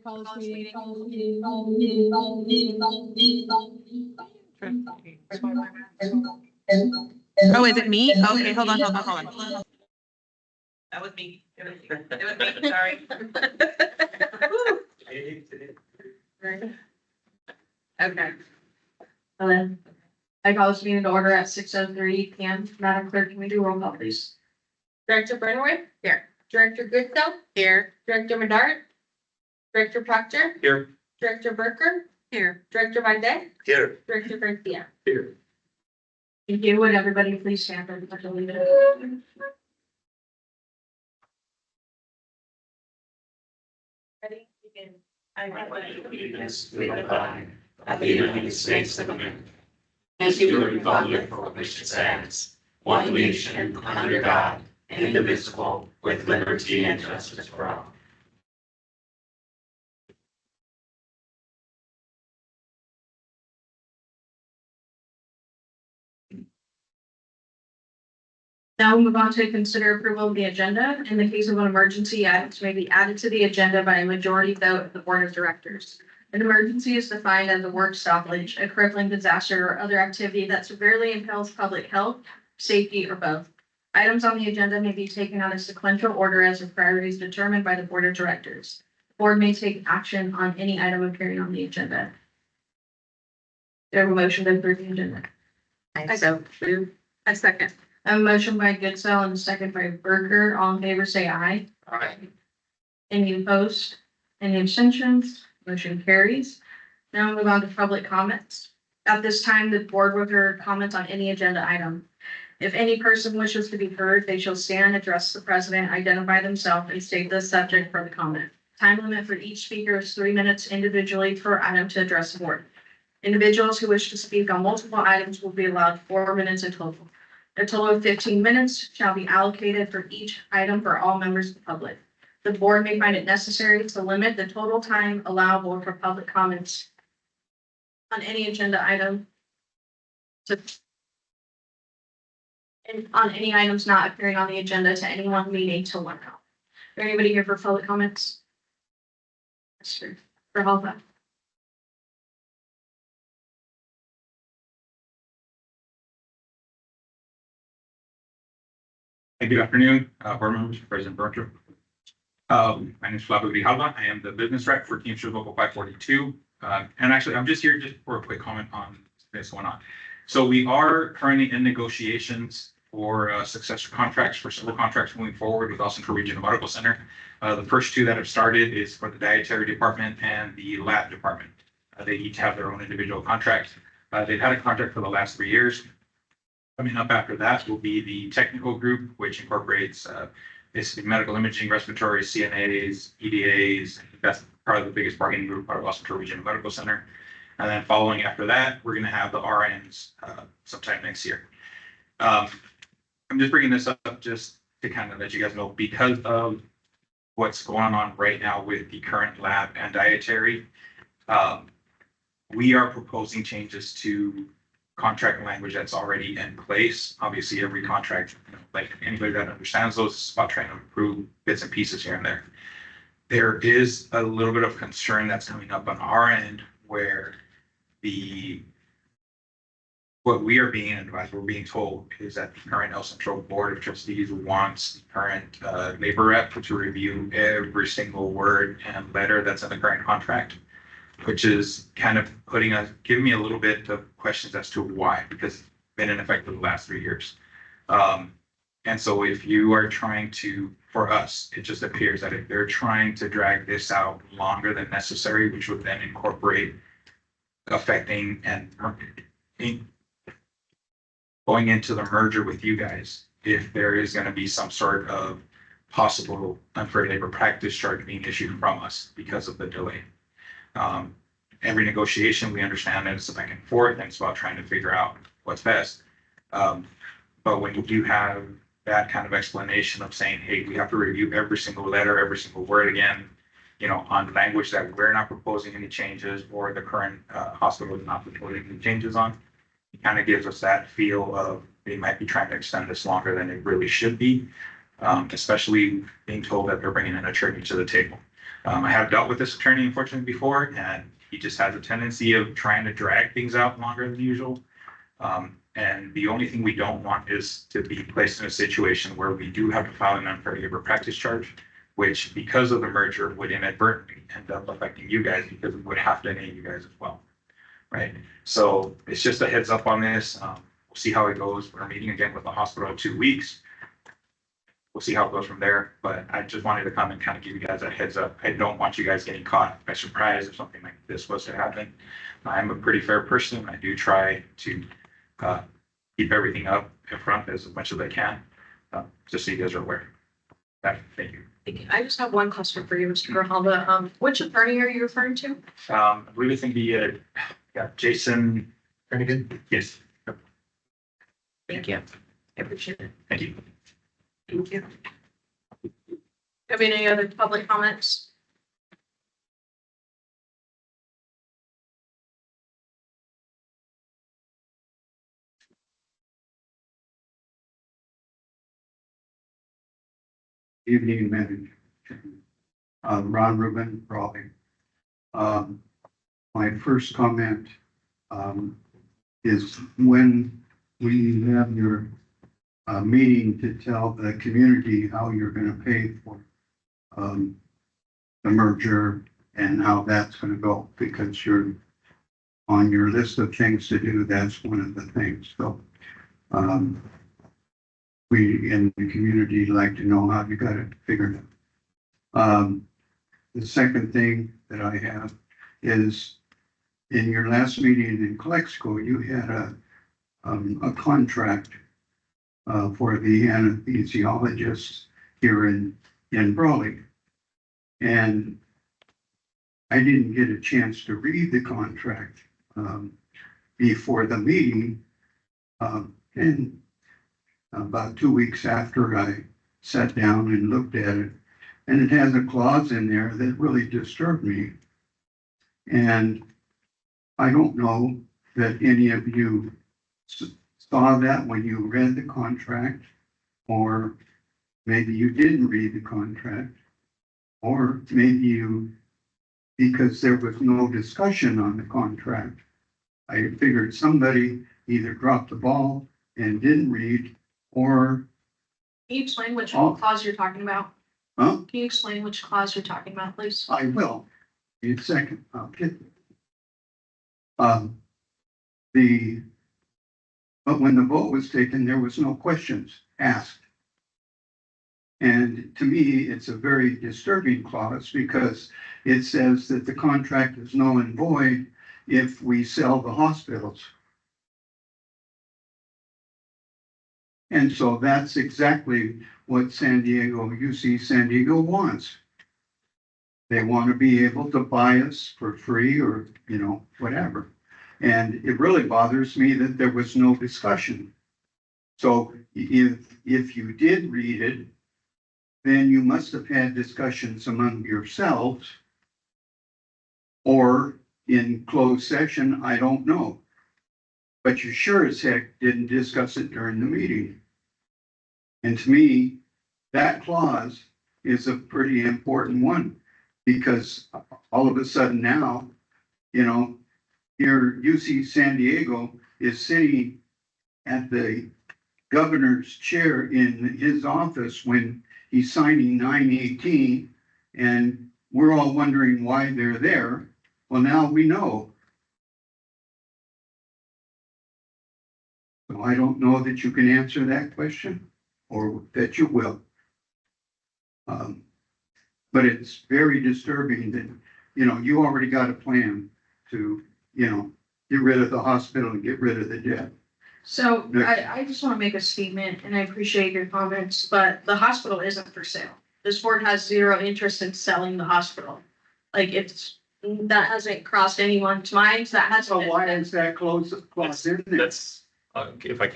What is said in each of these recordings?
call this meeting. Oh, is it me? Okay, hold on. That was me. It was me, sorry. Okay. Hello. I call this meeting to order at 6:03 p.m. Madam Clerk, can we do roll call, please? Director Brennewick? Here. Director Goodell? Here. Director Medard? Director Proctor? Here. Director Burker? Here. Director Vande? Here. Director Garcia? Here. Thank you. Would everybody please stand for the pledge of allegiance? Ready? Begin. I pledge allegiance to the flag of the United States of America, and to the republic for which it stands, one nation under God, indivisible, with liberty and justice for all. Now we'll move on to consider approval of the agenda. In the case of an emergency, items may be added to the agenda by a majority vote of the Board of Directors. An emergency is defined as a work stoppage, a crippling disaster, or other activity that severely impairs public health, safety, or both. Items on the agenda may be taken out of sequential order as the priorities determined by the Board of Directors. The Board may take action on any item appearing on the agenda. Do I have a motion to approve the agenda? I second. I have a motion by Goodsell and a second by Burger. All in favor, say aye. Aye. Any opposed? Any abstentions? Motion carries. Now we'll move on to public comments. At this time, the board will hear comments on any agenda item. If any person wishes to be heard, they shall stand, address the president, identify themselves, and state the subject for the comment. Time limit for each speaker is 3 minutes individually per item to address the board. Individuals who wish to speak on multiple items will be allowed 4 minutes in total. A total of 15 minutes shall be allocated for each item for all members of the public. The board may find it necessary to limit the total time allowable for public comments on any agenda item and on any items not appearing on the agenda to any one meeting till 1 hour. Is there anybody here for public comments? Yes, for Halva. Good afternoon, board members, President Berger. My name is Flavio Grijalva. I am the business rep for Teamsters Local 542. And actually, I'm just here just for a quick comment on this going on. So we are currently in negotiations for successor contracts for civil contracts moving forward with Central Regional Medical Center. The first two that have started is for the dietary department and the lab department. They each have their own individual contracts. They've had a contract for the last 3 years. Coming up after that will be the technical group, which incorporates basically medical imaging, respiratory, CNAs, EDAs. That's probably the biggest bargaining group part of Central Regional Medical Center. And then following after that, we're going to have the RNs sometime next year. I'm just bringing this up just to kind of let you guys know, because of what's going on right now with the current lab and dietary, we are proposing changes to contract language that's already in place. Obviously, every contract, like anybody that understands those, is about trying to improve bits and pieces here and there. There is a little bit of concern that's coming up on our end where what we are being advised, we're being told, is that the current El Centro Board of Trustees wants the current labor rep to review every single word and letter that's in the current contract, which is kind of giving me a little bit of questions as to why, because it's been in effect for the last 3 years. And so if you are trying to, for us, it just appears that if they're trying to drag this out longer than necessary, which would then incorporate affecting and going into the merger with you guys, if there is going to be some sort of possible unfair labor practice charge being issued from us because of the delay. Every negotiation, we understand that it's a back and forth and it's about trying to figure out what's best. But when you do have that kind of explanation of saying, hey, we have to review every single letter, every single word again, on language that we're not proposing any changes or the current hospital is not proposing any changes on, it kind of gives us that feel of they might be trying to extend this longer than it really should be, especially being told that they're bringing an attorney to the table. I have dealt with this attorney unfortunately before, and he just has a tendency of trying to drag things out longer than usual. And the only thing we don't want is to be placed in a situation where we do have to file an unfair labor practice charge, which because of the merger would inadvertently end up affecting you guys because we would have to name you guys as well. Right? So it's just a heads up on this. We'll see how it goes. We're meeting again with the hospital in 2 weeks. We'll see how it goes from there, but I just wanted to come and kind of give you guys a heads up. I don't want you guys getting caught by surprise if something like this was to happen. I'm a pretty fair person. I do try to keep everything up in front as much as I can, just so you guys are aware. Thank you. I just have one question for you, Mr. Grijalva. Which attorney are you referring to? I really think Jason. Finnegan? Yes, Thank you. I appreciate it. thank you. Thank you. Have any other public comments? Evening, Manager. Ron Rubin, Raleigh. My first comment is when we have your meeting to tell the community how you're going to pay for the merger and how that's going to go, because you're on your list of things to do. That's one of the things. So we in the community like to know how you got it figured out. The second thing that I have is in your last meeting in Calexico, you had a contract for the anesthesiologists here in Brawley. And I didn't get a chance to read the contract before the meeting. And about 2 weeks after, I sat down and looked at it, and it has a clause in there that really disturbed me. And I don't know that any of you saw that when you read the contract, or maybe you didn't read the contract, or maybe you, because there was no discussion on the contract, I figured somebody either dropped the ball and didn't read, or Can you explain which Oh. clause you're talking about? Huh? Can you explain which clause you're talking about, please? I will. In a second, I'll get it. But when the vote was taken, there was no questions asked. And to me, it's a very disturbing clause because it says that the contract is null and void if we sell the hospitals. And so that's exactly what UC San Diego wants. They want to be able to buy us for free or, whatever. And it really bothers me that there was no discussion. So if you did read it, then you must have had discussions among yourselves or in closed session, I don't know. But you sure as heck didn't discuss it during the meeting. And to me, that clause is a pretty important one because all of a sudden now, here UC San Diego is sitting at the governor's chair in his office when he's signing 918, and we're all wondering why they're there. Well, now we know. So I don't know that you can answer that question or that you will. But it's very disturbing that, you already got a plan to, get rid of the hospital and get rid of the debt. So Next. I just want to make a statement and I appreciate your comments, but the hospital isn't for sale. This board has zero interest in selling the hospital. Like that hasn't crossed anyone's minds. That hasn't. So why is that clause in there? That's, if I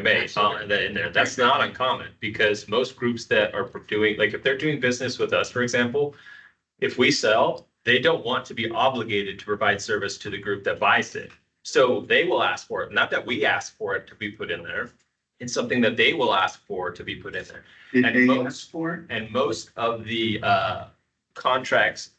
may, I'll add that in there. That's not uncommon because most groups that are doing, like if they're doing business with us, for example, if we sell, they don't want to be obligated to provide service to the group that buys it. So they will ask for it, not that we ask for it to be put in there. It's something that they will ask for to be put in there. Did and they most- ask for it? And most of the contracts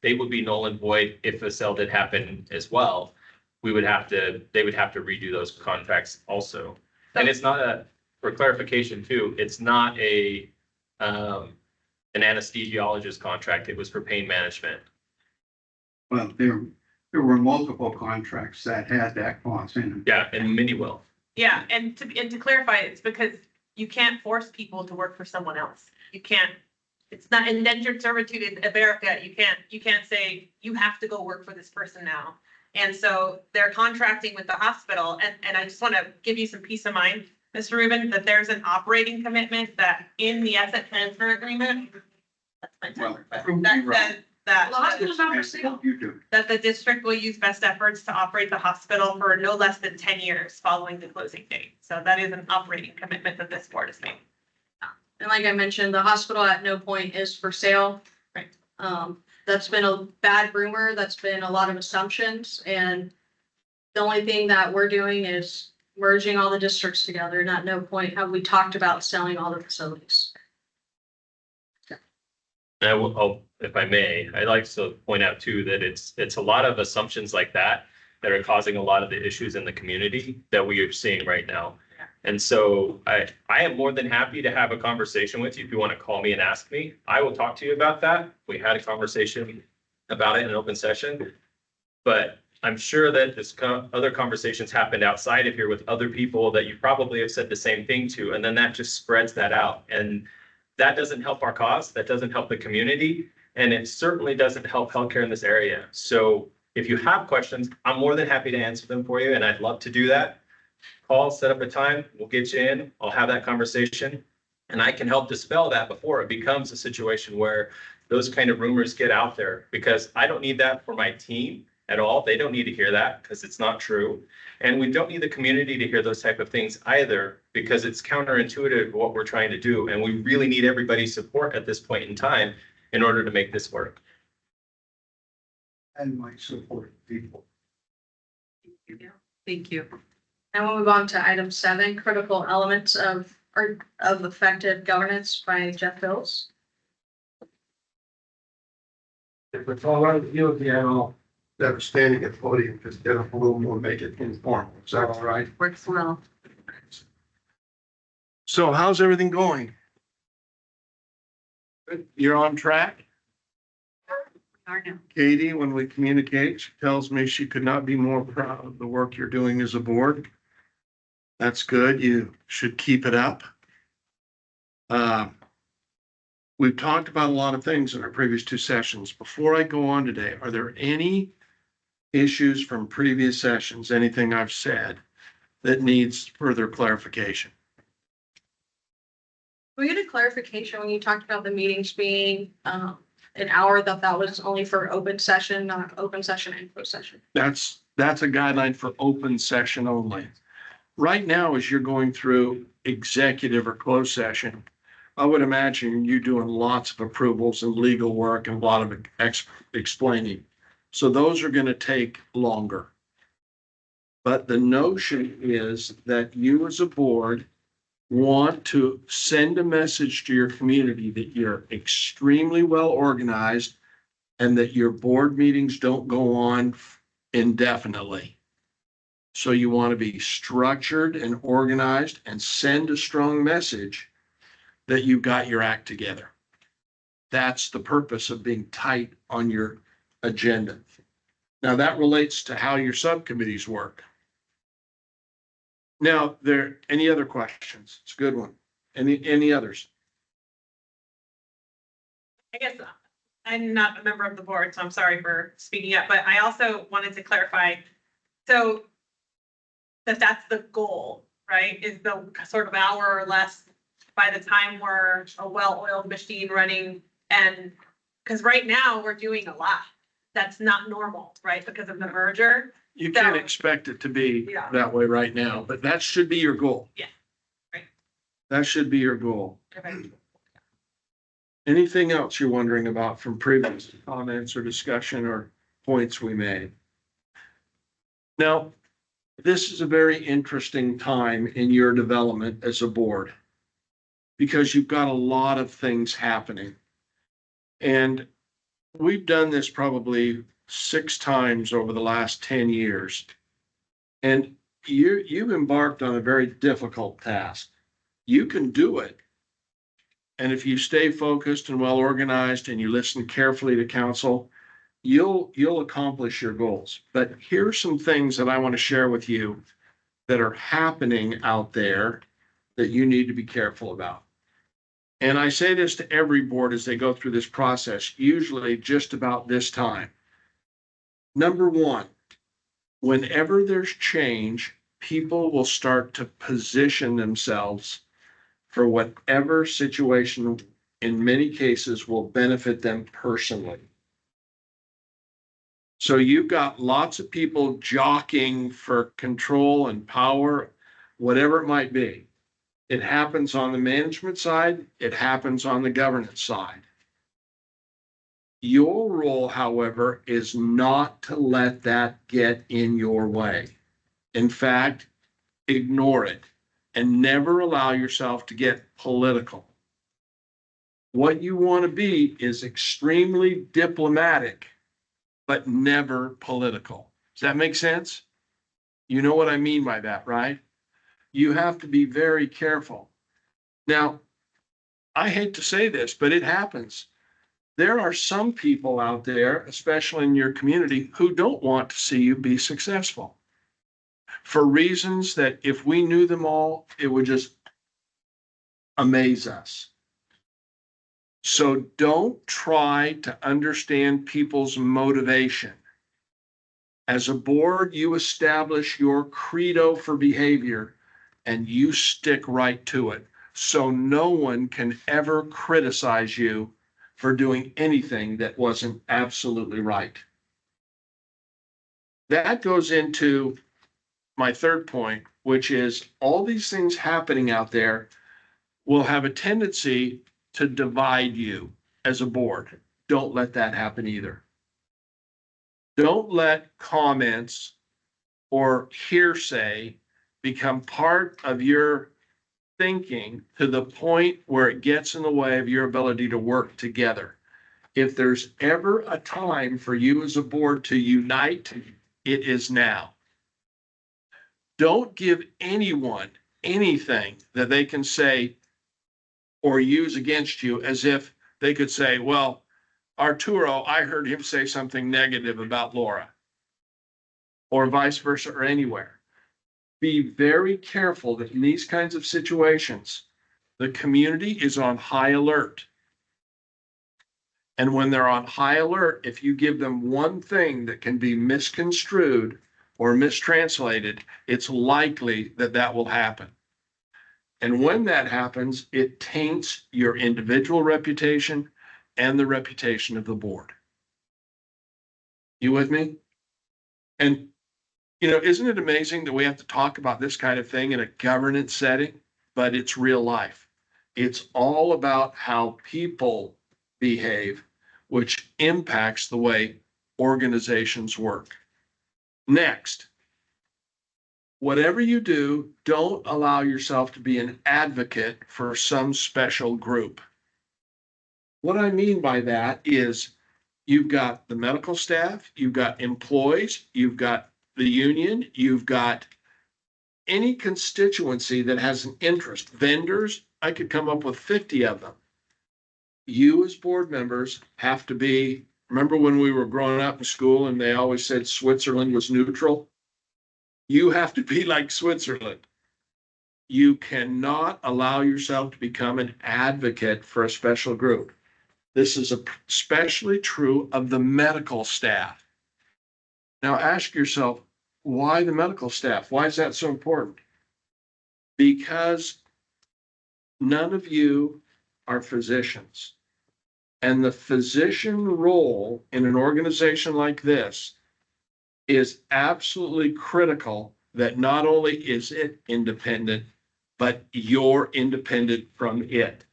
they would be null and void if a sale did happen as well. They would have to redo those contracts also. And it's not for clarification too, it's not an anesthesiologist contract. It was for pain management. Well, there were multiple contracts that had that clause in them. Yeah, and many will. Yeah, and to clarify, it's because you can't force people to work for someone else. You can't, it's not indentured servitude in America. You can't say you have to go work for this person now. And so they're contracting with the hospital, and I just want to give you some peace of mind, Mr. Rubin, that there's an operating commitment that in the asset transfer agreement. That's my Well, timer, but prove me that wrong. says that. The hospital's not for I sale. hope you do. That the district will use best efforts to operate the hospital for no less than 10 years following the closing date. So that is an operating commitment that this board is making. And like I mentioned, the hospital at no point is for sale. Right. That's been a bad rumor. That's been a lot of assumptions. And the only thing that we're doing is merging all the districts together. And at no point have we talked about selling all the facilities. And if I may, I'd like to point out too, that it's a lot of assumptions like that are causing a lot of the issues in the community that we are seeing right now. Yeah. And so I am more than happy to have a conversation with you. If you want to call me and ask me, I will talk to you about that. We had a conversation about it in an open session. But I'm sure that other conversations happened outside of here with other people that you probably have said the same thing to, and then that just spreads that out. And that doesn't help our cause, that doesn't help the community, and it certainly doesn't help healthcare in this area. So if you have questions, I'm more than happy to answer them for you, and I'd love to do that. Call, set up a time, we'll get you in, I'll have that conversation, and I can help dispel that before it becomes a situation where those kind of rumors get out there, because I don't need that for my team at all. They don't need to hear that because it's not true. And we don't need the community to hear those type of things either, because it's counterintuitive what we're trying to do. And we really need everybody's support at this point in time in order to make this work. And my support people. Thank you. And we'll move on to item 7, critical elements of effective governance by Jeff Bills. If it's all right with you, again, I'll have a standing at the podium, just get up a little more, make it informal. Is that all right? Works well. So how's everything going? Good. You're on track? Katie, when we communicate, she tells me she could not be more proud of the work you're doing as a board. That's good. You should keep it up. We've talked about a lot of things in our previous 2 sessions. Before I go on today, are there any issues from previous sessions, anything I've said that needs further clarification? We get a clarification when you talked about the meetings being an hour, that was only for open session, not open session and closed session. That's a guideline for open session only. Right now, as you're going through executive or closed session, I would imagine you doing lots of approvals and legal work and a lot of explaining. So those are going to take longer. But the notion is that you as a board want to send a message to your community that you're extremely well organized and that your board meetings don't go on indefinitely. So you want to be structured and organized and send a strong message that you got your act together. That's the purpose of being tight on your agenda. Now that relates to how your subcommittees work. Now, any other questions? It's a good one. Any others? I guess I'm not a member of the board, so I'm sorry for speaking up, but I also wanted to clarify. So that's the goal, right? Is the sort of hour or less by the time we're a well-oiled machine running. And because right now we're doing a lot. That's not normal, right? Because of the merger. You can't expect it to be Yeah. that way right now, but that should be your goal. Yeah, right. That should be your goal. Okay. Anything else you're wondering about from previous comments or discussion or points we made? Now, this is a very interesting time in your development as a board because you've got a lot of things happening. And we've done this probably 6 times over the last 10 years. And you've embarked on a very difficult task. You can do it. And if you stay focused and well organized and you listen carefully to counsel, you'll accomplish your goals. But here's some things that I want to share with you that are happening out there that you need to be careful about. And I say this to every board as they go through this process, usually just about this time. Number one, whenever there's change, people will start to position themselves for whatever situation, in many cases, will benefit them personally. So you've got lots of people jockeying for control and power, whatever it might be. It happens on the management side, it happens on the governance side. Your role, however, is not to let that get in your way. In fact, ignore it and never allow yourself to get political. What you want to be is extremely diplomatic, but never political. Does that make sense? You know what I mean by that, right? You have to be very careful. Now, I hate to say this, but it happens. There are some people out there, especially in your community, who don't want to see you be successful for reasons that if we knew them all, it would just amaze us. So don't try to understand people's motivation. As a board, you establish your credo for behavior and you stick right to it. So no one can ever criticize you for doing anything that wasn't absolutely right. That goes into my third point, which is all these things happening out there will have a tendency to divide you as a board. Don't let that happen either. Don't let comments or hearsay become part of your thinking to the point where it gets in the way of your ability to work together. If there's ever a time for you as a board to unite, it is now. Don't give anyone anything that they can say or use against you as if they could say, well, Arturo, I heard him say something negative about Laura, or vice versa, or anywhere. Be very careful that in these kinds of situations, the community is on high alert. And when they're on high alert, if you give them one thing that can be misconstrued or mistranslated, it's likely that that will happen. And when that happens, it taints your individual reputation and the reputation of the board. You with me? And, isn't it amazing that we have to talk about this kind of thing in a governance setting, but it's real life. It's all about how people behave, which impacts the way organizations work. Next, whatever you do, don't allow yourself to be an advocate for some special group. What I mean by that is you've got the medical staff, you've got employees, you've got the union, you've got any constituency that has an interest. Vendors, I could come up with 50 of them. You as board members have to be, remember when we were growing up in school and they always said Switzerland was neutral? You have to be like Switzerland. You cannot allow yourself to become an advocate for a special group. This is especially true of the medical staff. Now ask yourself, why the medical staff? Why is that so important? Because none of you are physicians. And the physician role in an organization like this is absolutely critical that not only is it independent, but you're independent from it.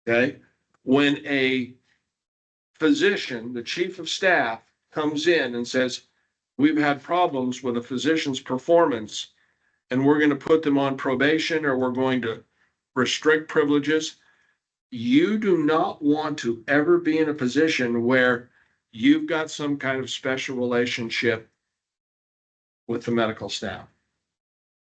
Okay? When a physician, the chief of staff, comes in and says, we've had problems with a physician's performance and we're going to put them on probation or we're going to restrict privileges, You do not want to ever be in a position where you've got some kind of special relationship with the medical staff.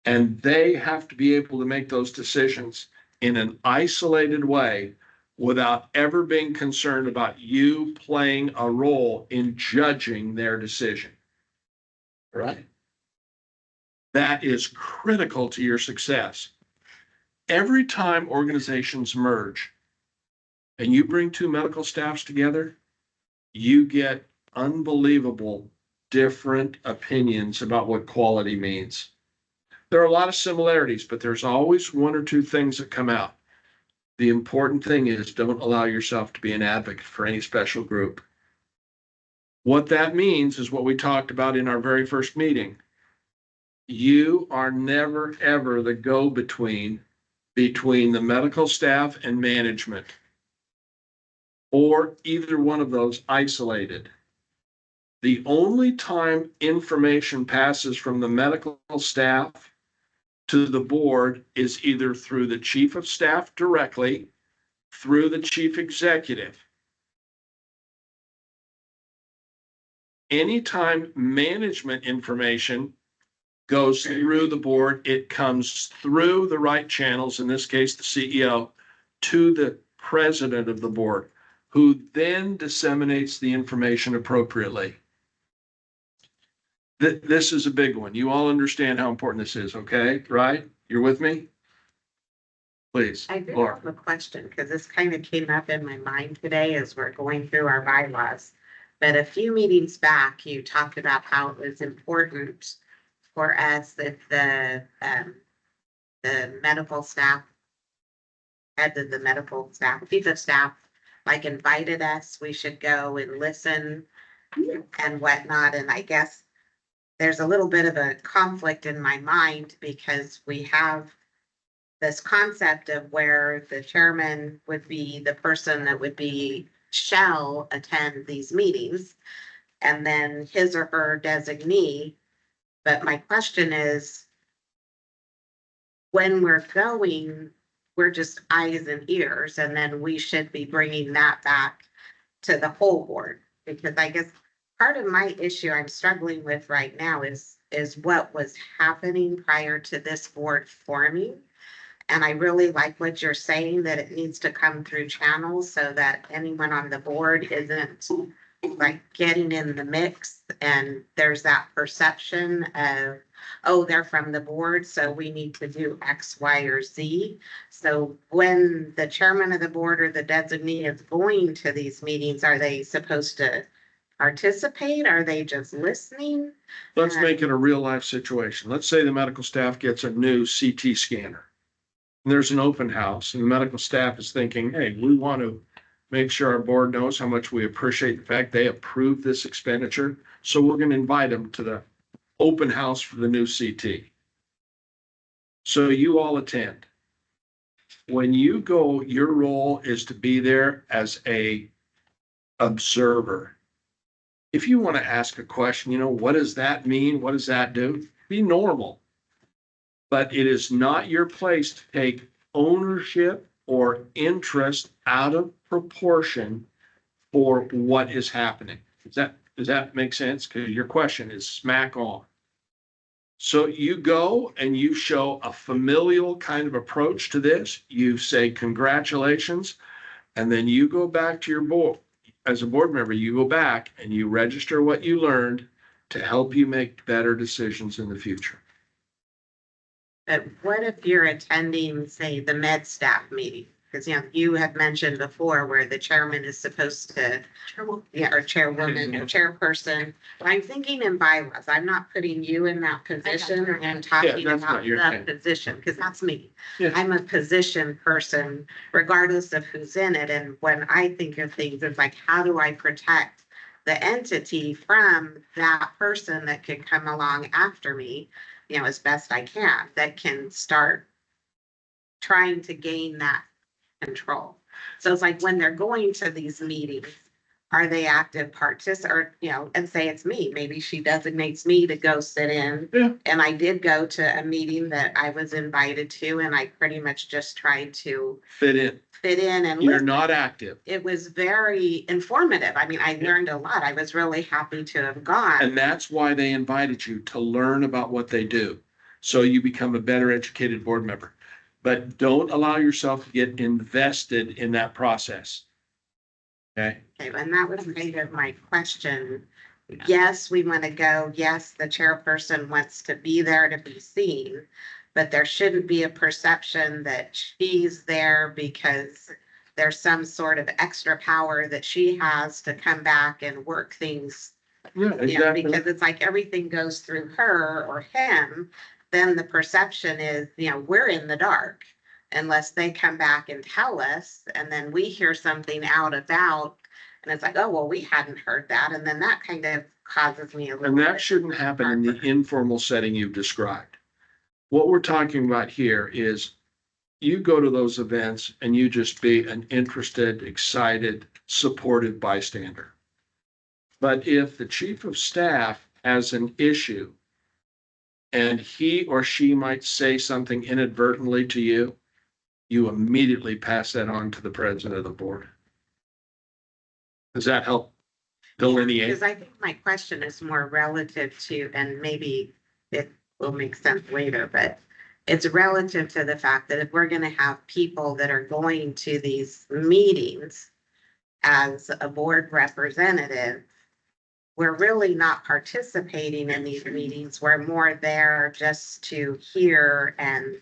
And they have to be able to make those decisions in an isolated way without ever being concerned about you playing a role in judging their decision. Right? That is critical to your success. Every time organizations merge and you bring two medical staffs together, you get unbelievable different opinions about what quality means. There are a lot of similarities, but there's always one or two things that come out. The important thing is don't allow yourself to be an advocate for any special group. What that means is what we talked about in our very first meeting. You are never, ever the go-between between the medical staff and management, or either one of those isolated. The only time information passes from the medical staff to the board is either through the chief of staff directly, through the chief executive. Anytime management information goes through the board, it comes through the right channels, in this case, the CEO, to the president of the board, who then disseminates the information appropriately. This is a big one. You all understand how important this is, okay? Right? You're with me? Please, I do Laura. have a question, because this kind of came up in my mind today as we're going through our bylaws. But a few meetings back, you talked about how it was important for us if the medical staff, head of the medical staff, chief of staff, like invited us, we should go and listen and whatnot. And I guess there's a little bit of a conflict in my mind, because we have this concept of where the chairman would be the person that would be, shall attend these meetings, and then his or her designee. But my question is, when we're going, we're just eyes and ears, and then we should be bringing that back to the whole board. Because I guess part of my issue I'm struggling with right now is what was happening prior to this board forming. And I really like what you're saying, that it needs to come through channels so that anyone on the board isn't like getting in the mix, and there's that perception of, oh, they're from the board, so we need to do X, Y, or Z. So when the chairman of the board or the designee is going to these meetings, are they supposed to participate? Are they just listening? Let's make it a real life situation. Let's say the medical staff gets a new CT scanner. There's an open house and the medical staff is thinking, hey, we want to make sure our board knows how much we appreciate the fact they approved this expenditure. So we're going to invite them to the open house for the new CT. So you all attend. When you go, your role is to be there as a observer. If you want to ask a question, what does that mean? What does that do? Be normal. But it is not your place to take ownership or interest out of proportion for what is happening. Does that make sense? Because your question is smack on. So you go and you show a familial kind of approach to this. You say congratulations, and then you go back to your board. As a board member, you go back and you register what you learned to help you make better decisions in the future. But what if you're attending, say, the med staff meeting? Because, you had mentioned before where the chairman is supposed to, or chairwoman, or chairperson. But I'm thinking in bylaws, I'm not putting you in that position and talking that's not about your the thing. position, because that's me. Yeah. I'm a position person, regardless of who's in it. And when I think of things, it's like, how do I protect the entity from that person that could come along after me, as best I can, that can start trying to gain that control. So it's like when they're going to these meetings, are they active participants, or, and say it's me, maybe she designates me to go sit in. Yeah. And I did go to a meeting that I was invited to, and I pretty much just tried to Fit in. fit in and You're listen. not active. It was very informative. I mean, I learned a lot. I was really happy to have gone. And that's why they invited you, to learn about what they do. So you become a better educated board member. But don't allow yourself to get invested in that process. Okay? Okay, and that was kind of my question. Yes, we want to go. Yes, the chairperson wants to be there to be seen, but there shouldn't be a perception that she's there because there's some sort of extra power that she has to come back and work things. Yeah, Because it's like everything goes through her or him, then the perception is, we're in the dark unless they come back and tell us, and then we hear something out about, and it's like, oh, well, we hadn't heard that, and then that kind of causes me a little. And that bit shouldn't happen in the heartburn. informal setting you've described. What we're talking about here is you go to those events and you just be an interested, excited, supportive bystander. But if the chief of staff has an issue and he or she might say something inadvertently to you, you immediately pass that on to the president of the board. Does that help delineate? Because I think my question is more relative to, and maybe it will make sense later, but it's relative to the fact that if we're gonna have people that are going to these meetings as a board representative, we're really not participating in these meetings. We're more there just to hear and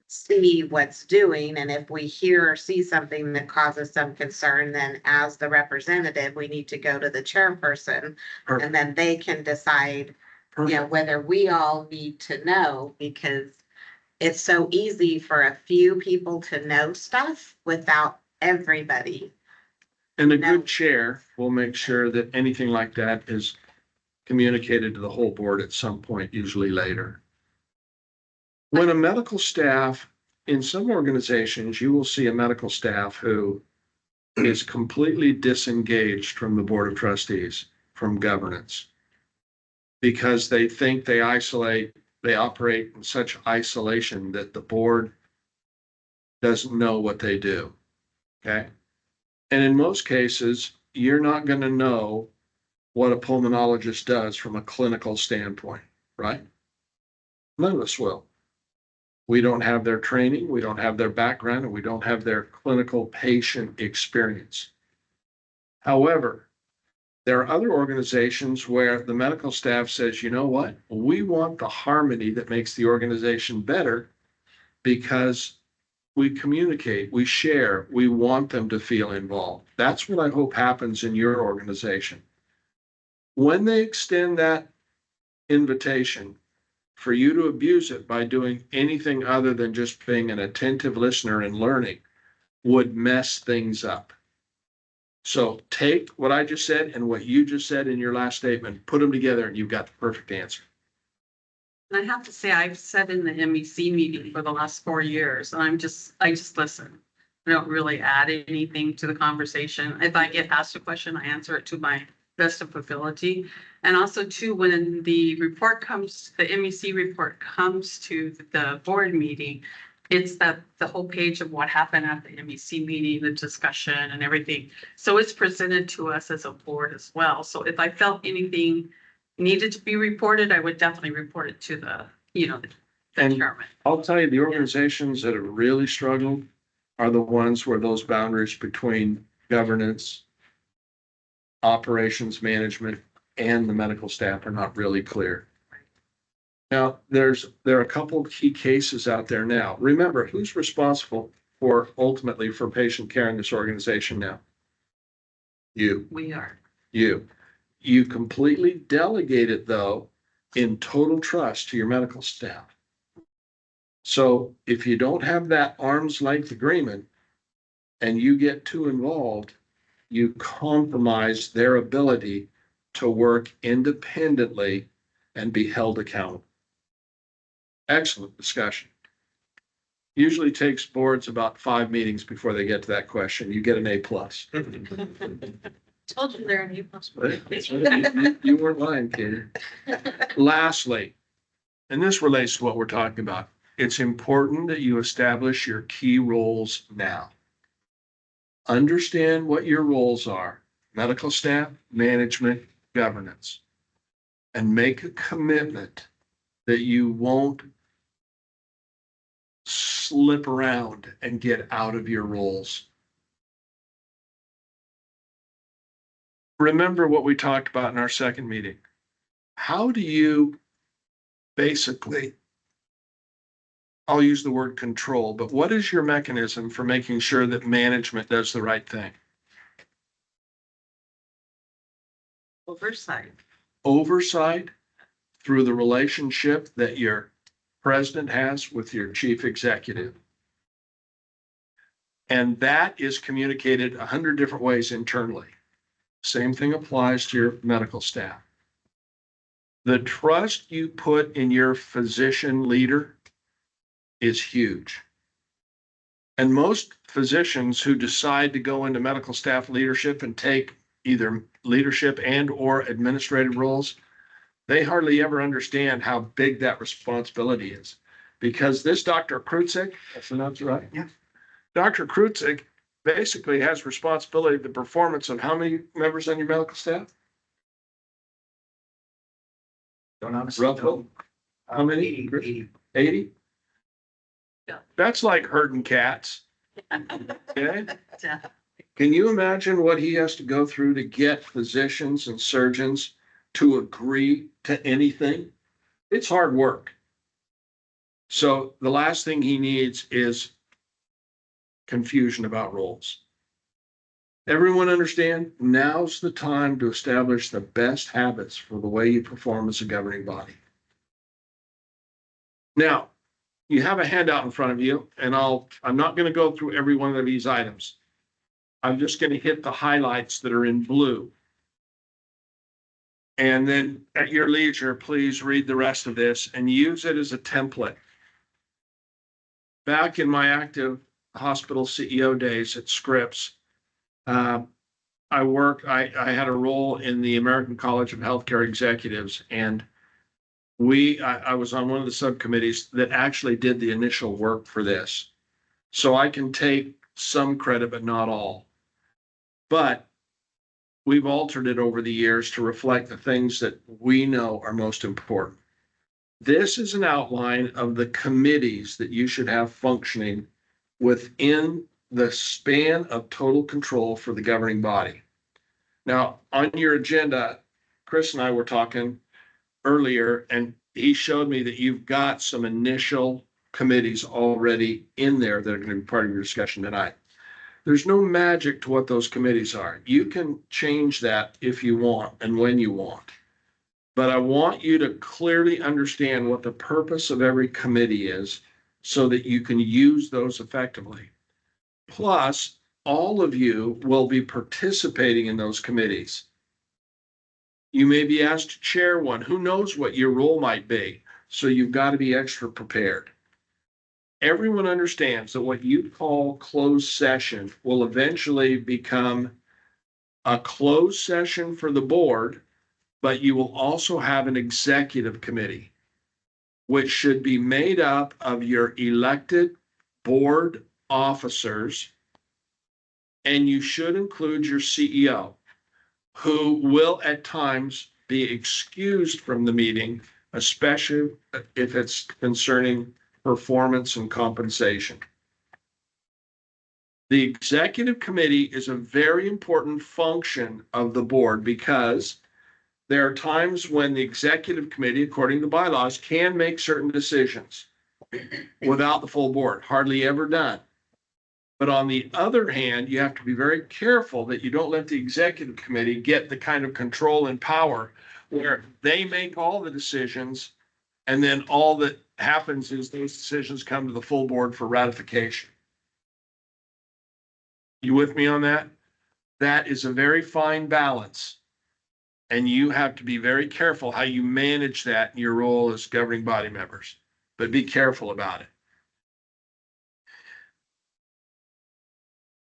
see what's doing. And if we hear or see something that causes some concern, then as the representative, we need to go to the chairperson. Perfect. And then they can decide, Perfect. whether we all need to know, because it's so easy for a few people to know stuff without everybody. And a No. good chair will make sure that anything like that is communicated to the whole board at some point, usually later. When a medical staff, in some organizations, you will see a medical staff who is completely disengaged from the board of trustees, from governance. Because they think they operate in such isolation that the board doesn't know what they do. Okay? And in most cases, you're not going to know what a pulmonologist does from a clinical standpoint, right? None of us will. We don't have their training, we don't have their background, and we don't have their clinical patient experience. However, there are other organizations where the medical staff says, you know what? We want the harmony that makes the organization better because we communicate, we share, we want them to feel involved. That's what I hope happens in your organization. When they extend that invitation, for you to abuse it by doing anything other than just being an attentive listener and learning would mess things up. So take what I just said and what you just said in your last statement, put them together, and you've got the perfect answer. And I have to say, I've sat in the MEC meeting for the last 4 years, and I just listen. I don't really add anything to the conversation. If I get asked a question, I answer it to my best of ability. And also too, when the report comes, the MEC report comes to the board meeting, it's the whole page of what happened at the MEC meeting, the discussion and everything. So it's presented to us as a board as well. So if I felt anything needed to be reported, I would definitely report it to the And chairman. I'll tell you, the organizations that have really struggled are the ones where those boundaries between governance, operations management, and the medical staff are not really clear. Now, there are a couple of key cases out there now. Remember, who's responsible ultimately for patient care in this organization now? You. We are. You completely delegate it, though, in total trust to your medical staff. So if you don't have that arm's length agreement and you get too involved, you compromise their ability to work independently and be held accountable. Excellent discussion. Usually takes boards about 5 meetings before they get to that question. You get an A+. Told you there are new possibilities. You weren't lying, Katie. Lastly, and this relates to what we're talking about, it's important that you establish your key roles now. Understand what your roles are, medical staff, management, governance, and make a commitment that you won't slip around and get out of your roles. Remember what we talked about in our second meeting. How do you basically, I'll use the word control, but what is your mechanism for making sure that management does the right thing? Oversight. Oversight through the relationship that your president has with your chief executive. And that is communicated 100 different ways internally. Same thing applies to your medical staff. The trust you put in your physician leader is huge. And most physicians who decide to go into medical staff leadership and take either leadership and or administrative roles, they hardly ever understand how big that responsibility is. Because this Dr. Krutzik, that's right? Yeah. Dr. Krutzik basically has responsibility of the performance of how many members on your medical staff? Don't honestly Roughly. know. How many? 80. 80? Yeah. That's like herding cats. Okay? Yeah. Can you imagine what he has to go through to get physicians and surgeons to agree to anything? It's hard work. So the last thing he needs is confusion about roles. Everyone understand? Now's the time to establish the best habits for the way you perform as a governing body. Now, you have a handout in front of you, and I'm not going to go through every one of these items. I'm just going to hit the highlights that are in blue. And then at your leisure, please read the rest of this and use it as a template. Back in my active hospital CEO days at Scripps, I had a role in the American College of Healthcare Executives, and I was on one of the subcommittees that actually did the initial work for this. So I can take some credit, but not all. But we've altered it over the years to reflect the things that we know are most important. This is an outline of the committees that you should have functioning within the span of total control for the governing body. Now, on your agenda, Chris and I were talking earlier, and he showed me that you've got some initial committees already in there that are going to be part of your discussion tonight. There's no magic to what those committees are. You can change that if you want and when you want. But I want you to clearly understand what the purpose of every committee is so that you can use those effectively. Plus, all of you will be participating in those committees. You may be asked to chair one. Who knows what your role might be? So you've got to be extra prepared. Everyone understands that what you call closed session will eventually become a closed session for the board, but you will also have an executive committee, which should be made up of your elected board officers, and you should include your CEO, who will at times be excused from the meeting, especially if it's concerning performance and compensation. The executive committee is a very important function of the board because there are times when the executive committee, according to bylaws, can make certain decisions without the full board, hardly ever done. But on the other hand, you have to be very careful that you don't let the executive committee get the kind of control and power where they make all the decisions, and then all that happens is those decisions come to the full board for ratification. You with me on that? That is a very fine balance. And you have to be very careful how you manage that in your role as governing body members, but be careful about it.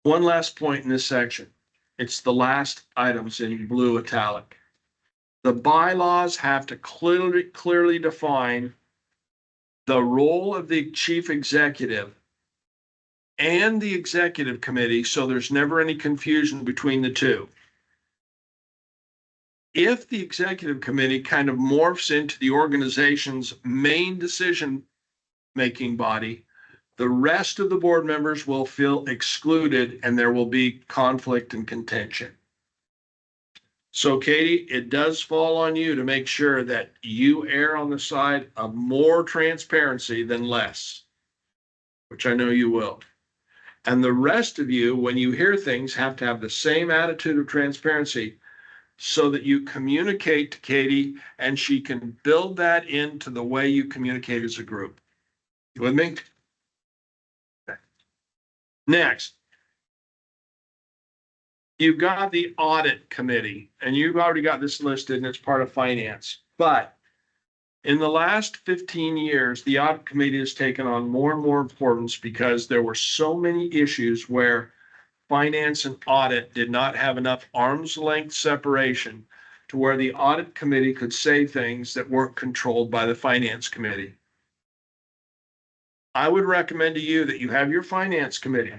One last point in this section. It's the last items in blue italic. The bylaws have to clearly define the role of the chief executive and the executive committee, so there's never any confusion between the two. If the executive committee kind of morphs into the organization's main decision-making body, the rest of the board members will feel excluded and there will be conflict and contention. So Katie, it does fall on you to make sure that you err on the side of more transparency than less, which I know you will. And the rest of you, when you hear things, have to have the same attitude of transparency so that you communicate to Katie and she can build that into the way you communicate as a group. You with me? Okay. Next. You've got the audit committee, and you've already got this listed and it's part of finance. But in the last 15 years, the audit committee has taken on more and more importance because there were so many issues where finance and audit did not have enough arm's length separation to where the audit committee could say things that weren't controlled by the finance committee. I would recommend to you that you have your finance committee,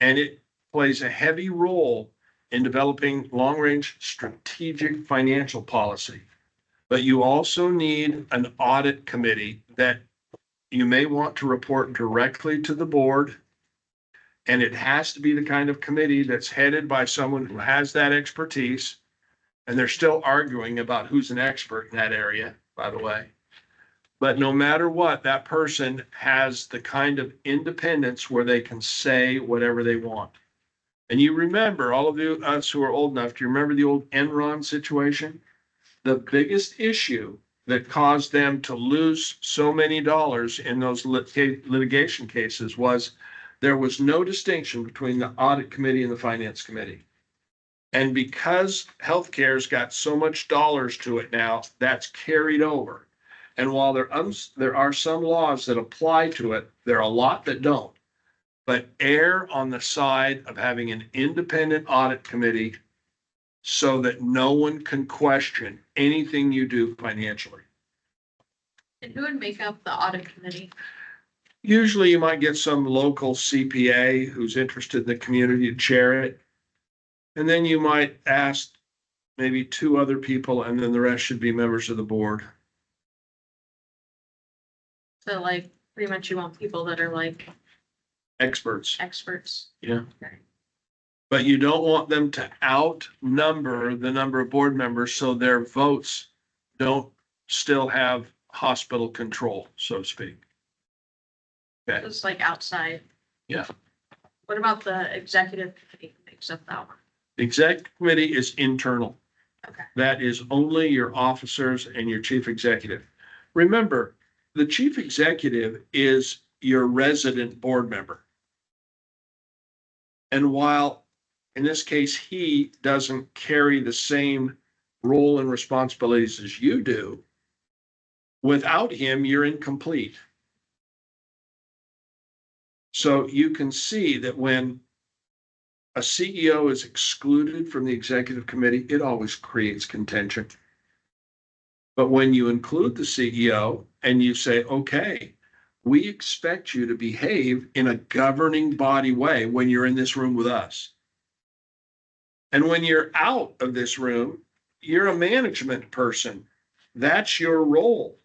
and it plays a heavy role in developing long-range strategic financial policy. But you also need an audit committee that you may want to report directly to the board. And it has to be the kind of committee that's headed by someone who has that expertise. And they're still arguing about who's an expert in that area, by the way. But no matter what, that person has the kind of independence where they can say whatever they want. And you remember, all of you, us who are old enough, do you remember the old Enron situation? The biggest issue that caused them to lose so many dollars in those litigation cases was there was no distinction between the audit committee and the finance committee. And because healthcare's got so much dollars to it now, that's carried over. And while there are some laws that apply to it, there are a lot that don't. But err on the side of having an independent audit committee so that no one can question anything you do financially. And who would make up the audit committee? Usually you might get some local CPA who's interested in the community to chair it. And then you might ask maybe 2 other people, and then the rest should be members of the board. So like, pretty much you want people that are like Experts. experts. Yeah. Okay. But you don't want them to outnumber the number of board members so their votes don't still have hospital control, so to speak. Okay. It's like outside. Yeah. What about the executive committee that makes up that one? The exec committee is internal. Okay. That is only your officers and your chief executive. Remember, the chief executive is your resident board member. And while in this case, he doesn't carry the same role and responsibilities as you do, without him, you're incomplete. So you can see that when a CEO is excluded from the executive committee, it always creates contention. But when you include the CEO and you say, okay, we expect you to behave in a governing body way when you're in this room with us. And when you're out of this room, you're a management person. That's your role.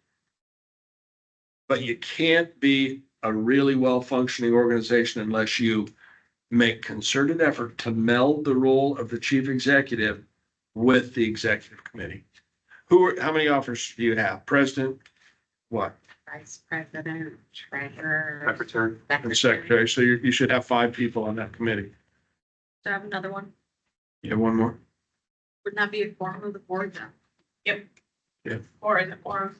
But you can't be a really well-functioning organization unless you make concerted effort to meld the role of the chief executive with the executive committee. How many officers do you have? President, what? Vice president, treasurer. Secretary. And secretary. So you should have 5 people on that committee. Do I have another one? You have one more? Wouldn't that be a form of the board then? Or in the forum.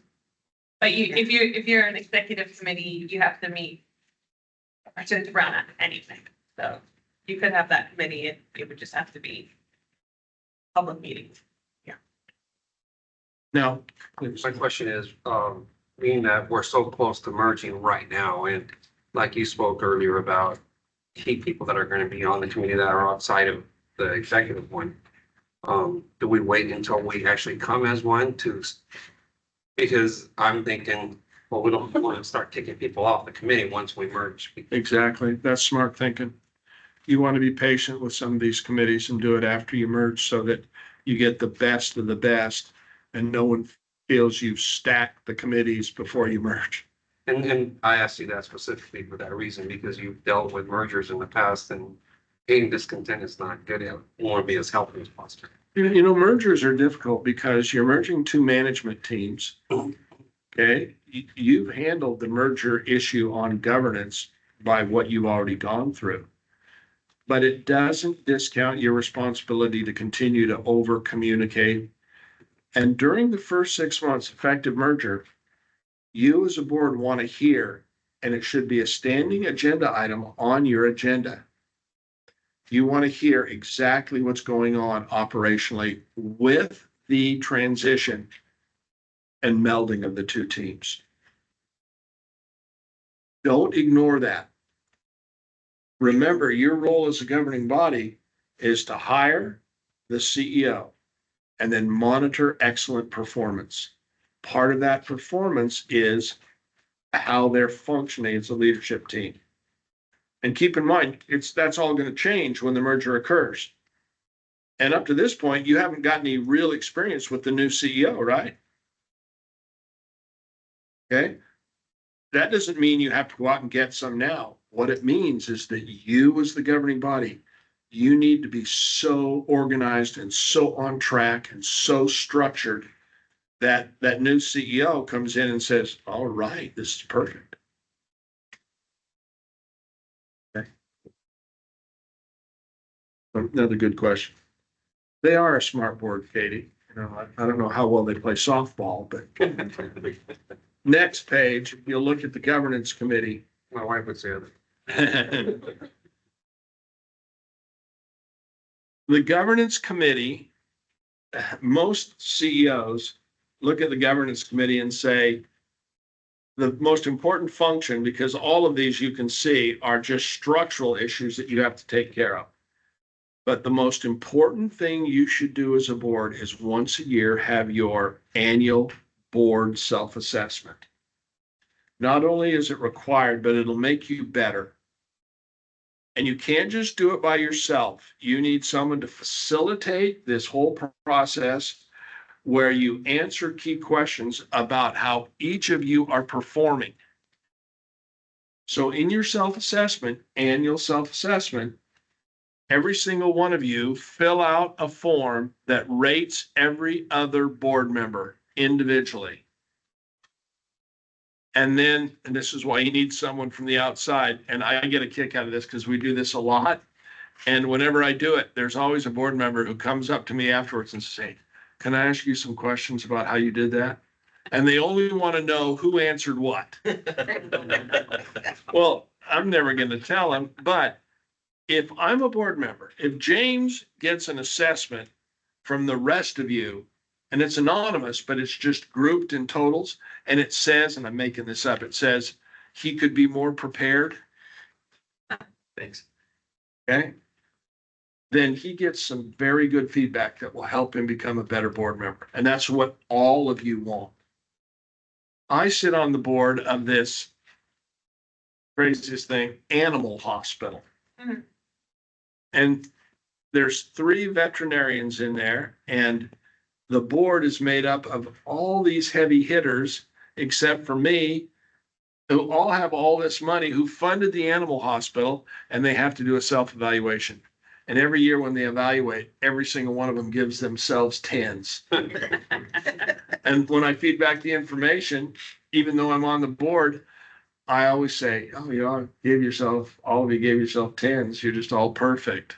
But if you're an executive committee, you have to meet to run on anything. So you could have that committee, it would just have to be public meetings. Now, please. My question is, being that we're so close to merging right now, and like you spoke earlier about key people that are going to be on the committee that are outside of the executive one. Do we wait until we actually come as one to? Because I'm thinking, well, we don't want to start kicking people off the committee once we merge. Exactly. That's smart thinking. You want to be patient with some of these committees and do it after you merge so that you get the best of the best and no one feels you've stacked the committees before you merge. And I asked you that specifically for that reason, because you've dealt with mergers in the past and gain discontent is not good. You want to be as healthy as possible. You know, mergers are difficult because you're merging two management teams. Okay, you've handled the merger issue on governance by what you've already gone through. But it doesn't discount your responsibility to continue to over communicate. And during the first 6 months effective merger, you as a board want to hear, and it should be a standing agenda item on your agenda. You want to hear exactly what's going on operationally with the transition and melding of the two teams. Don't ignore that. Remember, your role as a governing body is to hire the CEO and then monitor excellent performance. Part of that performance is how they're functioning as a leadership team. And keep in mind, that's all going to change when the merger occurs. And up to this point, you haven't got any real experience with the new CEO, right? Okay. That doesn't mean you have to go out and get some now. What it means is that you, as the governing body, you need to be so organized and so on track and so structured that that new CEO comes in and says, all right, this is perfect. Okay. Another good question. They are a smart board, Katie. You know, I don't know how well they play softball, but next page, you'll look at the governance committee. My wife would say that. The governance committee, most CEOs look at the governance committee and say, the most important function, because all of these you can see are just structural issues that you have to take care of. But the most important thing you should do as a board is once a year have your annual board self-assessment. Not only is it required, but it'll make you better. And you can't just do it by yourself. You need someone to facilitate this whole process where you answer key questions about how each of you are performing. So in your self-assessment, annual self-assessment, every single one of you fill out a form that rates every other board member individually. And then, and this is why you need someone from the outside, and I get a kick out of this because we do this a lot. And whenever I do it, there's always a board member who comes up to me afterwards and says, can I ask you some questions about how you did that? And they only want to know who answered what. Well, I'm never going to tell them, but if I'm a board member, if James gets an assessment from the rest of you, and it's anonymous, but it's just grouped in totals, and it says, and I'm making this up, it says he could be more prepared. Thanks. Okay. Then he gets some very good feedback that will help him become a better board member. And that's what all of you want. I sit on the board of this craziest thing, animal hospital. Mhm. And there's 3 veterinarians in there, and the board is made up of all these heavy hitters, except for me, who all have all this money, who funded the animal hospital, and they have to do a self-evaluation. And every year when they evaluate, every single one of them gives themselves 10s. And when I feed back the information, even though I'm on the board, I always say, oh, you all gave yourself, all of you gave yourself 10s. You're just all perfect.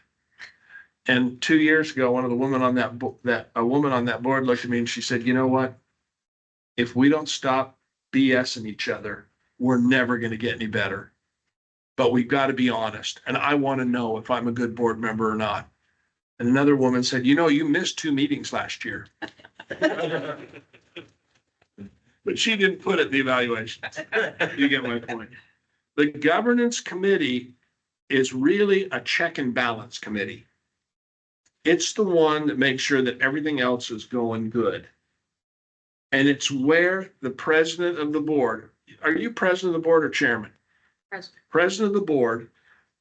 And 2 years ago, one of the women on a woman on that board looked at me and she said, you know what? If we don't stop BSing each other, we're never going to get any better. But we've got to be honest. And I want to know if I'm a good board member or not. And another woman said, you know, you missed 2 meetings last year. But she didn't put it in the evaluation. You get my point. The governance committee is really a check and balance committee. It's the one that makes sure that everything else is going good. And it's where the president of the board, are you president of the board or chairman? President. President of the board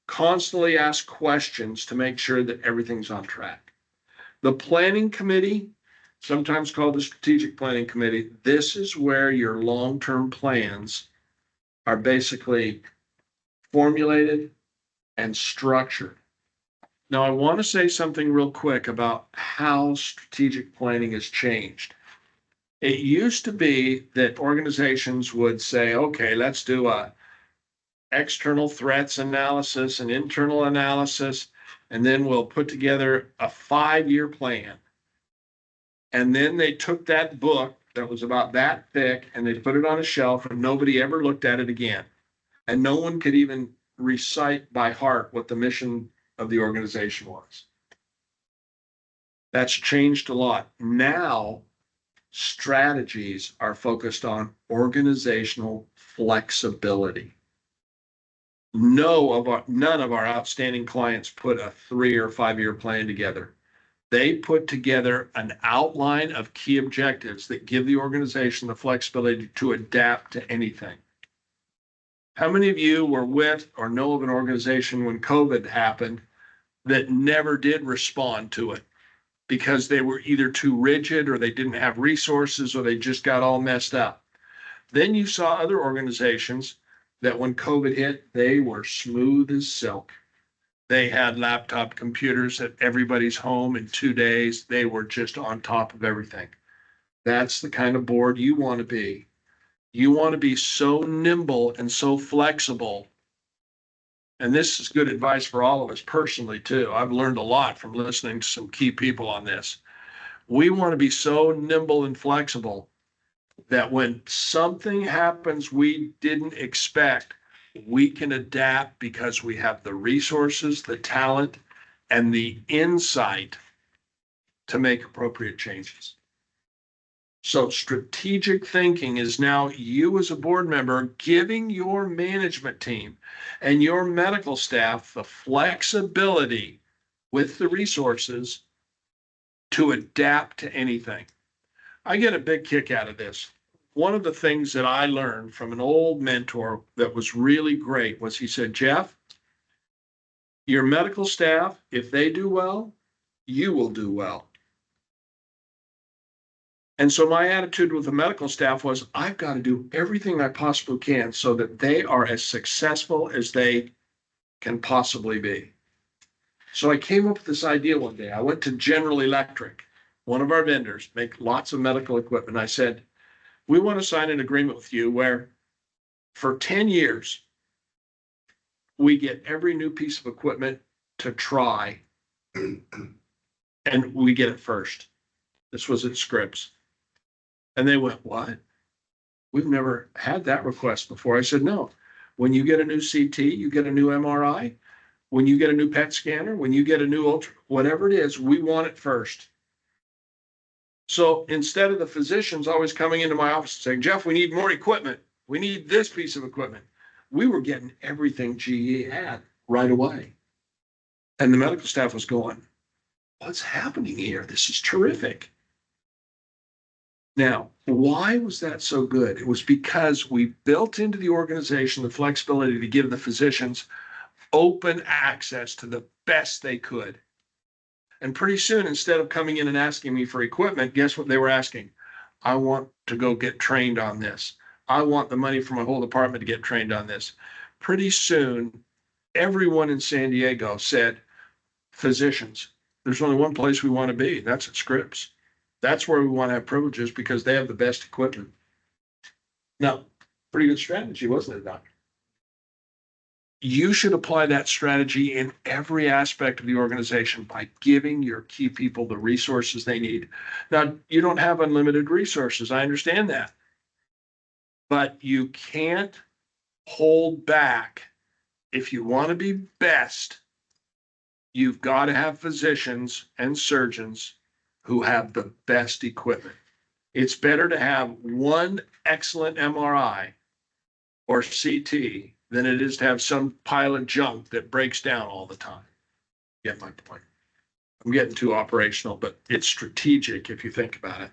constantly asks questions to make sure that everything's on track. The planning committee, sometimes called the strategic planning committee, this is where your long-term plans are basically formulated and structured. Now, I want to say something real quick about how strategic planning has changed. It used to be that organizations would say, okay, let's do a external threats analysis and internal analysis, and then we'll put together a 5-year plan. And then they took that book that was about that thick and they put it on a shelf and nobody ever looked at it again. And no one could even recite by heart what the mission of the organization was. That's changed a lot. Now, strategies are focused on organizational flexibility. None of our outstanding clients put a 3 or 5-year plan together. They put together an outline of key objectives that give the organization the flexibility to adapt to anything. How many of you were with or know of an organization when COVID happened that never did respond to it because they were either too rigid or they didn't have resources or they just got all messed up? Then you saw other organizations that when COVID hit, they were smooth as silk. They had laptop computers at everybody's home in 2 days. They were just on top of everything. That's the kind of board you want to be. You want to be so nimble and so flexible. And this is good advice for all of us personally, too. I've learned a lot from listening to some key people on this. We want to be so nimble and flexible that when something happens we didn't expect, we can adapt because we have the resources, the talent, and the insight to make appropriate changes. So strategic thinking is now you as a board member giving your management team and your medical staff the flexibility with the resources to adapt to anything. I get a big kick out of this. One of the things that I learned from an old mentor that was really great was he said, Jeff, your medical staff, if they do well, you will do well. And so my attitude with the medical staff was, I've got to do everything I possibly can so that they are as successful as they can possibly be. So I came up with this idea one day. I went to General Electric, one of our vendors, make lots of medical equipment. I said, we want to sign an agreement with you where for 10 years, we get every new piece of equipment to try and we get it first. This was at Scripps. And they went, what? We've never had that request before. I said, no. When you get a new CT, you get a new MRI. When you get a new PET scanner, when you get a new ultra, whatever it is, we want it first. So instead of the physicians always coming into my office and saying, Jeff, we need more equipment. We need this piece of equipment. We were getting everything GE had right away. And the medical staff was going, what's happening here? This is terrific. Now, why was that so good? It was because we built into the organization the flexibility to give the physicians open access to the best they could. And pretty soon, instead of coming in and asking me for equipment, guess what they were asking? I want to go get trained on this. I want the money for my whole department to get trained on this. Pretty soon, everyone in San Diego said, physicians, there's only one place we want to be. That's at Scripps. That's where we want to have privileges because they have the best equipment. Now, pretty good strategy, wasn't it, Doctor? You should apply that strategy in every aspect of the organization by giving your key people the resources they need. Now, you don't have unlimited resources. I understand that. But you can't hold back. If you want to be best, you've got to have physicians and surgeons who have the best equipment. It's better to have one excellent MRI or CT than it is to have some pile of junk that breaks down all the time. Get my point? I'm getting too operational, but it's strategic if you think about it.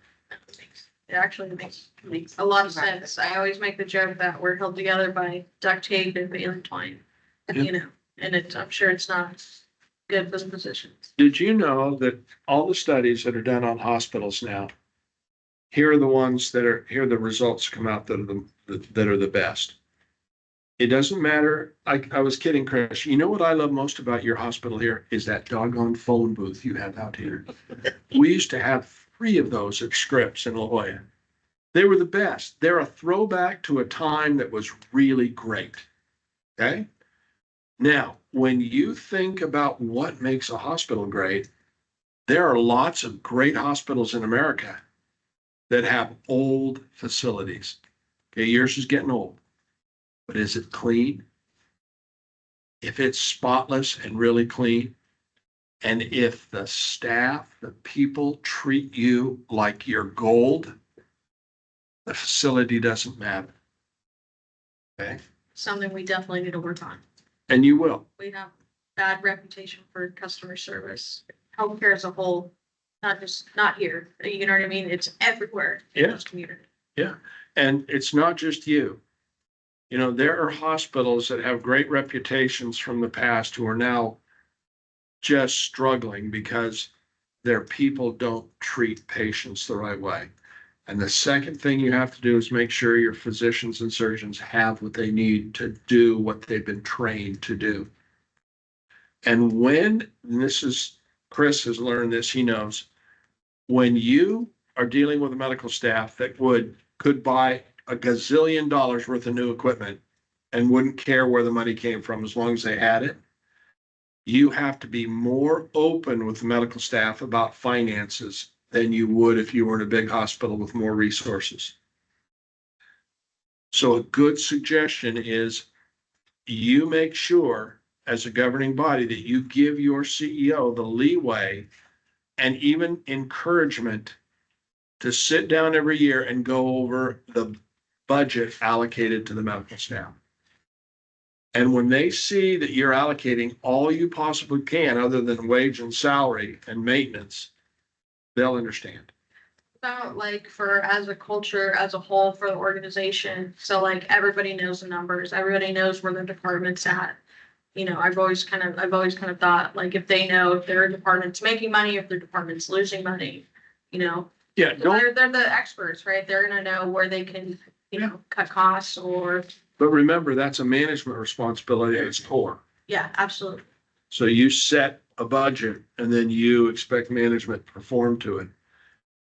It actually makes a lot of sense. I always make the joke that we're held together by duct tape and baling twine, you know, and I'm sure it's not good for the positions. Did you know that all the studies that are done on hospitals now, here are the ones here are the results come out that are the best. It doesn't matter. I was kidding, Chris. You know what I love most about your hospital here is that doggone phone booth you have out here. We used to have 3 of those at Scripps in La Jolla. They were the best. They're a throwback to a time that was really great. Okay? Now, when you think about what makes a hospital great, there are lots of great hospitals in America that have old facilities. Okay, yours is getting old. But is it clean? If it's spotless and really clean, and if the staff, the people treat you like you're gold, the facility doesn't matter. Okay? Something we definitely need to work on. And you will. We have bad reputation for customer service, healthcare as a whole, not here, you know what I mean? It's everywhere in Yeah. this community. Yeah. And it's not just you. You know, there are hospitals that have great reputations from the past who are now just struggling because their people don't treat patients the right way. And the second thing you have to do is make sure your physicians and surgeons have what they need to do what they've been trained to do. And Chris has learned this, he knows, when you are dealing with a medical staff that could buy a gazillion dollars worth of new equipment and wouldn't care where the money came from as long as they had it, you have to be more open with the medical staff about finances than you would if you were in a big hospital with more resources. So a good suggestion is you make sure as a governing body that you give your CEO the leeway and even encouragement to sit down every year and go over the budget allocated to the medical staff. And when they see that you're allocating all you possibly can other than wage and salary and maintenance, they'll understand. About like as a culture, as a whole for the organization, so like everybody knows the numbers, everybody knows where their department's at. You know, I've always kind of thought, like, if they know if their department's making money, if their department's losing money, you know. Yeah, They're the experts, right? They're gonna know where they can, you know, cut costs or, but remember, that's a management responsibility at its core. yeah, absolutely. So you set a budget and then you expect management to perform to it.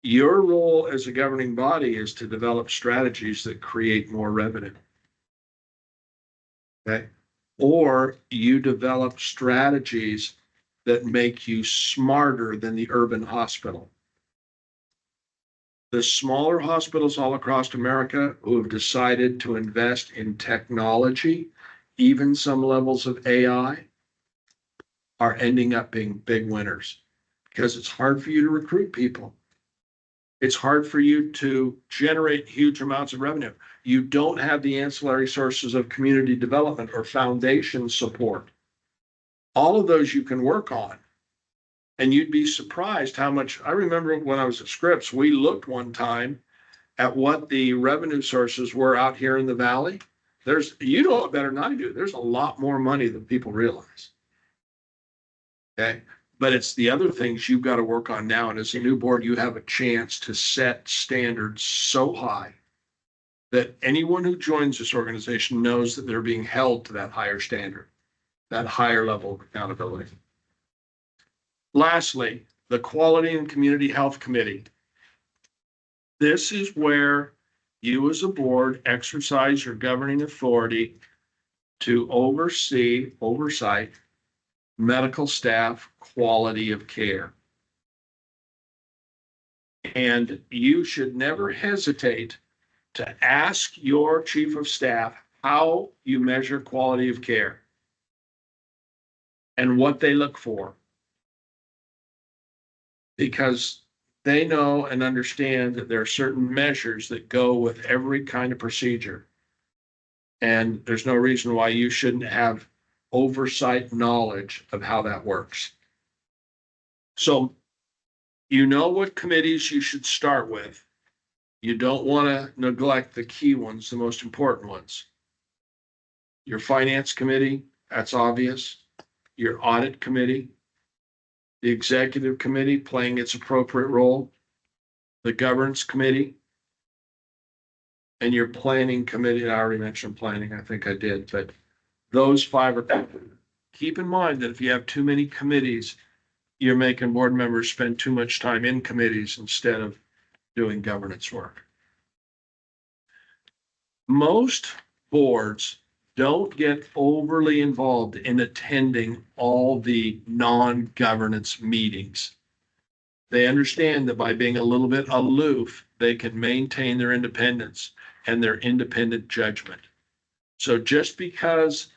Your role as a governing body is to develop strategies that create more revenue. Okay? Or you develop strategies that make you smarter than the urban hospital. The smaller hospitals all across America who have decided to invest in technology, even some levels of AI, are ending up being big winners because it's hard for you to recruit people. It's hard for you to generate huge amounts of revenue. You don't have the ancillary sources of community development or foundation support. All of those you can work on. And you'd be surprised how much, I remember when I was at Scripps, we looked one time at what the revenue sources were out here in the valley. You know it better than I do. There's a lot more money than people realize. Okay. But it's the other things you've got to work on now. And as a new board, you have a chance to set standards so high that anyone who joins this organization knows that they're being held to that higher standard, that higher level of accountability. Lastly, the Quality and Community Health Committee. This is where you as a board exercise your governing authority to oversight medical staff quality of care. And you should never hesitate to ask your chief of staff how you measure quality of care and what they look for. Because they know and understand that there are certain measures that go with every kind of procedure. And there's no reason why you shouldn't have oversight knowledge of how that works. So you know what committees you should start with. You don't want to neglect the key ones, the most important ones. Your finance committee, that's obvious. Your audit committee, the executive committee playing its appropriate role, the governance committee, and your planning committee. I already mentioned planning, I think I did, but those five are, keep in mind that if you have too many committees, you're making board members spend too much time in committees instead of doing governance work. Most boards don't get overly involved in attending all the non-governance meetings. They understand that by being a little bit aloof, they can maintain their independence and their independent judgment. So just because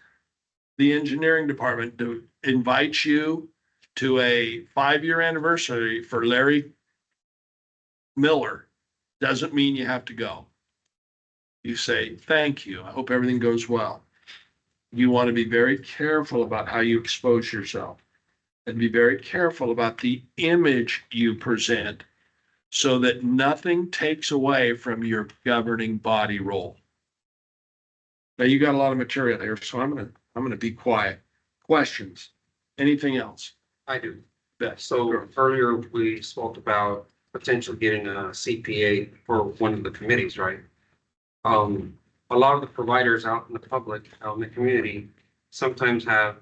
the engineering department invites you to a 5-year anniversary for Larry Miller doesn't mean you have to go. You say, thank you. I hope everything goes well. You want to be very careful about how you expose yourself and be very careful about the image you present so that nothing takes away from your governing body role. Now you got a lot of material here, so I'm gonna be quiet. Questions? Anything else? I do. Beth? So earlier we spoke about potentially getting a CPA for one of the committees, right? A lot of the providers out in the public, out in the community, sometimes have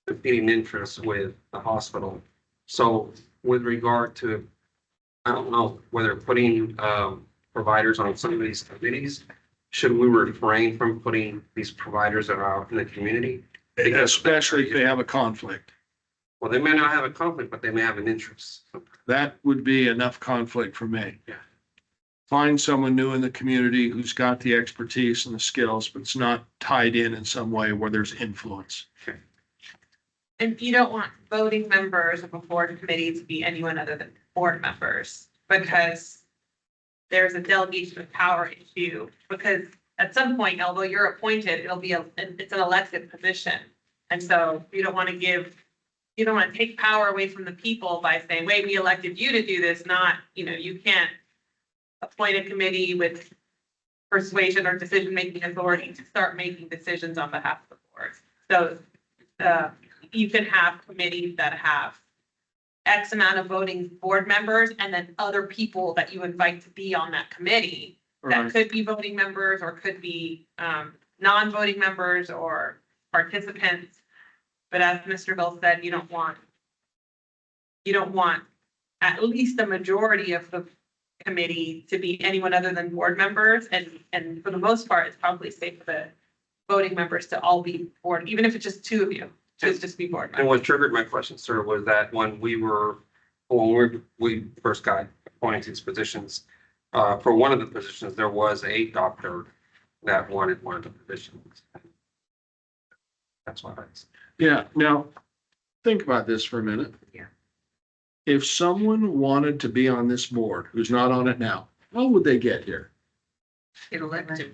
competing interests with the hospital. So with regard to, I don't know, whether putting, providers on some of these committees, should we refrain from putting these providers that are out in the community? Especially if they have a conflict. Well, they may not have a conflict, but they may have an interest. That would be enough conflict for me. Yeah. Find someone new in the community who's got the expertise and the skills, but it's not tied in some way where there's influence. And you don't want voting members of a board committee to be anyone other than board members, because there's a delegation of power issue, because at some point, although you're appointed, it's an elected position. And so you don't want to take power away from the people by saying, wait, we elected you to do this, not, you can't appoint a committee with persuasion or decision-making authority to start making decisions on behalf of the board. So you can have committees that have X amount of voting board members and then other people that you invite to be on that committee. That Right. could be voting members or could be non-voting members or participants. But as Mr. Bill said, you don't want at least a majority of the committee to be anyone other than board members. And for the most part, it's probably safe for the voting members to all be board, even if it's just two of you, just be board And members. what triggered my question, sir, was that when we first got appointed to these positions, for one of the positions, there was a doctor that wanted one of the positions. That's why Yeah, now, think about this for a minute. Yeah. If someone wanted to be on this board, who's not on it now, how would they get here? Get elected.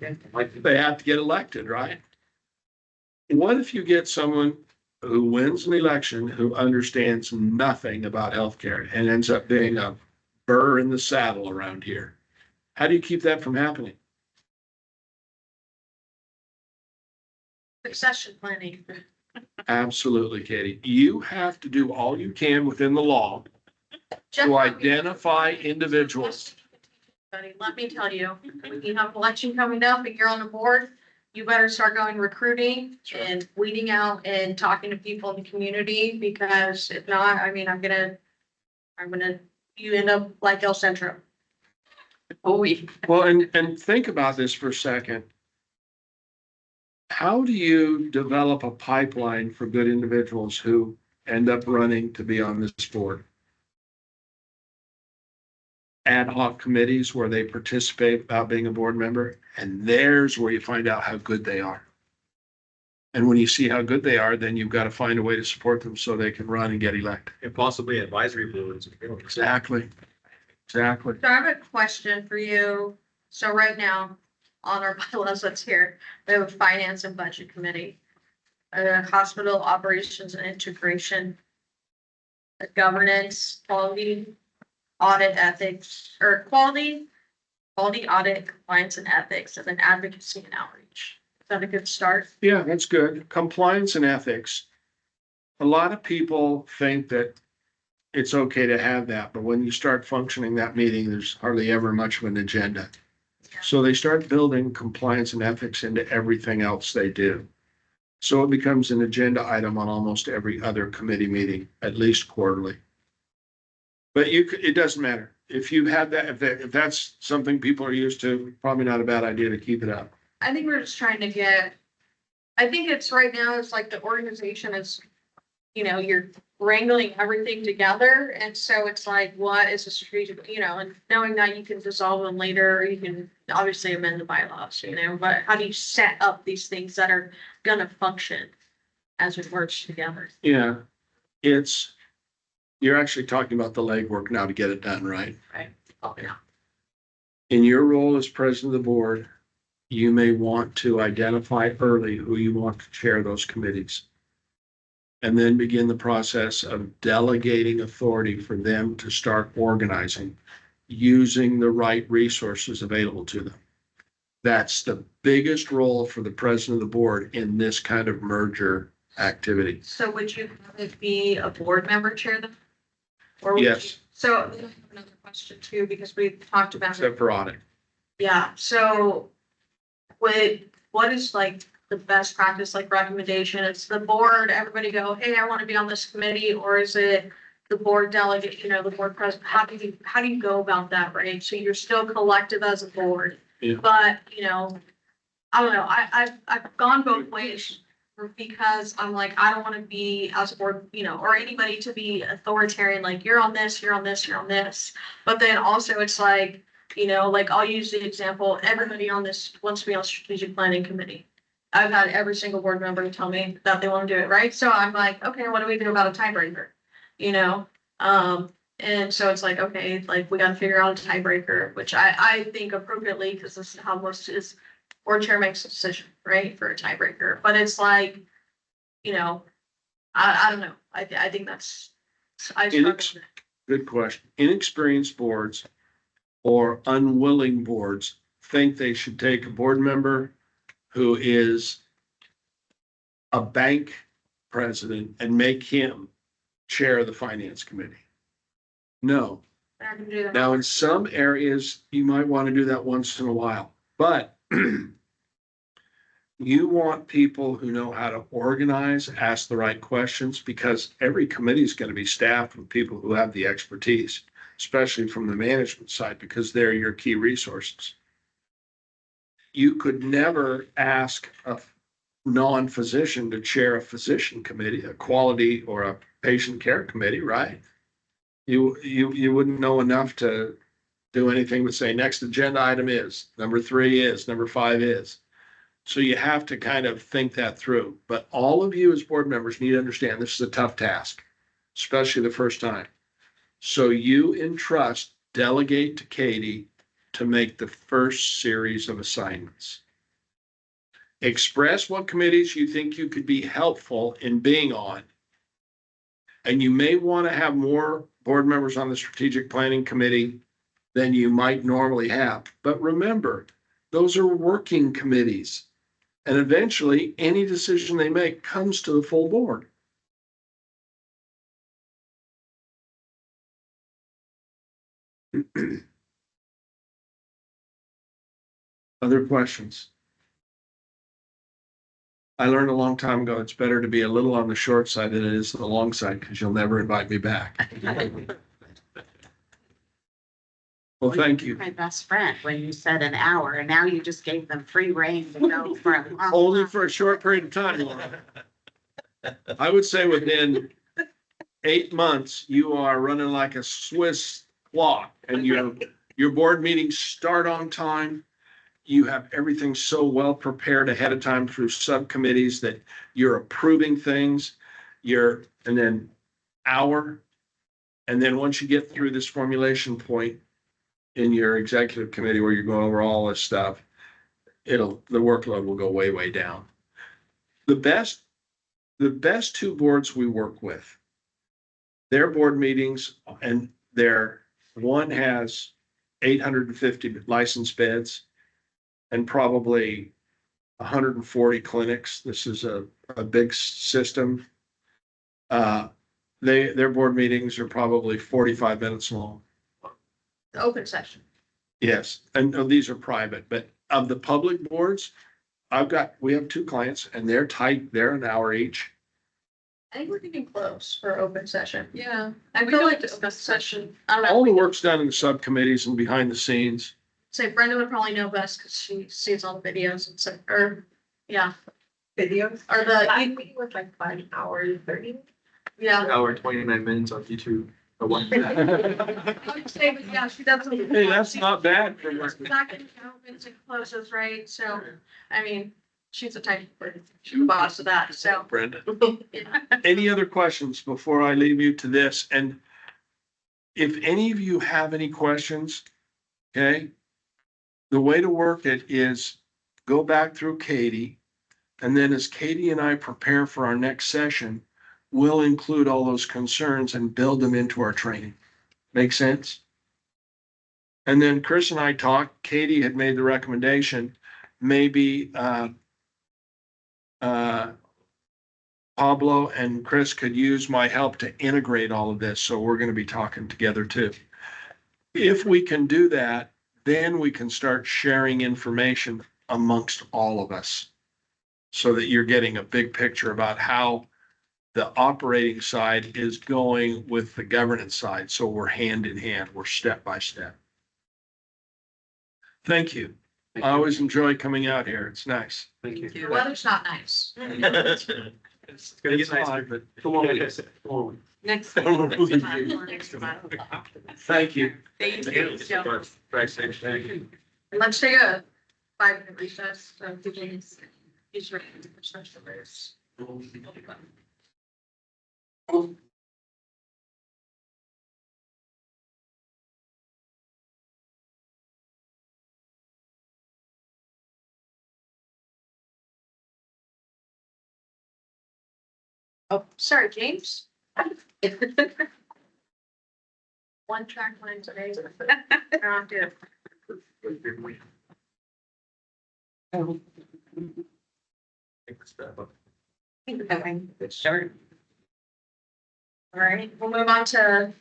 They have to get elected, right? What if you get someone who wins an election who understands nothing about healthcare and ends up being a burr in the saddle around here? How do you keep that from happening? Succession planning. Absolutely, Katie. You have to do all you can within the law to identify individuals. Buddy, let me tell you, when you have an election coming up and you're on the board, you better start going recruiting and weeding out and talking to people in the community, because if not, I mean, you end up like El Centro. Oh, we. Well, and think about this for a second. How do you develop a pipeline for good individuals who end up running to be on this board? Ad hoc committees where they participate without being a board member, and there's where you find out how good they are. And when you see how good they are, then you've got to find a way to support them so they can run and get elected. And possibly advisory boards. Exactly. Exactly. So I have a question for you. So right now, on our bylaws that's here, we have a finance and budget committee, hospital operations and integration. governance, quality, audit ethics, or quality, audit, compliance and ethics, and then advocacy and outreach. Is that a good start? Yeah, that's good. Compliance and ethics. A lot of people think that it's okay to have that, but when you start functioning that meeting, there's hardly ever much of an agenda. So they start building compliance and ethics into everything else they do. So it becomes an agenda item on almost every other committee meeting, at least quarterly. But it doesn't matter. If you have that, if that's something people are used to, probably not a bad idea to keep it up. I think we're just trying to get, I think it's right now, it's like the organization is, you're wrangling everything together. And so it's like, what is a strategic, and knowing that you can dissolve them later, or you can obviously amend the bylaws, but how do you set up these things that are gonna function as we merge together? Yeah, you're actually talking about the legwork now to get it done, right? Right. Oh, yeah. In your role as president of the board, you may want to identify early who you want to chair those committees. And then begin the process of delegating authority for them to start organizing, using the right resources available to them. That's the biggest role for the president of the board in this kind of merger activity. So would you have it be a board member chair then? Or would you- Yes. So I have another question too, because we talked about it. Except for audit. Yeah, so what is like the best practice, like recommendation? It's the board, everybody go, hey, I want to be on this committee, or is it the board delegate, the board president? How do you go about that, right? So you're still collective as a board. Yeah. But, I don't know, I've gone both ways because I'm like, I don't want to be as a board, or anybody to be authoritarian, like you're on this, you're on this, you're on this. But then also it's like, like I'll use the example, everybody on this wants to be on strategic planning committee. I've had every single board member tell me that they want to do it, right? So I'm like, okay, what do we do about a tiebreaker? And so it's like, okay, like we got to figure out a tiebreaker, which I think appropriately, because this is how most is, board chair makes a decision, right, for a tiebreaker. But it's like, I don't know. I think that's, I struggle with it. Good question. Inexperienced boards or unwilling boards think they should take a board member who is a bank president and make him chair of the finance committee. No. They're not gonna do that. Now, in some areas, you might want to do that once in a while, but you want people who know how to organize, ask the right questions, because every committee is going to be staffed with people who have the expertise, especially from the management side, because they're your key resources. You could never ask a non-physician to chair a physician committee, a quality or a patient care committee, right? You wouldn't know enough to do anything but say, next agenda item is, number 3 is, number 5 is. So you have to kind of think that through. But all of you as board members need to understand this is a tough task, especially the first time. So you entrust, delegate to Katie to make the first series of assignments. Express what committees you think you could be helpful in being on. And you may want to have more board members on the strategic planning committee than you might normally have. But remember, those are working committees. And eventually, any decision they make comes to the full board. Other questions? I learned a long time ago, it's better to be a little on the short side than it is the long side, because you'll never invite me back. Well, thank you. My best friend, when you said an hour, and now you just gave them free rein to go for a long Only time. for a short period of time, Laura. I would say within 8 months, you are running like a Swiss clock, and your board meetings start on time. You have everything so well prepared ahead of time through subcommittees that you're approving things. And then hour. And then once you get through this formulation point in your executive committee where you're going over all this stuff, the workload will go way, way down. The best 2 boards we work with Their board meetings and one has 850 licensed beds and probably 140 clinics. This is a big system. Their board meetings are probably 45 minutes long. The open session. Yes, and these are private, but of the public boards, we have 2 clients and they're tight, they're an hour each. I think we're getting close for open session. Yeah. I We feel don't like discuss open session, I don't know. All the work's done in the subcommittees and behind the scenes. Say Brenda would probably know best because she sees all the videos and so, or, yeah, Videos. or I the, think it was like 5 hours, 30. yeah. Hour 29 minutes on YouTube. I would say, but yeah, she doesn't. Hey, that's not bad for She's not gonna count when it closes, right? So, I mean, she's the type of person, she's the boss of that, so. Brenda. Yeah. Any other questions before I leave you to this? And if any of you have any questions, okay? The way to work it is go back through Katie. And then as Katie and I prepare for our next session, we'll include all those concerns and build them into our training. Make sense? And then Chris and I talked, Katie had made the recommendation, maybe, Pablo and Chris could use my help to integrate all of this. So we're going to be talking together too. If we can do that, then we can start sharing information amongst all of us so that you're getting a big picture about how the operating side is going with the governance side. So we're hand in hand, we're step by step. Thank you. I always enjoy coming out here. It's nice. Thank you. The weather's not nice. It's gonna get nicer, but. Come on. Next. Thank you. Thank you. Joe. Thank you. Let's take a 5-minute recess, so people can, he's ready for special verse. Oh, sorry, James. One track line today. I don't do it. It's short. All right, we'll move on to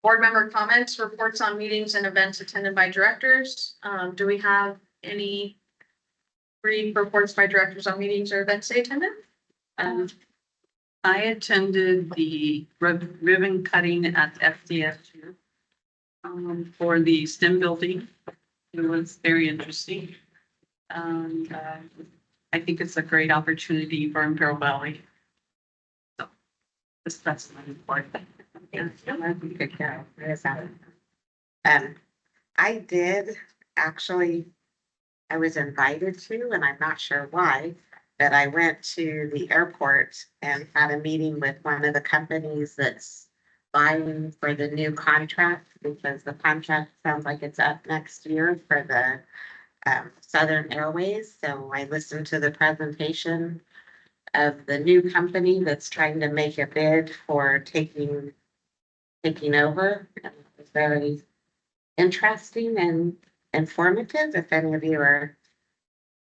board member comments, reports on meetings and events attended by directors. Do we have any brief reports by directors on meetings or events they attended? I attended the ribbon cutting at FDSU for the STEM building. It was very interesting. And I think it's a great opportunity for Imperial Valley. So that's my report. Good girl. Yes, I did actually, I was invited to, and I'm not sure why, but I went to the airport and had a meeting with one of the companies that's buying for the new contract, because the contract sounds like it's up next year for the Southern Airways. So I listened to the presentation of the new company that's trying to make a bid for taking over. It was very interesting and informative. If any of you are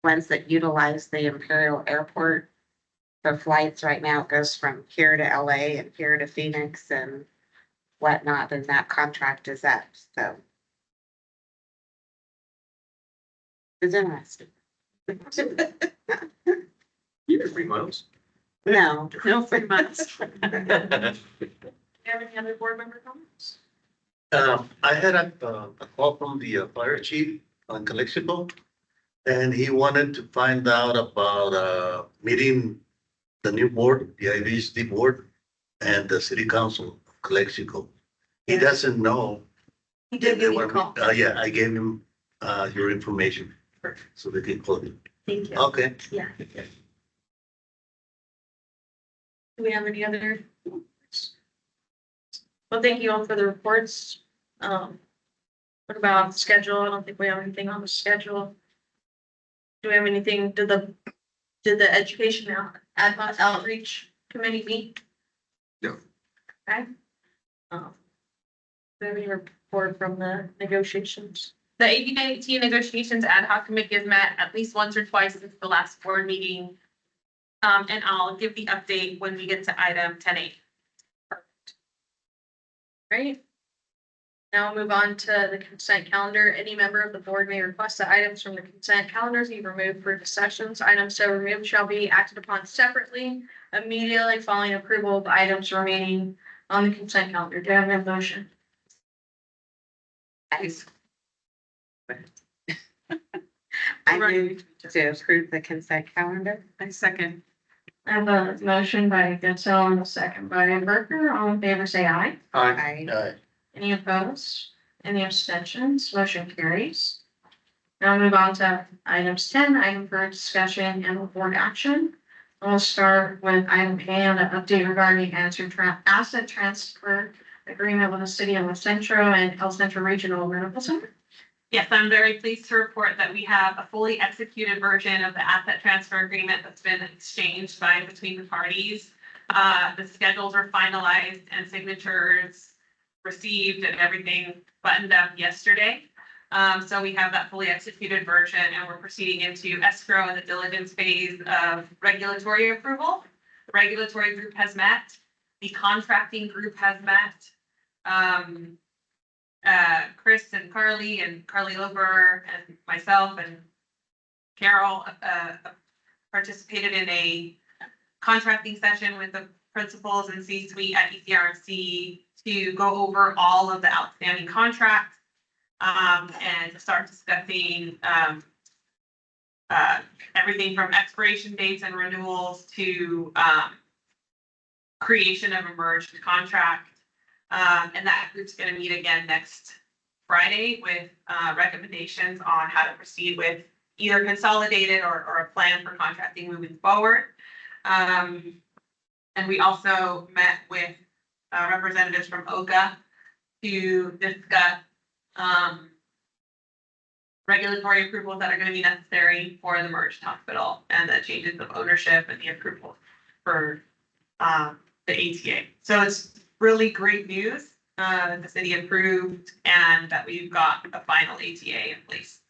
ones that utilize the Imperial Airport for flights right now, it goes from here to LA and here to Phoenix and whatnot, and that contract is up. So it's interesting. You get 3 miles. No, No, pretty much. Do you have any other board member comments? I had a call from the fire chief on Calexico, and he wanted to find out about meeting the new board, the IVHD board, and the city council of Calexico. He doesn't know. He did give me a call. Yeah, I gave him your information, so they can call you. Thank you. Okay. Yeah. Do we have any other? Well, thank you all for the reports. What about the schedule? I don't think we have anything on the schedule. Do we have anything, did the education outreach committee meet? No. Okay, Maybe report from the negotiations. The AVHD negotiations ad hoc committee has met at least once or twice since the last board meeting. And I'll give the update when we get to item 10A. Right? Now we'll move on to the consent calendar. Any member of the board may request that items from the consent calendars be removed for discussions. Items so removed shall be acted upon separately immediately following approval of items remaining on the consent calendar. Do I have a motion? I move to approve the consent calendar. I second. I have a motion by Goodsell and a second by Berker. All in favor, say aye. I, Any opposed? Any abstentions? Motion carries. Now move on to items 10, item for discussion and board action. We'll start with item A on an update regarding asset transfer agreement with the city of El Centro and El Centro Regional Medical Center. Yes, I'm very pleased to report that we have a fully executed version of the asset transfer agreement that's been exchanged between the parties. The schedules are finalized and signatures received and everything buttoned up yesterday. So we have that fully executed version and we're proceeding into escrow and the diligence phase of regulatory approval. The regulatory group has met, the contracting group has met. Chris and Carly Loper and myself and Carol participated in a contracting session with the principals and C-suite at ECRC to go over all of the outstanding contracts and start discussing everything from expiration dates and renewals to creation of a merged contract. And that group's gonna meet again next Friday with recommendations on how to proceed with either consolidated or a plan for contracting moving forward. And we also met with representatives from OCA to discuss regulatory approvals that are gonna be necessary for the merged hospital and the changes of ownership and the approval for the ATA. So it's really great news that the city approved and that we've got a final ATA in place.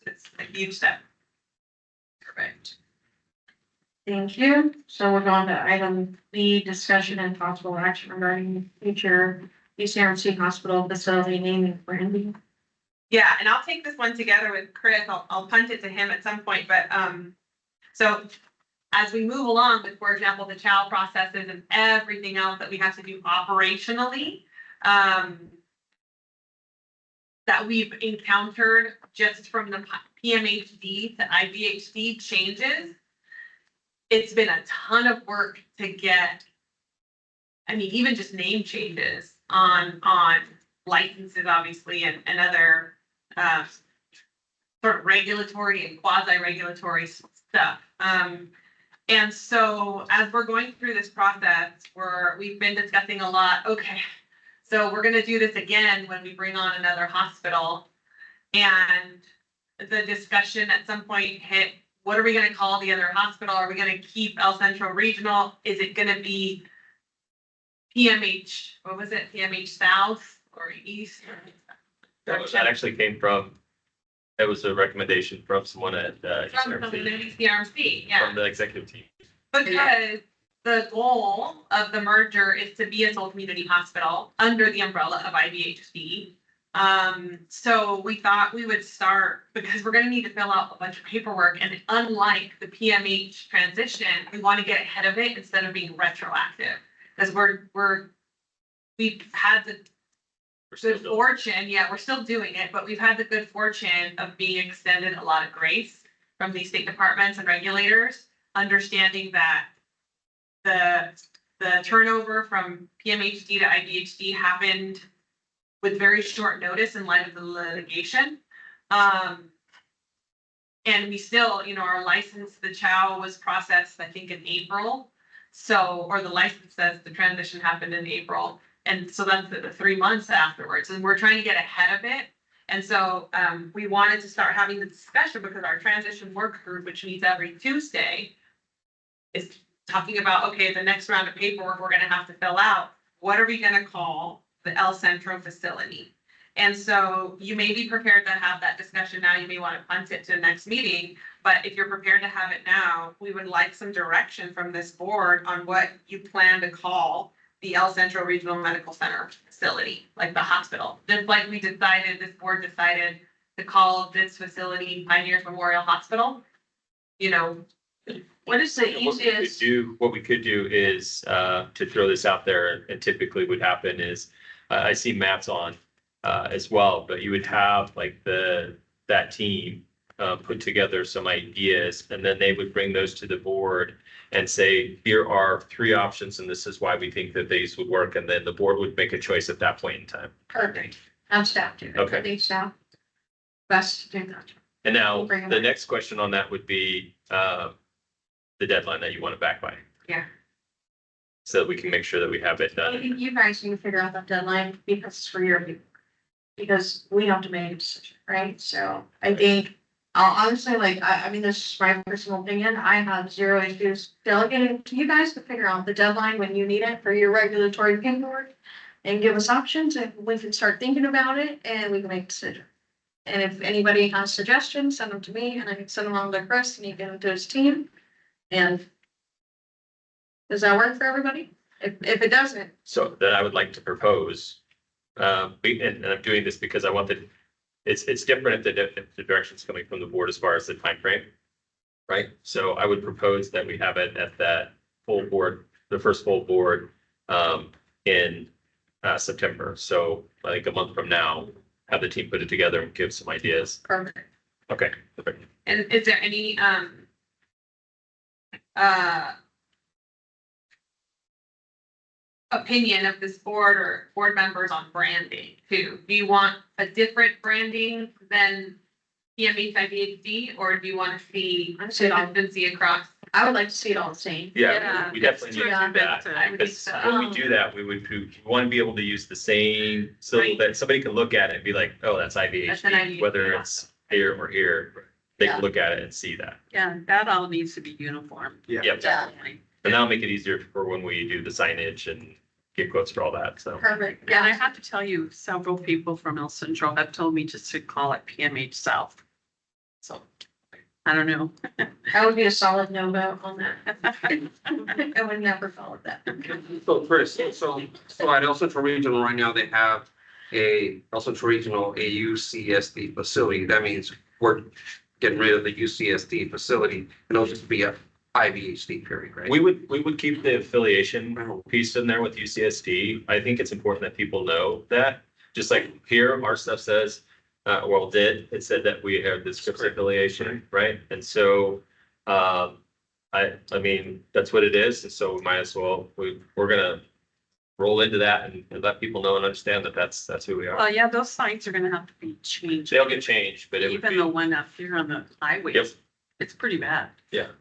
It's a huge step. Perfect. Thank you. So we're going to item B, discussion and possible action regarding future ECRC hospital facility naming and branding. Yeah, and I'll take this one together with Chris. I'll punt it to him at some point, but so as we move along with, for example, the child processes and everything else that we have to do operationally, that we've encountered just from the PMHD to IVHD changes, it's been a ton of work to get, I mean, even just name changes on licenses, obviously, and other sort of regulatory and quasi-regulatory stuff. And so as we're going through this process, we've been discussing a lot, okay, so we're gonna do this again when we bring on another hospital. And the discussion at some point hit, what are we gonna call the other hospital? Are we gonna keep El Centro Regional? Is it gonna be PMH, what was it, PMH South or East? That actually came from, that was a recommendation from someone at From the ECRC, yeah. from the executive team. Because the goal of the merger is to be a sole community hospital under the umbrella of IVHD. So we thought we would start, because we're gonna need to fill out a bunch of paperwork, and unlike the PMH transition, we want to get ahead of it instead of being retroactive. Because we've had the good fortune, yeah, we're still doing it, but we've had the good fortune of being extended a lot of grace from these state departments and regulators, understanding that the turnover from PMHD to IVHD happened with very short notice in light of the litigation. And we still, our license, the CHOW was processed, I think, in April. So, or the license says the transition happened in April. And so that's the 3 months afterwards, and we're trying to get ahead of it. And so we wanted to start having the discussion because our transition work group, which meets every Tuesday, is talking about, okay, the next round of paperwork we're gonna have to fill out. What are we gonna call the El Centro facility. And so you may be prepared to have that discussion now, you may want to punt it to the next meeting, but if you're prepared to have it now, we would like some direction from this board on what you plan to call the El Centro Regional Medical Center facility, like the hospital. Just like we decided, this board decided to call this facility Pioneers Memorial Hospital. You know, What is the easiest? What we could do is, to throw this out there, and typically would happen is, I see Matt's on, as well, but you would have like that team, put together some ideas, and then they would bring those to the board and say, here are 3 options, and this is why we think that these would work, and then the board would make a choice at that point in time. Perfect. I'm staff too. Okay. I think staff. Best to do that. And now, We'll bring it the back. next question on that would be, the deadline that you want it back by. Yeah. So that we can make sure that we have it I done. think you guys need to figure out that deadline because it's for your people. Because we have to make a decision, right? So I think, honestly, like, I mean, this is my personal opinion. I have zero issues delegating to you guys to figure out the deadline when you need it for your regulatory paperwork. And give us options and we can start thinking about it and we can make a decision. And if anybody has suggestions, send them to me and I can send them on to Chris and he can get them to his team. And does that work for everybody? If it doesn't, So then I would like to propose, and I'm doing this because I want it's different if the direction's coming from the board as far as the time frame, right? So I would propose that we have it at that full board, the first full board, in September. So like a month from now, have the team put it together and give some ideas. perfect. Okay. Perfect. and is there any, opinion of this board or board members on branding too? Do you want a different branding than PMH IVHD, or do you want to see consistency across? I would like to see it all the same. Yeah, we definitely need to Yeah, do that, I would think because so. when we do that, we want to be able to use the same, so Right. that somebody can look at it and be like, oh, that's That's an IVHD, IVHD. whether it's here or here. They Yeah. can look at it and see that. Yeah, that all needs to be uniform. Yep. Yeah. Definitely. And that'll make it easier for when we do the signage and give quotes for all that, so. Perfect. And I Yeah, have to tell you, several people from El Centro have told me just to call it PMH South. So, I don't know. that would be a solid no vote on that. I would never follow that. So Chris, so at El Centro Regional right now, they have a El Centro Regional, a UCSD facility. That means we're getting rid of the UCSD facility and it'll just be a IVHD period, right? We would keep the affiliation piece in there with UCSD. I think it's important that people know that, just like here, our stuff says, it said that we have this Scripps affiliation, right? And so, I mean, that's what it is, and so we might as well, we're gonna roll into that and let people know and understand that that's who we are. Well, yeah, those signs are gonna have to be changed. They'll get changed, but it would Even the be, one up here on the highway. Yep. It's pretty bad.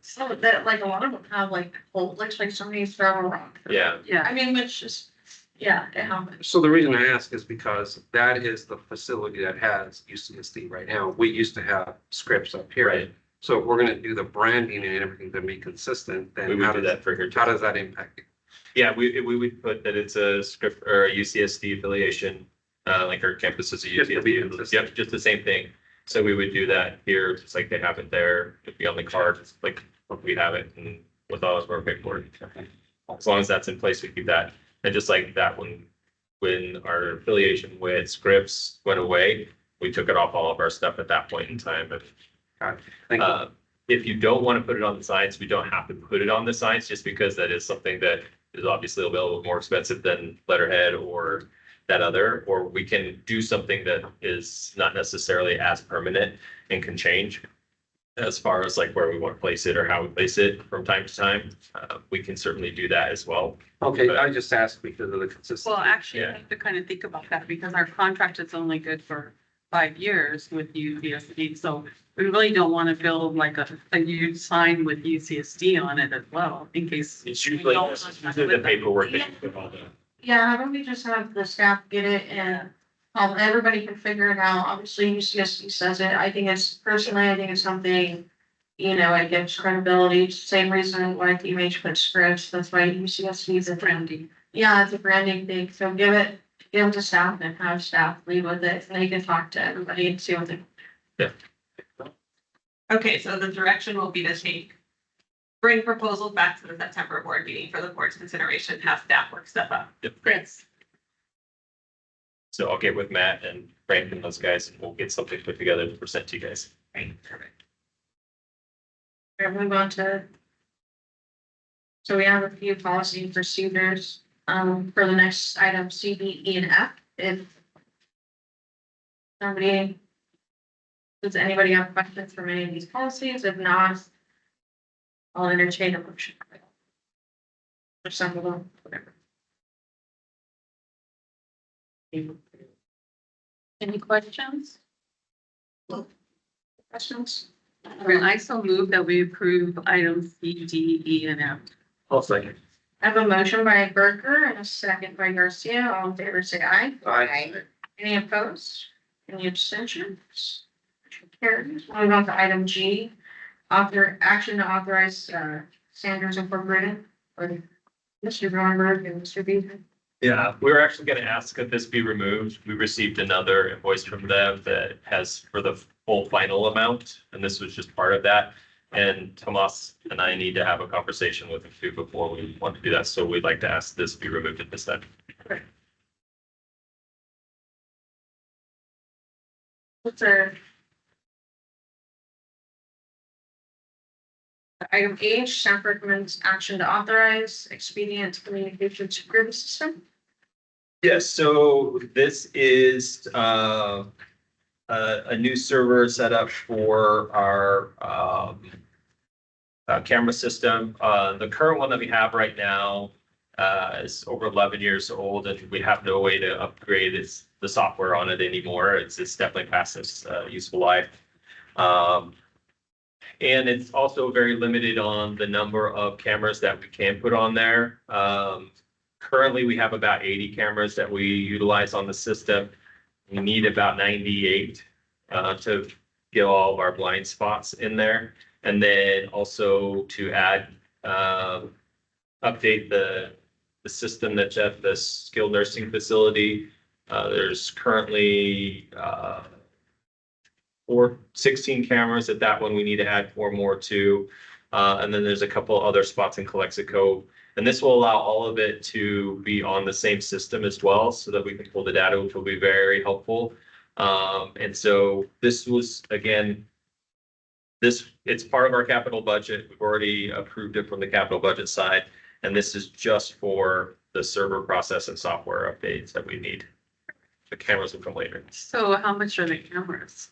So that, like, a lot of them have like, looks like somebody's throwing a rock. yeah, Yeah. I mean, which is, yeah, it happens. So the reason I ask is because that is the facility that has UCSD right now. We used to have Scripps up here. right. So if we're gonna do the branding and everything to be consistent, We then would how do does, that for here too. how does that impact it? Yeah, we would put that it's a Scripps or a UCSD affiliation, like our campus is a Just to be UCSD. consistent. Yep, just the same thing. So we would do that here, just like they have it there, it'd be on the card, just like we have it and with all of our paperwork. As long as that's in place, we keep that. And just like that, when our affiliation with Scripps went away, we took it off all of our stuff at that point in time. Got it. Thank you. If you don't want to put it on the signs, we don't have to put it on the signs, just because that is something that is obviously a little more expensive than letterhead or that other, or we can do something that is not necessarily as permanent and can change as far as like where we want to place it or how we place it from time to time. We can certainly do that as well. Okay, I just asked because of the consistency. Well, actually, I Yeah. have to kind of think about that because our contract is only good for 5 years with UCSD. So we really don't want to build like a huge sign with UCSD on it as well, in case. It's we usually, don't it's want to usually the with them. paperwork that you put all the. Yeah, how don't we just have the staff get it and, everybody can figure it out. Obviously, UCSD says it. I think it's something, it gives credibility. It's the same reason why PMH put Scripps. That's why UCSD is a branding. Brandy. Yeah, it's a branding thing. So give it give them to staff and have staff lead with it, and they can talk to everybody and see what they. Okay, so the direction will be to bring proposals back to the September board meeting for the board's consideration, have staff work stuff up. Chris. So I'll get with Matt and Frank and those guys, and we'll get something put together to present to you guys. Right, perfect. We're move on to. So we have a few policy procedures, for the next item, C, D, E, and F, if. Somebody. Does anybody have questions from any of these policies? If not. I'll entertain a motion. Or some of them, whatever. Any questions? Questions? I so move that we approve items C, D, E, and F. I'll second. I have a motion by Berger and a second by Garcia. All in favor, say aye. Aye. Any opposed? Any abstentions? Motion carries. Moving on to item G, action to authorize, Sanders Incorporated, or Mr. Dornberg and Mr. Beaver. Yeah, we were actually gonna ask that this be removed. We received another invoice from them that has for the full final amount, and this was just part of that. And Tomas and I need to have a conversation with him too before we want to do that, so we'd like to ask this be removed at this time. What's our? Item H, staff recommends action to authorize expedient communication security system. Yes, so this is a new server set up for our camera system. The current one that we have right now is over 11 years old, and we have no way to upgrade the software on it anymore. It's definitely past its useful life. And it's also very limited on the number of cameras that we can put on there. Currently, we have about 80 cameras that we utilize on the system. We need about 98 to get all of our blind spots in there. And then also to add, update the system that's at the skilled nursing facility. There's currently 16 cameras at that one. We need to add 4 more too. And then there's a couple other spots in Calexico. And this will allow all of it to be on the same system as well, so that we can pull the data, which will be very helpful. And so this was, again, it's part of our capital budget. We've already approved it from the capital budget side. And this is just for the server process and software updates that we need. The cameras will come later. So how much are the cameras?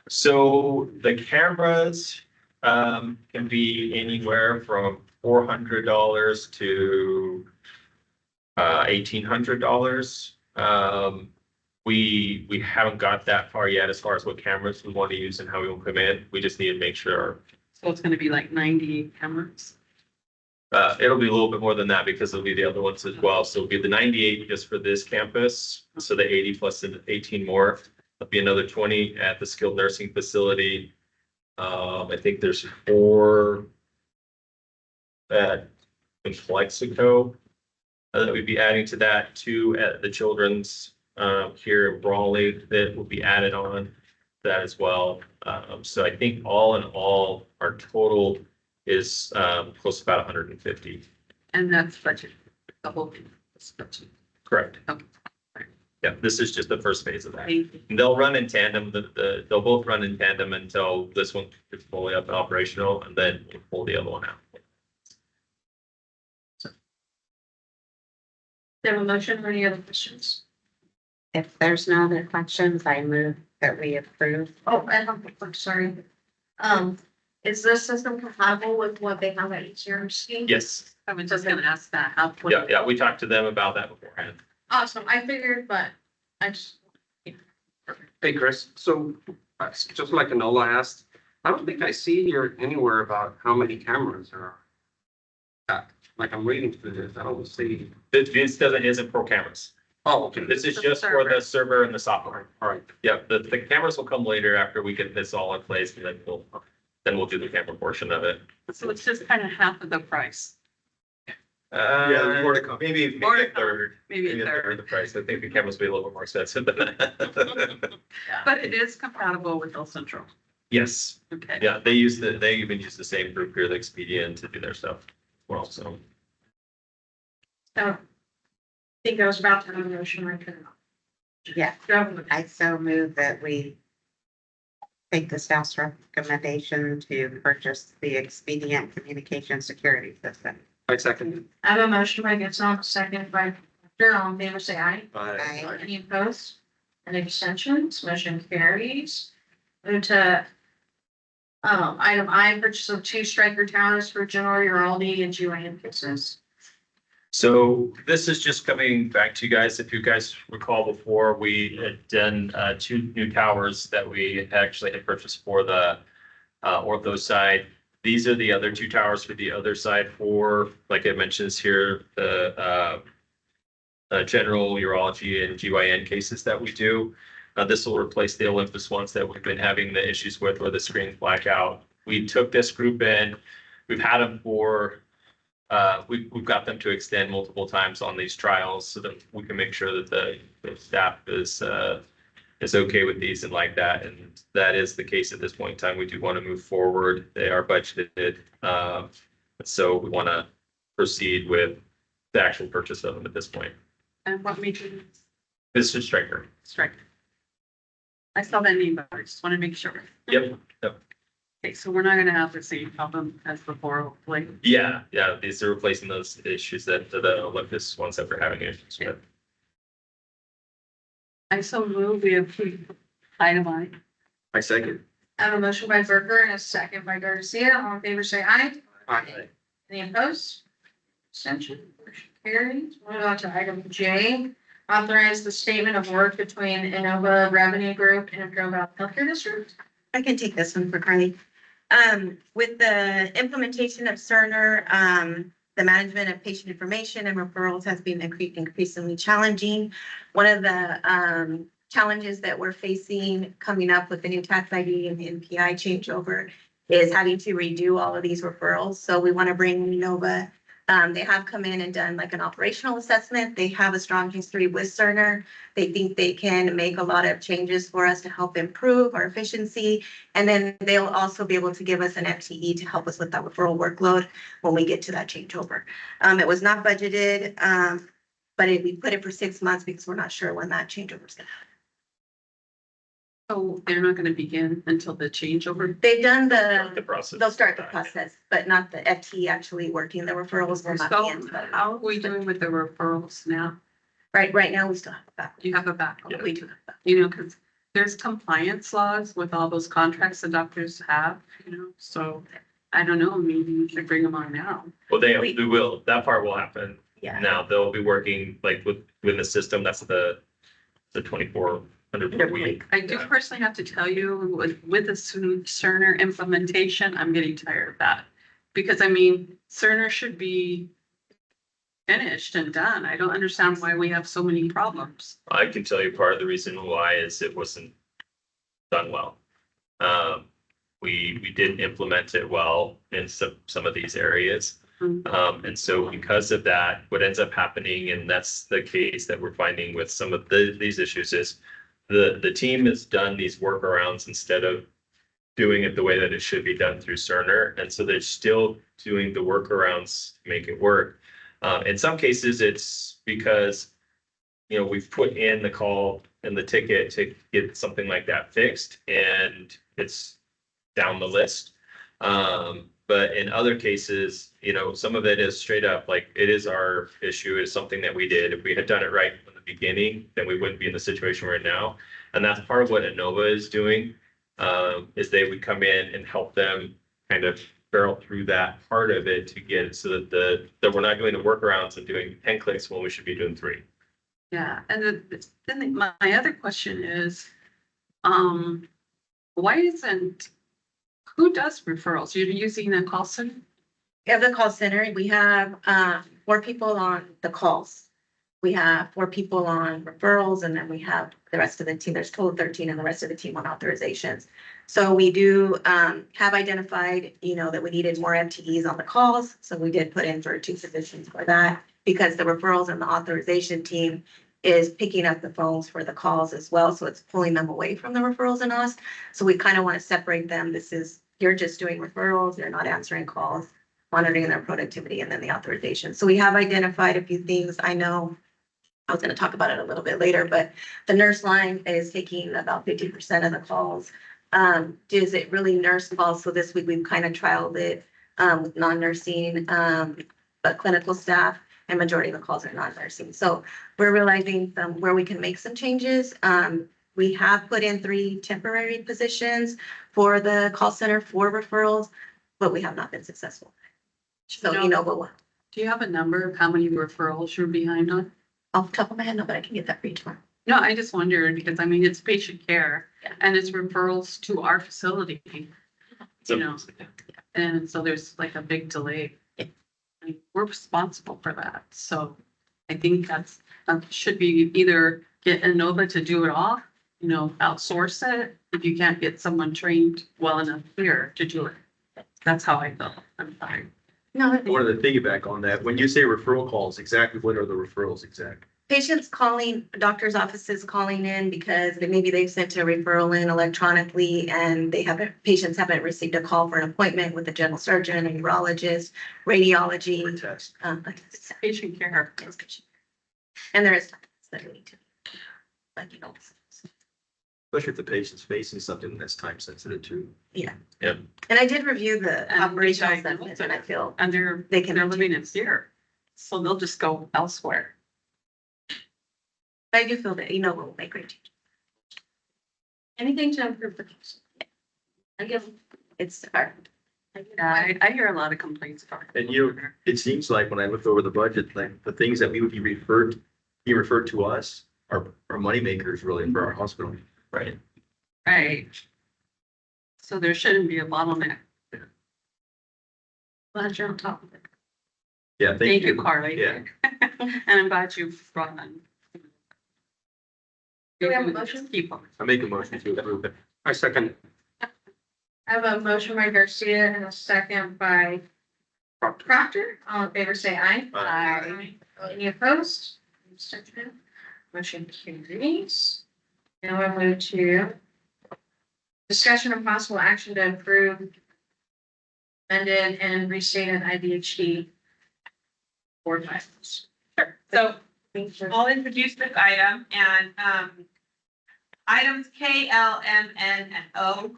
So the cameras can be anywhere from $400 to $1,800. We haven't got that far yet as far as what cameras we want to use and how we will come in. We just need to make sure. So it's gonna be like 90 cameras? It'll be a little bit more than that because there'll be the other ones as well. So it'll be the 98 just for this campus. So the 80 plus the 18 more. There'll be another 20 at the skilled nursing facility. I think there's 4 at in Calexico that we'd be adding to that, 2 at the children's here in Brawley that will be added on that as well. So I think all in all, our total is close to about 150. And that's budget, the whole thing. That's budget. Correct. Okay. Yeah, this is just the first phase of that. Thank you. And they'll run in tandem. They'll both run in tandem until this one is fully up and operational, and then we'll pull the other one out. Do you have a motion or any other questions? If there's no other questions, I move that we approve. Oh, I'm sorry. Is this system compatible with what they have at HRC? Yes, I was just gonna ask that. How? yeah, we talked to them about that beforehand. Awesome, I figured, but I just, Hey, Chris, so just like Enola asked, I don't think I see here anywhere about how many cameras there are. Like I'm reading through this, I don't see. This isn't pro cameras. Oh, okay. This is The just for the server. server and the software. All right. Yeah, the cameras will come later after we get this all in place, and then we'll do the camera portion of it. So it's just kind of half of the price. more to come. Maybe More to a third. Maybe a third. of the price. I think the cameras will be a little bit more expensive than that. But it is compatible with El Central. Yes, Okay. yeah, they even use the same group here, the Expedient, to do their stuff. Well, so. So I think I was about to have a motion, I couldn't. Yeah, Do I have a motion? I so move that we take the staff's recommendation to purchase the Expedient Communication Security System. I second. I have a motion by Gibson, a second by Director. All in favor, say aye. Aye. Any opposed? Any abstentions? Motion carries. Move to item I, purchase of 2 striker towers for general urology and GYN cases. So this is just coming back to you guys. If you guys recall before, we had done 2 new towers that we actually had purchased for the ortho side. These are the other 2 towers for the other side for, like it mentions here, the general urology and GYN cases that we do. This will replace the Olympus ones that we've been having the issues with where the screens black out. We took this group in, we've had them for we've got them to extend multiple times on these trials so that we can make sure that the staff is okay with these and like that. And that is the case at this point in time. We do want to move forward. They are budgeted. So we want to proceed with the actual purchase of them at this point. And what meeting? This is Striker. Strike. I saw that name, but I just want to make sure. Yep. Okay, so we're not gonna have the same problem as before, hopefully. Yeah. These are replacing those issues that the Olympus ones that we're having issues with. I so move we approve item I. I second. I have a motion by Berger and a second by Garcia. All in favor, say aye. Aye. Any opposed? Abstention? Motion carries. Move on to item J. Authorize the statement of work between Innova Revenue Group and Imperial Healthcare District. I can take this one for Carly. With the implementation of Cerner, the management of patient information and referrals has been increasingly challenging. One of the challenges that we're facing coming up with the new tax ID and the NPI changeover is having to redo all of these referrals. So we want to bring Nova. They have come in and done like an operational assessment. They have a strong history with Cerner. They think they can make a lot of changes for us to help improve our efficiency. And then they'll also be able to give us an FTE to help us with that referral workload when we get to that changeover. It was not budgeted, but we put it for 6 months because we're not sure when that changeover is gonna happen. So they're not gonna begin until the changeover. They've done The process. they'll start the process, but not the FTE actually working. The referrals will not So be in. how are we doing with the referrals now? Right now, we still have that. You have a backup, Yeah. We do have that. you know, because there's compliance laws with all those contracts the doctors have, you know, so I don't know, maybe you should bring them on now. Well, they will. That part will happen. Yeah. Now they'll be working like with the system. That's the 2,400 per week. I do personally have to tell you, with the Cerner implementation, I'm getting tired of that. Because I mean, Cerner should be finished and done. I don't understand why we have so many problems. I can tell you part of the reason why is it wasn't done well. We didn't implement it well in some of these areas. And so because of that, what ends up happening, and that's the case that we're finding with some of these issues, is the team has done these workarounds instead of doing it the way that it should be done through Cerner. And so they're still doing the workarounds to make it work. In some cases, it's because, we've put in the call and the ticket to get something like that fixed, and it's down the list. But in other cases, some of it is straight up, like, it is our issue, it's something that we did. If we had done it right from the beginning, then we wouldn't be in the situation we're in now. And that's part of what Innova is doing, is they would come in and help them kind of barrel through that part of it to get it so that we're not doing the workarounds and doing 10 clicks when we should be doing 3. Yeah, and then my other question is, why isn't, who does referrals? You're using a call center? We have the call center. We have 4 people on the calls. We have 4 people on referrals, and then we have the rest of the team. There's total 13, and the rest of the team on authorizations. So we do have identified, that we needed more FTEs on the calls. So we did put in for 2 positions for that, because the referrals and the authorization team is picking up the phones for the calls as well. So it's pulling them away from the referrals and us. So we kind of want to separate them. You're just doing referrals, you're not answering calls, monitoring their productivity, and then the authorization. So we have identified a few things. I know I was going to talk about it a little bit later, but the nurse line is taking about 50% of the calls. Is it really nurse calls? So this week we've kind of trialed it with non-nursing, but clinical staff, and majority of the calls are non-nursing. So we're realizing where we can make some changes. We have put in 3 temporary positions for the call center for referrals, but we have not been successful. So, but Do you have a number of how many referrals you're behind on? off the top of my head, no, but I can get that for you tomorrow. No, I just wondered because I mean, it's patient care Yeah. and it's referrals to our facility. And so there's like a big delay. Yeah. And we're responsible for that. So I think that's, should be either get Innova to do it all, outsource it. If you can't get someone trained well enough here to do it. That's how I felt. I'm sorry. No, Wanted to piggyback on that. When you say referral calls, exactly what are the referrals exactly? patients calling, doctor's offices calling in because maybe they've sent a referral in electronically and patients haven't received a call for an appointment with a general surgeon, a urologist, radiology. Test. Patient care. And there is that we need to, Especially if the patient's facing something that's time sensitive too. Yeah. Yep. And I did review the And operational diagnose assessment, and I feel And they're they can. living in fear. So they'll just go elsewhere. I do feel that, we'll make great changes. Anything to improve the case. I guess it's hard. Yeah, I hear a lot of complaints about. And it seems like when I looked over the budget, like the things that we would be referred to us are moneymakers really for our hospital. Right. Right. So there shouldn't be a bottleneck. Glad you're on top of it. Yeah. Thank you, Carly. Yeah. And I'm glad you brought on. Do we have a motion? Keep on. I make a motion to approve it. I second. I have a motion by Garcia and a second by Proctor. All in favor, say aye. Aye. Any opposed? Abstention? Motion carries. Now I move to discussion of possible action to approve amended and restated IVHD board bylaws. Sure. So I'll introduce this item and, items K, L, M, N, and O,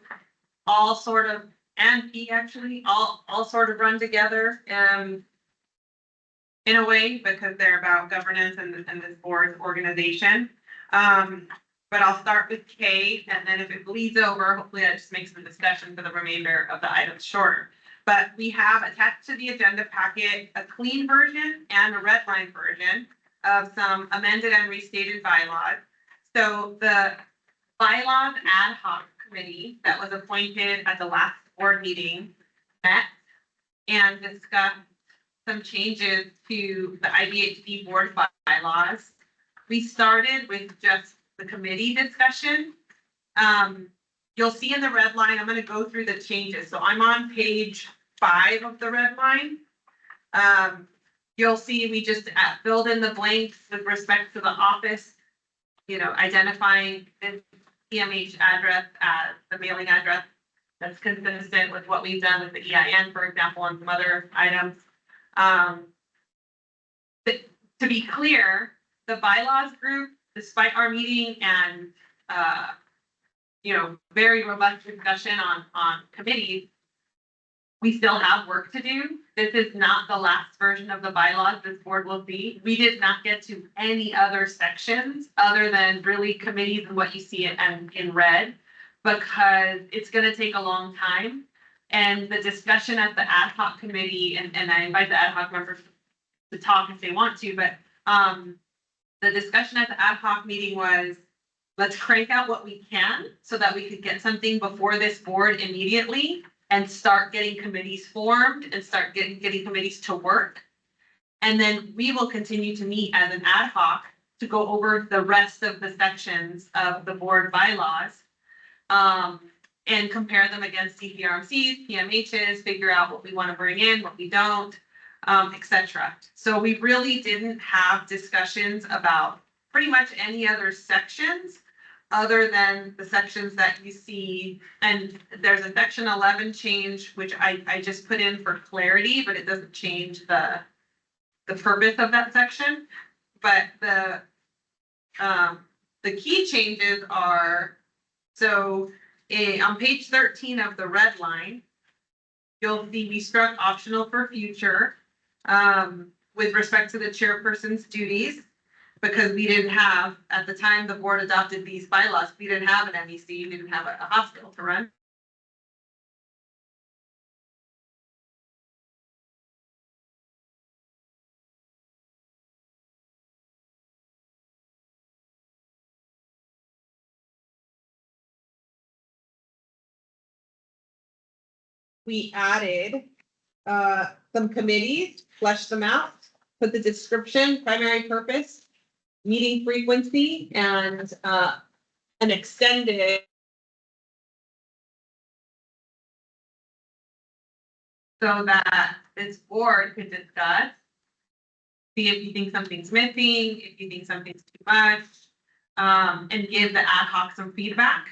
all sort of, and P actually, all sort of run together, in a way, because they're about governance and this board's organization. But I'll start with K, and then if it bleeds over, hopefully that just makes the discussion for the remainder of the items shorter. But we have attached to the agenda packet a clean version and a red line version of some amended and restated bylaws. So the bylaws ad hoc committee that was appointed at the last board meeting met and discussed some changes to the IVHD board bylaws. We started with just the committee discussion. You'll see in the red line, I'm going to go through the changes. So I'm on page 5 of the red line. You'll see we just filled in the blanks with respect to the office, identifying the PMH address as the mailing address. That's consistent with what we've done with the EIN, for example, on some other items. But to be clear, the bylaws group, despite our meeting and, very robust discussion on committees, we still have work to do. This is not the last version of the bylaws this board will see. We did not get to any other sections other than really committees and what you see in red, because it's gonna take a long time. And the discussion at the ad hoc committee, and I invite the ad hoc members to talk if they want to, but the discussion at the ad hoc meeting was, let's crank out what we can so that we could get something before this board immediately and start getting committees formed and start getting committees to work. And then we will continue to meet as an ad hoc to go over the rest of the sections of the board bylaws. And compare them against CPRMCs, PMHs, figure out what we want to bring in, what we don't, et cetera. So we really didn't have discussions about pretty much any other sections other than the sections that you see. And there's a section 11 change, which I just put in for clarity, but it doesn't change the purpose of that section. But the key changes are, so on page 13 of the red line, you'll see we struck optional for future with respect to the chairperson's duties, because we didn't have, at the time the board adopted these bylaws, we didn't have an MEC, we didn't have a hospital to run. We added some committees, fleshed them out, put the description, primary purpose, meeting frequency, and an extended so that this board could discuss, see if you think something's missing, if you think something's too much, and give the ad hoc some feedback.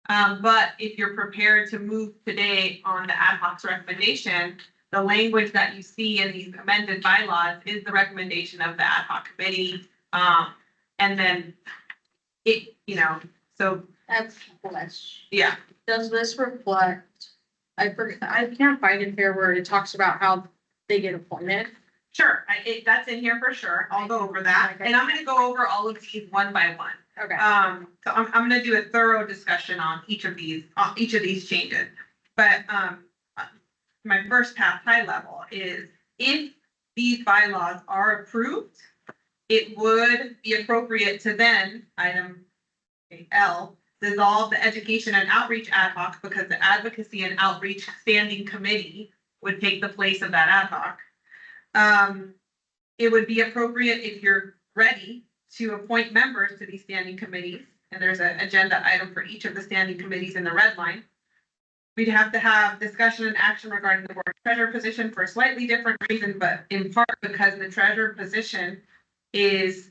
But if you're prepared to move today on the ad hoc's recommendation, the language that you see in these amended bylaws is the recommendation of the ad hoc committee. And then it, so, That's flesh. yeah. Does this reflect, I can't find it here where it talks about how they get appointed. Sure, that's in here for sure. I'll go over that. Okay. And I'm gonna go over all of these one by one. Okay. So I'm gonna do a thorough discussion on each of these changes. But, my first pass high level is if these bylaws are approved, it would be appropriate to then, item L, dissolve the education and outreach ad hoc, because the advocacy and outreach standing committee would take the place of that ad hoc. It would be appropriate, if you're ready, to appoint members to these standing committees, and there's an agenda item for each of the standing committees in the red line. We'd have to have discussion and action regarding the board treasurer position for a slightly different reason, but in part because the treasurer position is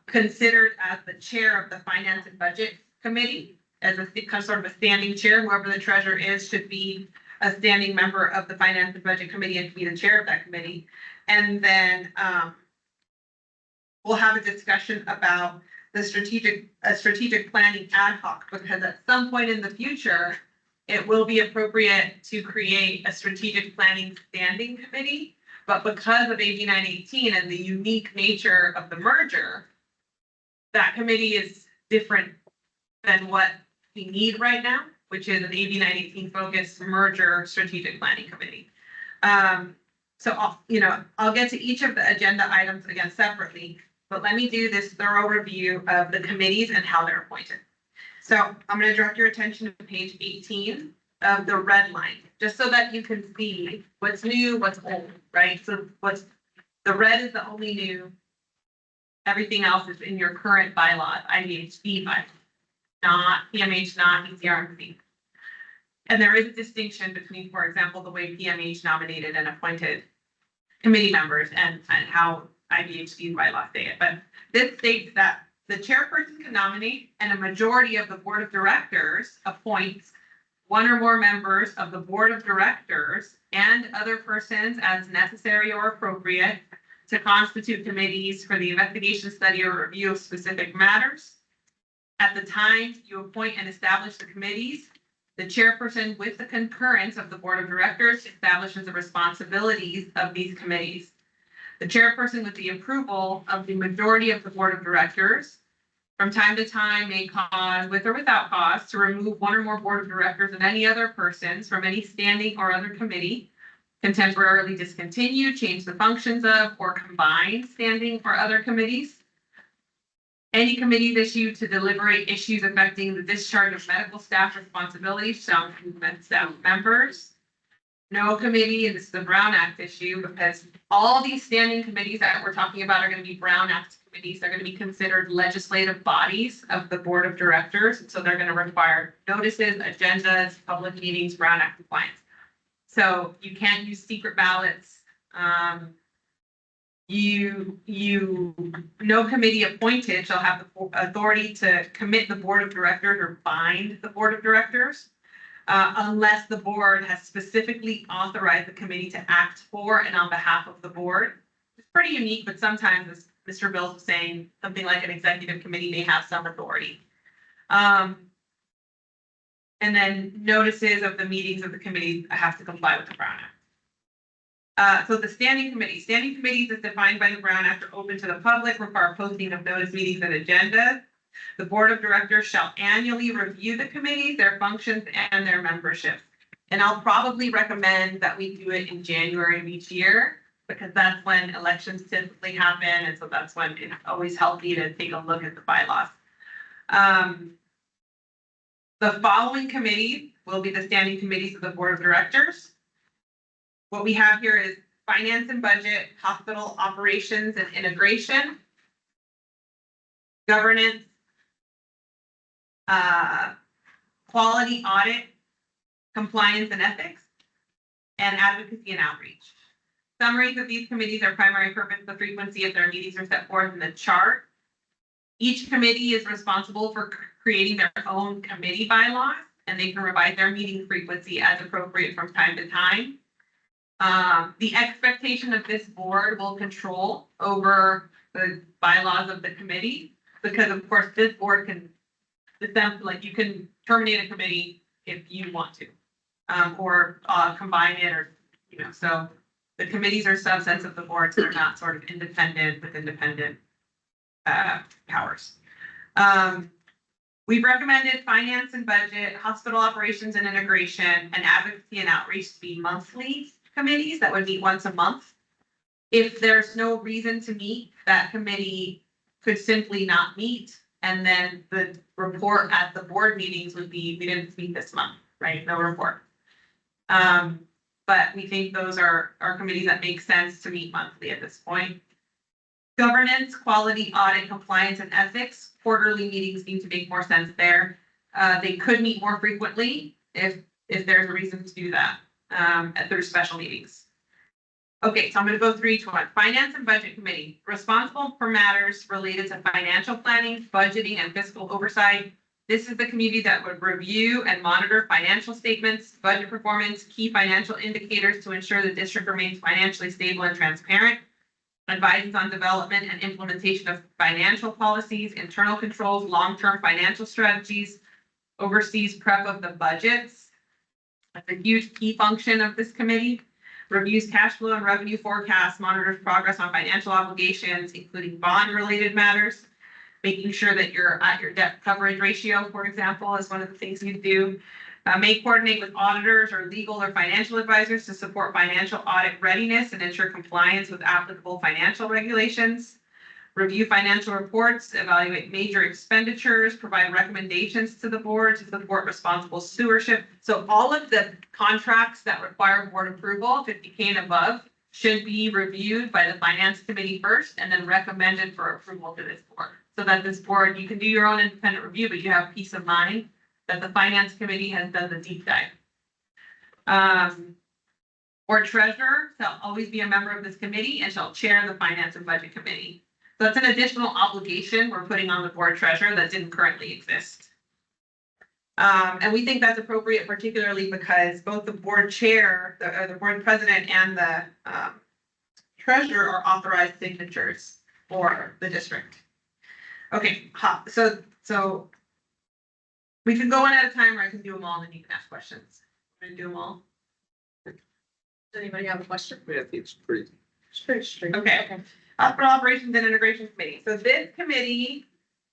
considered as the chair of the finance and budget committee, as a sort of a standing chair. Whoever the treasurer is should be a standing member of the finance and budget committee and be the chair of that committee. And then we'll have a discussion about the strategic planning ad hoc, because at some point in the future, it will be appropriate to create a strategic planning standing committee. But because of AB 918 and the unique nature of the merger, that committee is different than what we need right now, which is an AB 918 focused merger strategic planning committee. So I'll get to each of the agenda items again separately, but let me do this thorough review of the committees and how they're appointed. So I'm going to direct your attention to page 18 of the red line, just so that you can see what's new, what's old, right? So the red is the only new. Everything else is in your current bylaw, IVHD bylaw, not PMH, not ECRMC. And there is a distinction between, for example, the way PMH nominated and appointed committee members and how IVHD bylaws say it. But this states that the chairperson can nominate and a majority of the board of directors appoints one or more members of the board of directors and other persons as necessary or appropriate to constitute committees for the investigation, study, or review of specific matters. At the time you appoint and establish the committees, the chairperson, with the concurrence of the board of directors, establishes the responsibilities of these committees. The chairperson, with the approval of the majority of the board of directors, from time to time may cause, with or without cause, to remove one or more board of directors and any other persons from any standing or other committee, can temporarily discontinue, change the functions of, or combine standing or other committees. Any committees issued to deliberate issues affecting the discharge of medical staff responsibilities shall include staff members. no committee, and this is the Brown Act issue, because all these standing committees that we're talking about are gonna be Brown Act committees. They're gonna be considered legislative bodies of the board of directors, and so they're gonna require notices, agendas, public meetings, Brown Act compliance. So you can't use secret ballots. No committee appointed shall have the authority to commit the board of directors or bind the board of directors. Unless the board has specifically authorized the committee to act for and on behalf of the board. It's pretty unique, but sometimes, as Mr. Bills was saying, something like an executive committee may have some authority. And then notices of the meetings of the committee have to comply with the Brown Act. So the standing committees as defined by the Brown Act are open to the public, require posting of notice meetings and agenda. The board of directors shall annually review the committees, their functions, and their membership. And I'll probably recommend that we do it in January of each year, because that's when elections typically happen, and so that's when it's always healthy to take a look at the bylaws. The following committee will be the standing committees of the board of directors. What we have here is finance and budget, hospital operations and integration, governance, quality audit, compliance and ethics, and advocacy and outreach. Summaries of these committees are primary purpose, the frequency of their meetings are set forth in the chart. Each committee is responsible for creating their own committee bylaws, and they can revise their meeting frequency as appropriate from time to time. The expectation of this board will control over the bylaws of the committee, because of course this board can you can terminate a committee if you want to, or combine it, or, so the committees are subsets of the boards. They're not sort of independent with independent powers. We've recommended finance and budget, hospital operations and integration, and advocacy and outreach to be monthly committees that would meet once a month. If there's no reason to meet, that committee could simply not meet. And then the report at the board meetings would be, we didn't meet this month, right? No report. But we think those are committees that make sense to meet monthly at this point. Governance, quality, audit, compliance, and ethics. Quarterly meetings need to make more sense there. They could meet more frequently if there's a reason to do that at their special meetings. Okay, so I'm going to go through each one. Finance and Budget Committee, responsible for matters related to financial planning, budgeting, and fiscal oversight. This is the committee that would review and monitor financial statements, budget performance, key financial indicators to ensure the district remains financially stable and transparent, advises on development and implementation of financial policies, internal controls, long-term financial strategies, oversees prep of the budgets. That's a huge key function of this committee. Reviews cash flow and revenue forecasts, monitors progress on financial obligations, including bond-related matters, making sure that you're at your debt coverage ratio, for example, is one of the things you do. May coordinate with auditors or legal or financial advisors to support financial audit readiness and ensure compliance with applicable financial regulations. Review financial reports, evaluate major expenditures, provide recommendations to the board to support responsible stewardship. So all of the contracts that require board approval, 50K and above, should be reviewed by the finance committee first and then recommended for approval to this board. So that this board, you can do your own independent review, but you have peace of mind that the finance committee has done the deep dive. Board treasurer shall always be a member of this committee and shall chair the finance and budget committee. So that's an additional obligation we're putting on the board treasurer that didn't currently exist. And we think that's appropriate, particularly because both the board chair, the board president and the treasurer are authorized signatures for the district. Okay, so we can go one at a time, or I can do them all, and then you can ask questions. I'm gonna do them all. Does anybody have a question? Yeah, I think it's pretty. It's pretty straight. Okay. Hospital Operations and Integration Committee. So this committee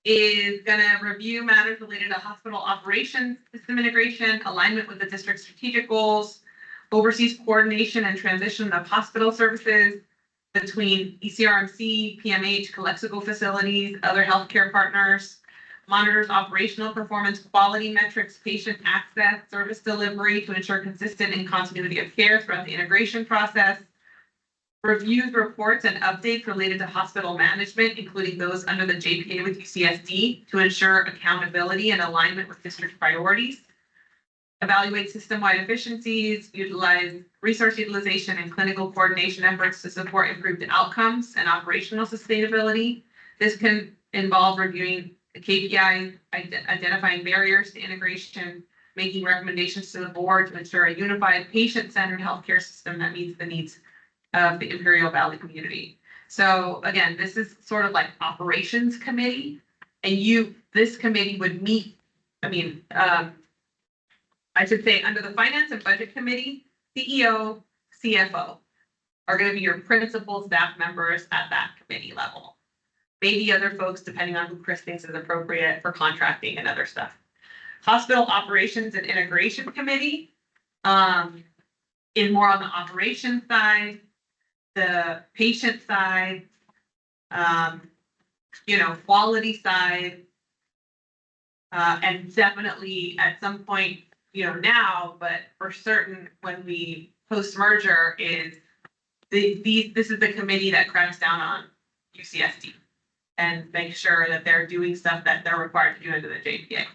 is gonna review matters related to hospital operations, system integration, alignment with the district's strategic goals, oversees coordination and transition of hospital services between ECRMC, PMH, Calexico facilities, other healthcare partners, monitors operational performance, quality metrics, patient access, service delivery to ensure consistent and continuity of care throughout the integration process. Reviews, reports, and updates related to hospital management, including those under the JPA with UCSD to ensure accountability and alignment with district priorities. Evaluate system-wide efficiencies, utilize resource utilization and clinical coordination efforts to support improved outcomes and operational sustainability. This can involve reviewing the KPI, identifying barriers to integration, making recommendations to the board to ensure a unified patient-centered healthcare system that meets the needs of the Imperial Valley community. So again, this is sort of like operations committee, and this committee would meet, I should say, under the Finance and Budget Committee, CEO, CFO are going to be your principal staff members at that committee level. Maybe other folks, depending on who Chris thinks is appropriate for contracting and other stuff. Hospital Operations and Integration Committee, is more on the operations side, the patient side, quality side, and definitely at some point, now, but for certain when we post-merger is this is the committee that cracks down on UCSD and make sure that they're doing stuff that they're required to do under the JPA.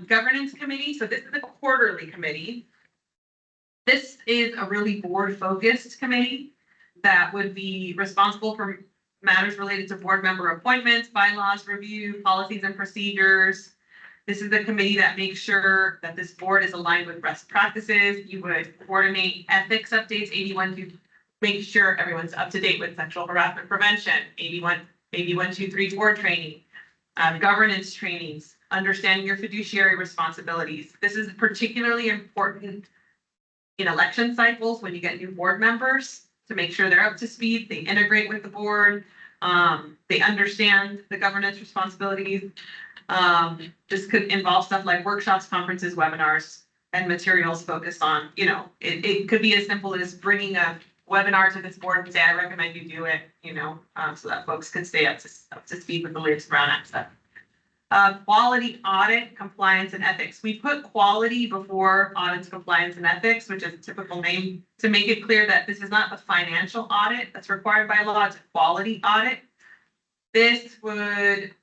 Governance committee, so this is a quarterly committee. This is a really board-focused committee that would be responsible for matters related to board member appointments, bylaws review, policies and procedures. This is the committee that makes sure that this board is aligned with best practices. You would coordinate ethics updates, 81 to make sure everyone's up to date with sexual harassment prevention, 8123 board training, governance trainings, understanding your fiduciary responsibilities. This is particularly important in election cycles when you get new board members to make sure they're up to speed, they integrate with the board, they understand the governance responsibilities. This could involve stuff like workshops, conferences, webinars, and materials focused on, it could be as simple as bringing a webinar to this board and say, I recommend you do it, so that folks can stay up to speed with the latest Brown Act stuff. Quality audit, compliance, and ethics. We put quality before audits, compliance, and ethics, which is a typical name to make it clear that this is not the financial audit that's required by law, it's a quality audit. This would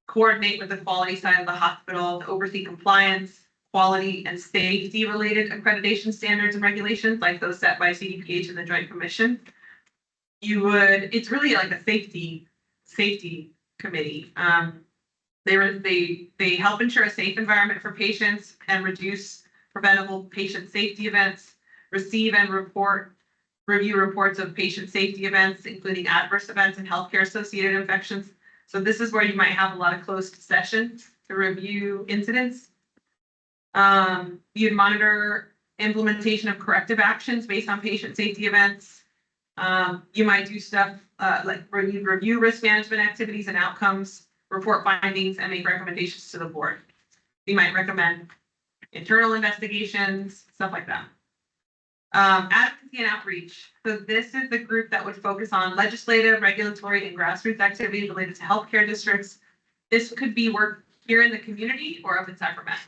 coordinate with the quality side of the hospital to oversee compliance, quality, and safety related accreditation standards and regulations like those set by CDPH and the Joint Commission. It's really like a safety committee. They help ensure a safe environment for patients and reduce preventable patient safety events, receive and review reports of patient safety events, including adverse events and healthcare associated infections. So this is where you might have a lot of closed sessions to review incidents. You'd monitor implementation of corrective actions based on patient safety events. You might do stuff like review risk management activities and outcomes, report findings, and make recommendations to the board. You might recommend internal investigations, stuff like that. Advocacy and outreach. So this is the group that would focus on legislative, regulatory, and grassroots activities related to healthcare districts. This could be work here in the community or up in Sacramento.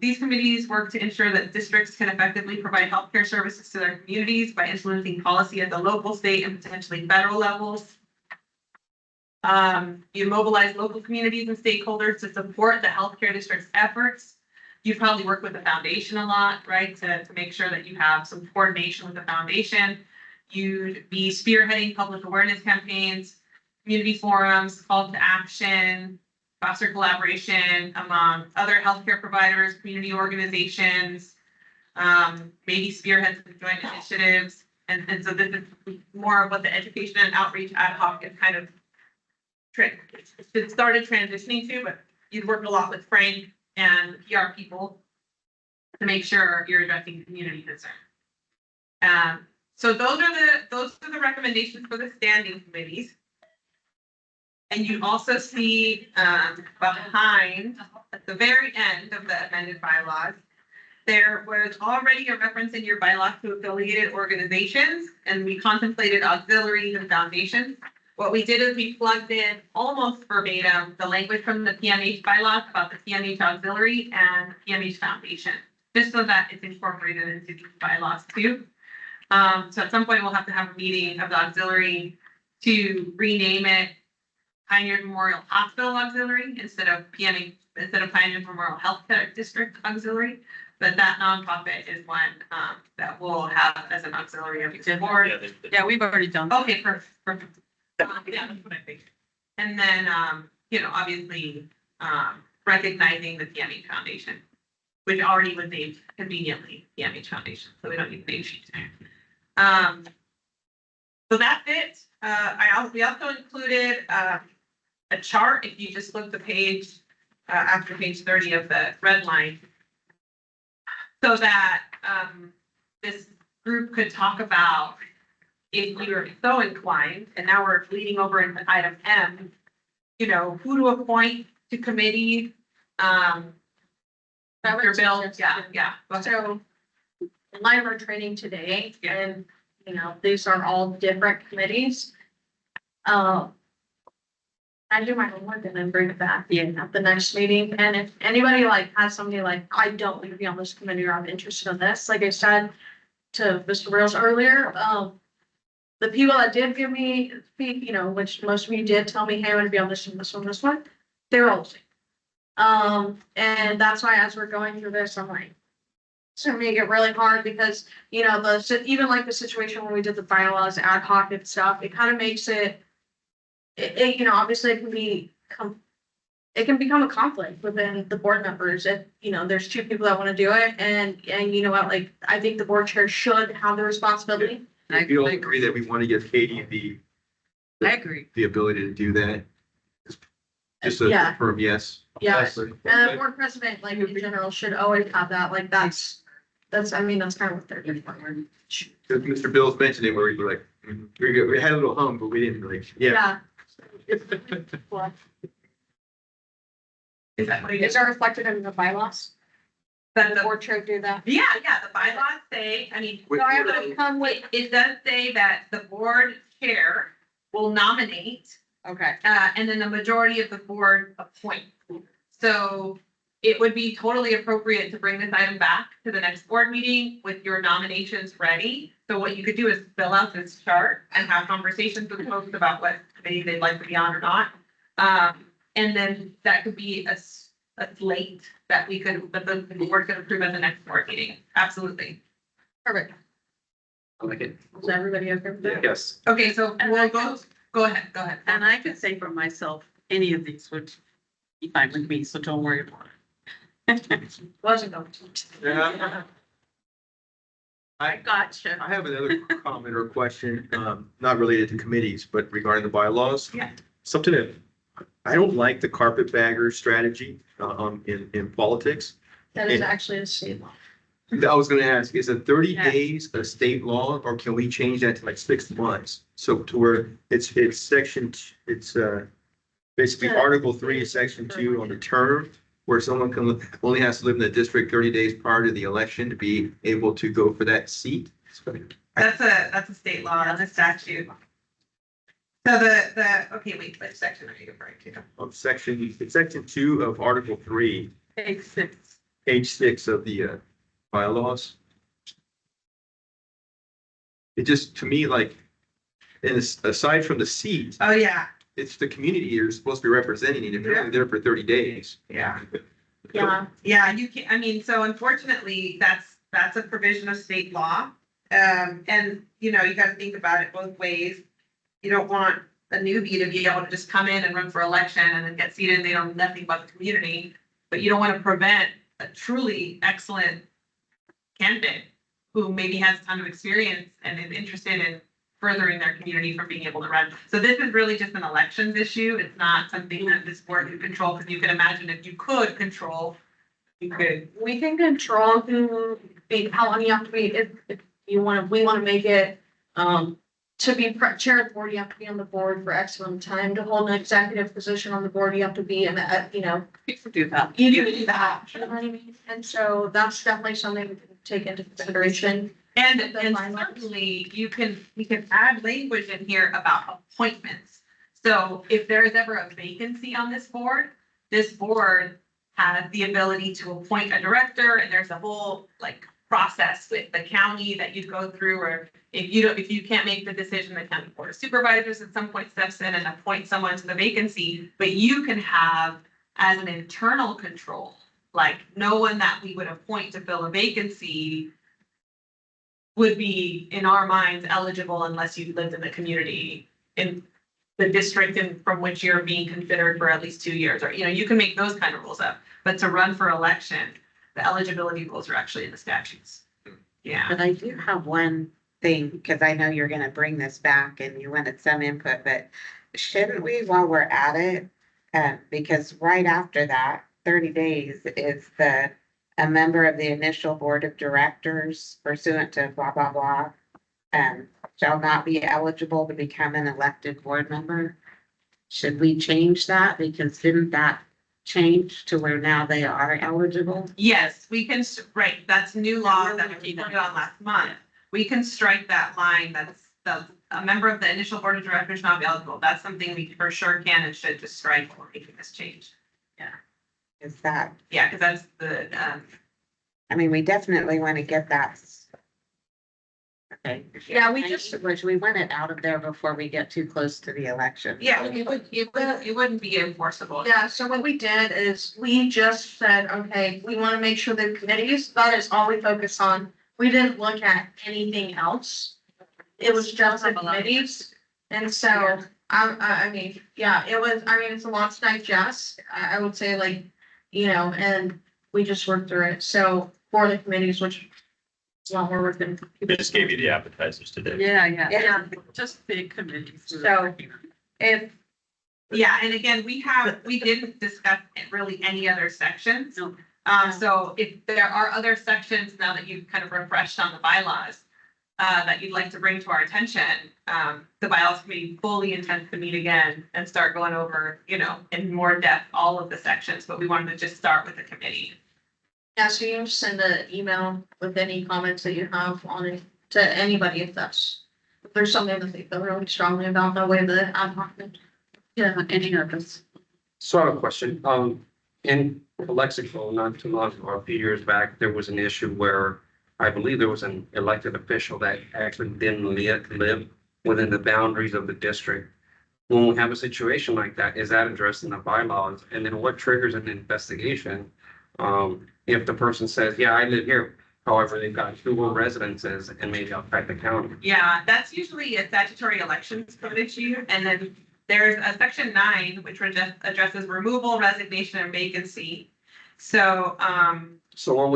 These committees work to ensure that districts can effectively provide healthcare services to their communities by influencing policy at the local, state, and potentially federal levels. You mobilize local communities and stakeholders to support the healthcare district's efforts. You probably work with the foundation a lot, right, to make sure that you have some coordination with the foundation. You'd be spearheading public awareness campaigns, community forums, call to action, foster collaboration among other healthcare providers, community organizations, maybe spearhead some joint initiatives. And so this is more of what the education and outreach ad hoc is kind of it started transitioning to, but you've worked a lot with Frank and PR people to make sure you're addressing community concern. So those are the recommendations for the standing committees. And you also see behind, at the very end of the amended bylaws, there was already a reference in your bylaws to affiliated organizations, and we contemplated auxiliaries and foundations. what we did is we plugged in almost verbatim the language from the PMH bylaws about the PMH auxiliary and PMH foundation, just so that it's incorporated into these bylaws too. So at some point we'll have to have a meeting of the auxiliary to rename it Pioneer Memorial Hospital Auxiliary instead of Pioneer Memorial Healthcare District Auxiliary. But that nonprofit is one, that we'll have as an auxiliary of the board. Yeah, we've already done. that. Okay, perfect. Yeah, that's what I think. And then, obviously, recognizing the PMH Foundation, which already was named conveniently PMH Foundation, so we don't need the name sheet today. So that's it. We also included, a chart, if you just flip the page, after page 30 of the red line. So that, this group could talk about, if we were so inclined, and now we're leading over into item M, who to appoint to committees, your bills, yeah. Go ahead. So in light of our training today, and, these are all different committees. I do my homework and then bring it back at the next meeting. And if anybody has somebody I don't want to be on this committee or I'm interested in this, like I said to Mr. Rails earlier, the people that did give me, which most of you did tell me, hey, I want to be on this one, this one, this one, they were all the same. And that's why as we're going through this, I'm like, it's gonna make it really hard because, even the situation where we did the bylaws ad hoc and stuff, it kind of makes it, obviously it can become a conflict within the board members if, there's two people that want to do it and you know what, I think the board chair should have the responsibility. You don't agree that we want to give Katie I agree. the ability to do that? Just a Yeah. firm yes. Yes, and the board president, in general, should always have that, that's kind of what they're doing. Mr. Bills mentioned it where we were like, we had a little hum, but we didn't Yeah. Is that what it Is is? that reflected in the bylaws? That The the, board chair do that? yeah, the bylaws say, So I have to come with, it does say that the board chair will nominate, okay, and then the majority of the board appoint. So it would be totally appropriate to bring this item back to the next board meeting with your nominations ready. So what you could do is fill out this chart and have conversations with folks about what committee they'd like to be on or not. And then that could be a slate that the board could approve at the next board meeting. Absolutely. perfect. I like it. Is everybody okay with that? Yes. Okay, so we'll go ahead. And I could say for myself, any of these would be fine with me, so don't worry about it. Wasn't going to. Yeah. Gotcha. I have another comment or question, not related to committees, but regarding the bylaws. Yeah. Something that I don't like the carpetbagger strategy, in politics. That is actually a state law. I was gonna ask, is it 30 Yeah. days a state law, or can we change that to 6 months? So to where it's basically Yeah. Article 3 is Section 2 on the term, where someone only has to live in the district 30 days prior to the election to be able to go for that seat. That's a state law, that's a statute. So okay, wait, which section are you referring to? It's Section 2 of Article 3, Page 6. page 6 of the bylaws. It just, to me, aside from the seat, Oh, yeah, it's the community you're supposed to be representing, and if you're only there for 30 days. yeah. Yeah, You can, so unfortunately, that's a provision of state law. And, you gotta think about it both ways. You don't want a newbie to be able to just come in and run for election and then get seated, and they don't know nothing about the community. But you don't want to prevent a truly excellent candidate who maybe has a ton of experience and is interested in furthering their community from being able to run. So this is really just an elections issue. It's not something that this board can control, because you can imagine if you could control, you could. we can control how long you have to be, if we want to make it, to be chair of the board, you have to be on the board for X amount of time. To hold an executive position on the board, you have to be in You can do that. you do that, you know what I mean? And so that's definitely something we can take into consideration. And The bylaws. certainly we can add language in here about appointments. So if there is ever a vacancy on this board has the ability to appoint a director, and there's a whole like process with the county that you'd go through, or if you can't make the decision, the county board of supervisors at some point steps in and appoints someone to the vacancy, but you can have as an internal control, like no one that we would appoint to fill a vacancy would be, in our minds, eligible unless you lived in the community in the district and from which you're being considered for at least 2 years, or, you can make those kind of rules up. But to run for election, the eligibility rules are actually in the statutes. Yeah. But I do have one thing, because I know you're gonna bring this back and you wanted some input, but shouldn't we, while we're at it, because right after that, 30 days is a member of the initial board of directors pursuant to blah, blah, blah, shall not be eligible to become an elected board member. Should we change that? Because didn't that change to where now they are eligible? Yes, we can, right, that's new law that we put on last month. We can strike that line, that's a member of the initial board of directors not be eligible. That's something we for sure can and should just strike for making this change. Is that, Yeah, because that's the, I mean, we definitely want to get that. Okay. Yeah, we just, Which we want it out of there before we get too close to the election. yeah, it wouldn't be enforceable. yeah, so what we did is we just said, okay, we want to make sure the committees, that is all we focus on. We didn't look at anything else. It was just the committees. And so, I mean, yeah, it's a lot to digest. I would say like, and we just worked through it. So for the committees, which is a lot more work than. They just gave you the appetizers today. Yeah. Just big committees. So if, Yeah, and again, we didn't discuss really any other sections. No. So if there are other sections now that you've kind of refreshed on the bylaws, that you'd like to bring to our attention, the bylaws committee fully intends to meet again and start going over, in more depth, all of the sections, but we wanted to just start with the committee. yeah, so you can just send an email with any comments that you have on it to anybody if there's something that they feel really strongly about the way the ad hoc. Yeah, any of us. So I have a question. In Lexico, not too long ago, a few years back, there was an issue where I believe there was an elected official that actually didn't live within the boundaries of the district. When we have a situation like that, is that addressed in the bylaws? And then what triggers an investigation? If the person says, yeah, I live here, however, they've got dual residences and maybe outside the county. Yeah, that's usually a statutory elections code issue, and then there's a section 9, which addresses removal, resignation, and vacancy. So, So what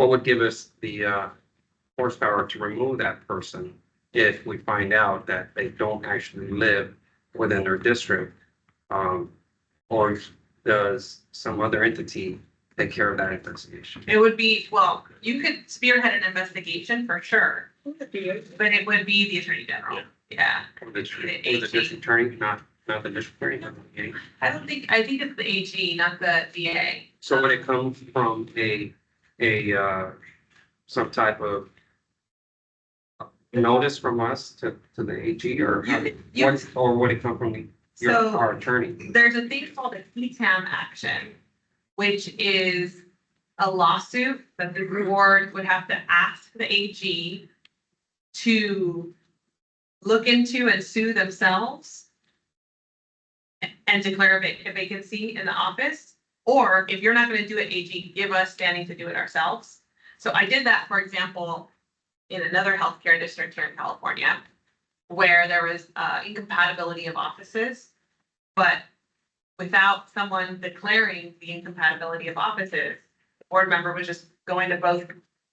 would give us the horsepower to remove that person if we find out that they don't actually live within their district? Or does some other entity take care of that investigation? it would be, well, you could spearhead an investigation for sure, but it would be the attorney general. Yeah. Or the district attorney, not the district attorney, not the DA? I think it's the AG, not the DA. So would it come from some type of notice from us to the AG, or or would it come from our attorney? There's a thing called a PTAM action, which is a lawsuit that the board would have to ask the AG to look into and sue themselves and declare a vacancy in the office. Or if you're not going to do it, AG, give us standing to do it ourselves. So I did that, for example, in another healthcare district here in California, where there was incompatibility of offices, but without someone declaring the incompatibility of offices, the board member was just going to both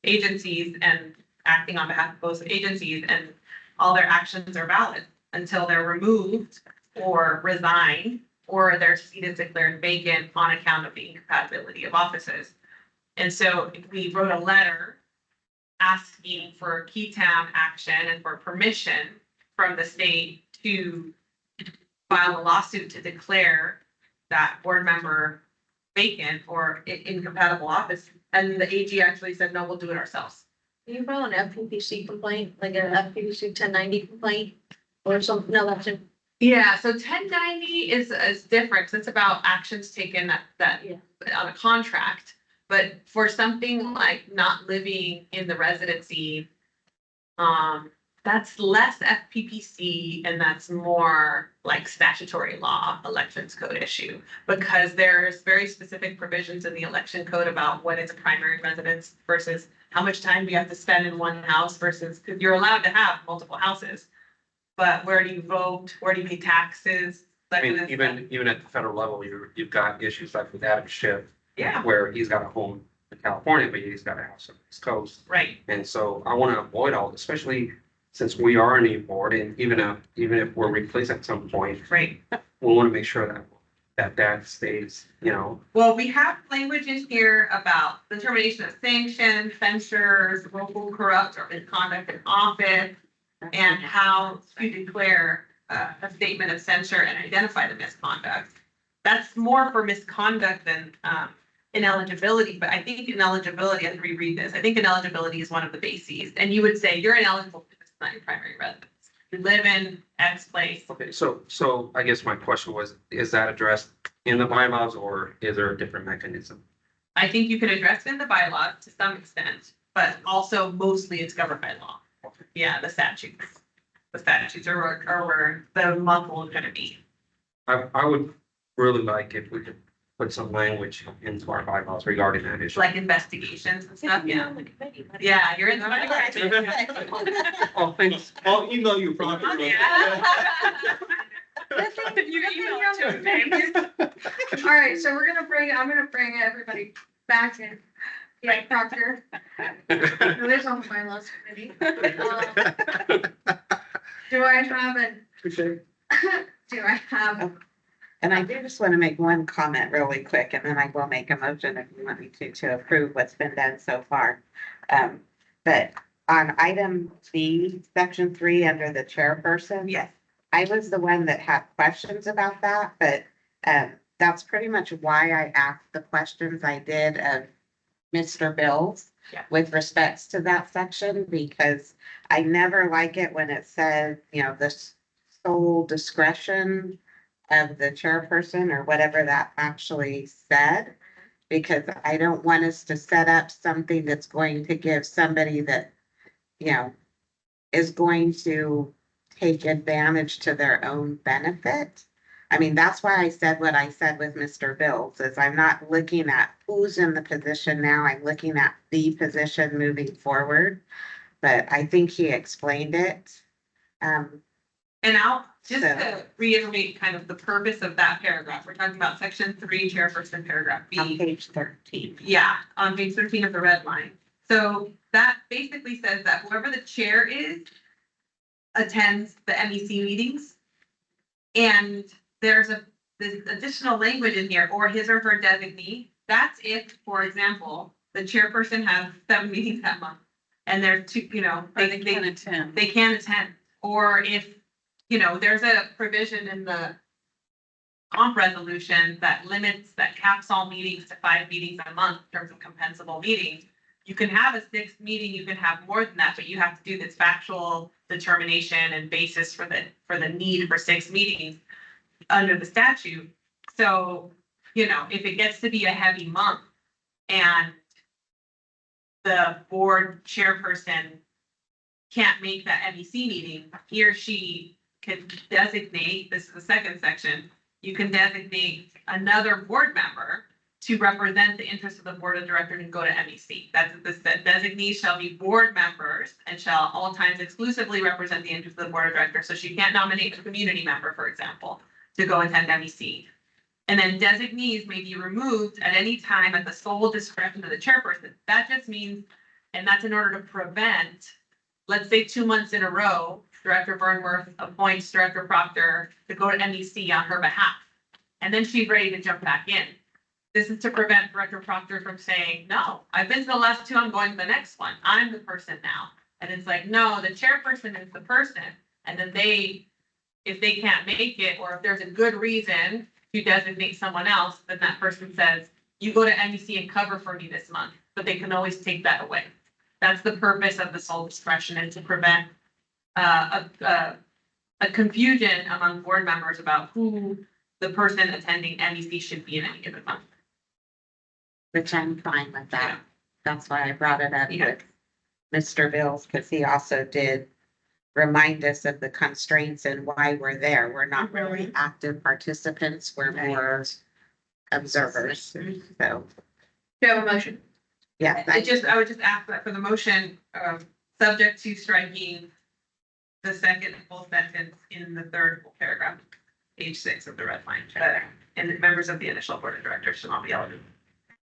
agencies and acting on behalf of both agencies, and all their actions are valid until they're removed or resign, or their seat is declared vacant on account of the incompatibility of offices. And so we wrote a letter asking for KETAM action and for permission from the state to file a lawsuit to declare that board member vacant or incompatible office. And the AG actually said, no, we'll do it ourselves. Can you file an FPPC complaint, like an FPPC 1090 complaint? Or some, no, that's it. Yeah, so 1090 is different. 'Cause it's about actions taken that Yeah. on a contract. But for something like not living in the residency, that's less FPPC and that's more like statutory law, elections code issue. Because there's very specific provisions in the election code about what is a primary residence versus how much time do you have to spend in one house versus, because you're allowed to have multiple houses. But where do you vote? Where do you pay taxes? I That mean, kind of even, stuff. even at the federal level, you've got issues like with Adam Schiff, Yeah, where he's got a home in California, but he's got a house on the East Coast. right. And so I want to avoid all, especially since we are an e-board and even if we're replaced at some point, Right. we want to make sure that stays, you know. Well, we have language in here about the termination of sanctions, censures, local corrupt or misconduct in office, and how to declare a statement of censure and identify the misconduct. That's more for misconduct than ineligibility, but I think ineligibility, as we reread this, I think ineligibility is one of the bases. And you would say you're ineligible because it's not your primary residence. You live in X place. Okay, so I guess my question was, is that addressed in the bylaws or is there a different mechanism? I think you can address it in the bylaws to some extent, but also mostly it's governed by law. Yeah, the statutes. The statutes are where the muscle is gonna be. I would really like if we could put some language into our bylaws regarding that issue. Like investigations and stuff, yeah. Yeah, you're in the. Oh, thanks. I'll email you probably. All right, so I'm gonna bring everybody back in. Yeah, Proctor. Who is on the bylaws committee. Do I have And I do just want to make one comment really quick, and then I will make a motion if you want me to approve what's been done so far. But on item B, section 3, under the chairperson. Yes. I was the one that had questions about that, but that's pretty much why I asked the questions I did of Mr. Bills Yeah. with respects to that section, because I never like it when it says, the sole discretion of the chairperson or whatever that actually said, because I don't want us to set up something that's going to give somebody that, is going to take advantage to their own benefit. I mean, that's why I said what I said with Mr. Bills, is I'm not looking at who's in the position now, I'm looking at the position moving forward. But I think he explained it. And I'll just So- to reiterate kind of the purpose of that paragraph, we're talking about section 3, chairperson, paragraph On B. page 13. Yeah, on page 13 of the red line. So that basically says that whoever the chair is attends the MEC meetings. And there's this additional language in here, or his or her designee. That's if, for example, the chairperson has 7 meetings that month. And there's 2, They can attend. they can attend. Or if, there's a provision in the comp resolution that caps all meetings to 5 meetings a month in terms of compensable meetings. You can have a 6th meeting, you can have more than that, but you have to do this factual determination and basis for the need for 6 meetings under the statute. So, if it gets to be a heavy month and the board chairperson can't make that MEC meeting, he or she can designate, this is the second section, you can designate another board member to represent the interests of the board of directors and go to MEC. That's the designees shall be board members and shall all times exclusively represent the interests of the board of directors. So she can't nominate a community member, for example, to go attend MEC. And then designees may be removed at any time at the sole discretion of the chairperson. That just means, and that's in order to prevent, let's say 2 months in a row, Director Burnworth appoints Director Proctor to go to MEC on her behalf. And then she's ready to jump back in. This is to prevent Director Proctor from saying, no, I've been to the last 2, I'm going to the next one. I'm the person now. And it's like, no, the chairperson is the person. And then if they can't make it, or if there's a good reason to designate someone else, then that person says, you go to MEC and cover for me this month, but they can always take that away. That's the purpose of the sole discretion, and to prevent a a confusion among board members about who the person attending MEC should be in any given month. Which I'm fine with that. That's why I brought it up Yeah. with Mr. Bills, because he also did remind us of the constraints and why we're there. We're not really active participants, we're more observers. So, Do you have a motion? yeah, I would just ask that for the motion, subject to striking the second full sentence in the third full paragraph, page 6 of the red line, and the members of the initial board of directors should not be eligible.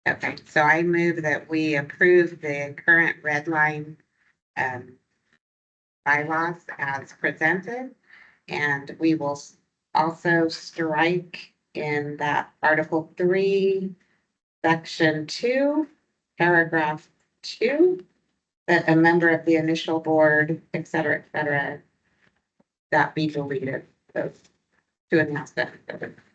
okay, so I move that we approve the current red line bylaws as presented. And we will also strike in that Article 3, Section 2, Paragraph 2, that a member of the initial board, et cetera, that be deleted. Those two announcements.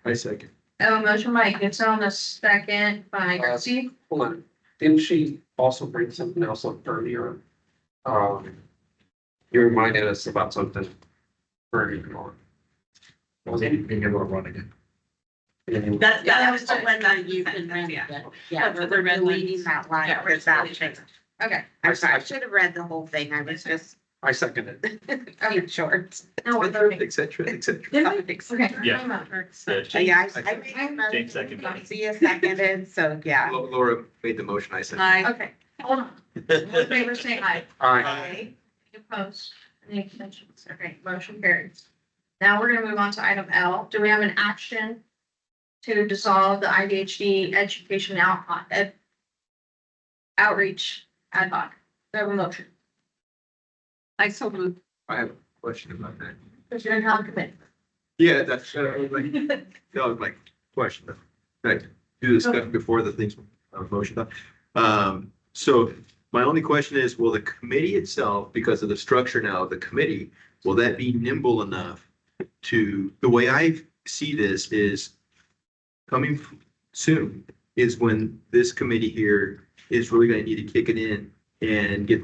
I second. I have a motion by Gibson, a second by Christie. Hold on, didn't she also bring something else up earlier? You reminded us about something earlier on. Was it being able to run again? That was the the one that you sentence, can run yeah. it. Yeah, That's we're the red deleting lines. that line Yeah, we're because that deleting it. changed. Okay. I'm sorry, I should have read the whole thing. I was just I second it. being short. Now we're voting. Et cetera, et cetera. Okay. Yeah. Time out. Yeah, I made a motion. James seconded. Sia seconded, so yeah. Laura made the motion, I said. Okay, hold on. All in favor, say aye. Aye. Any opposed? Any abstentions? Okay, motion carries. Now we're gonna move on to item L. Do we have an action to dissolve the IVHD education outreach ad hoc? Do I have a motion? I so moved. I have a question about that. Because you're in health committee. Yeah, that's, like, that was my question. Right, do discuss before the things, motion up. So my only question is, will the committee itself, because of the structure now of the committee, will that be nimble enough to, the way I see this is coming soon is when this committee here is really gonna need to kick it in and get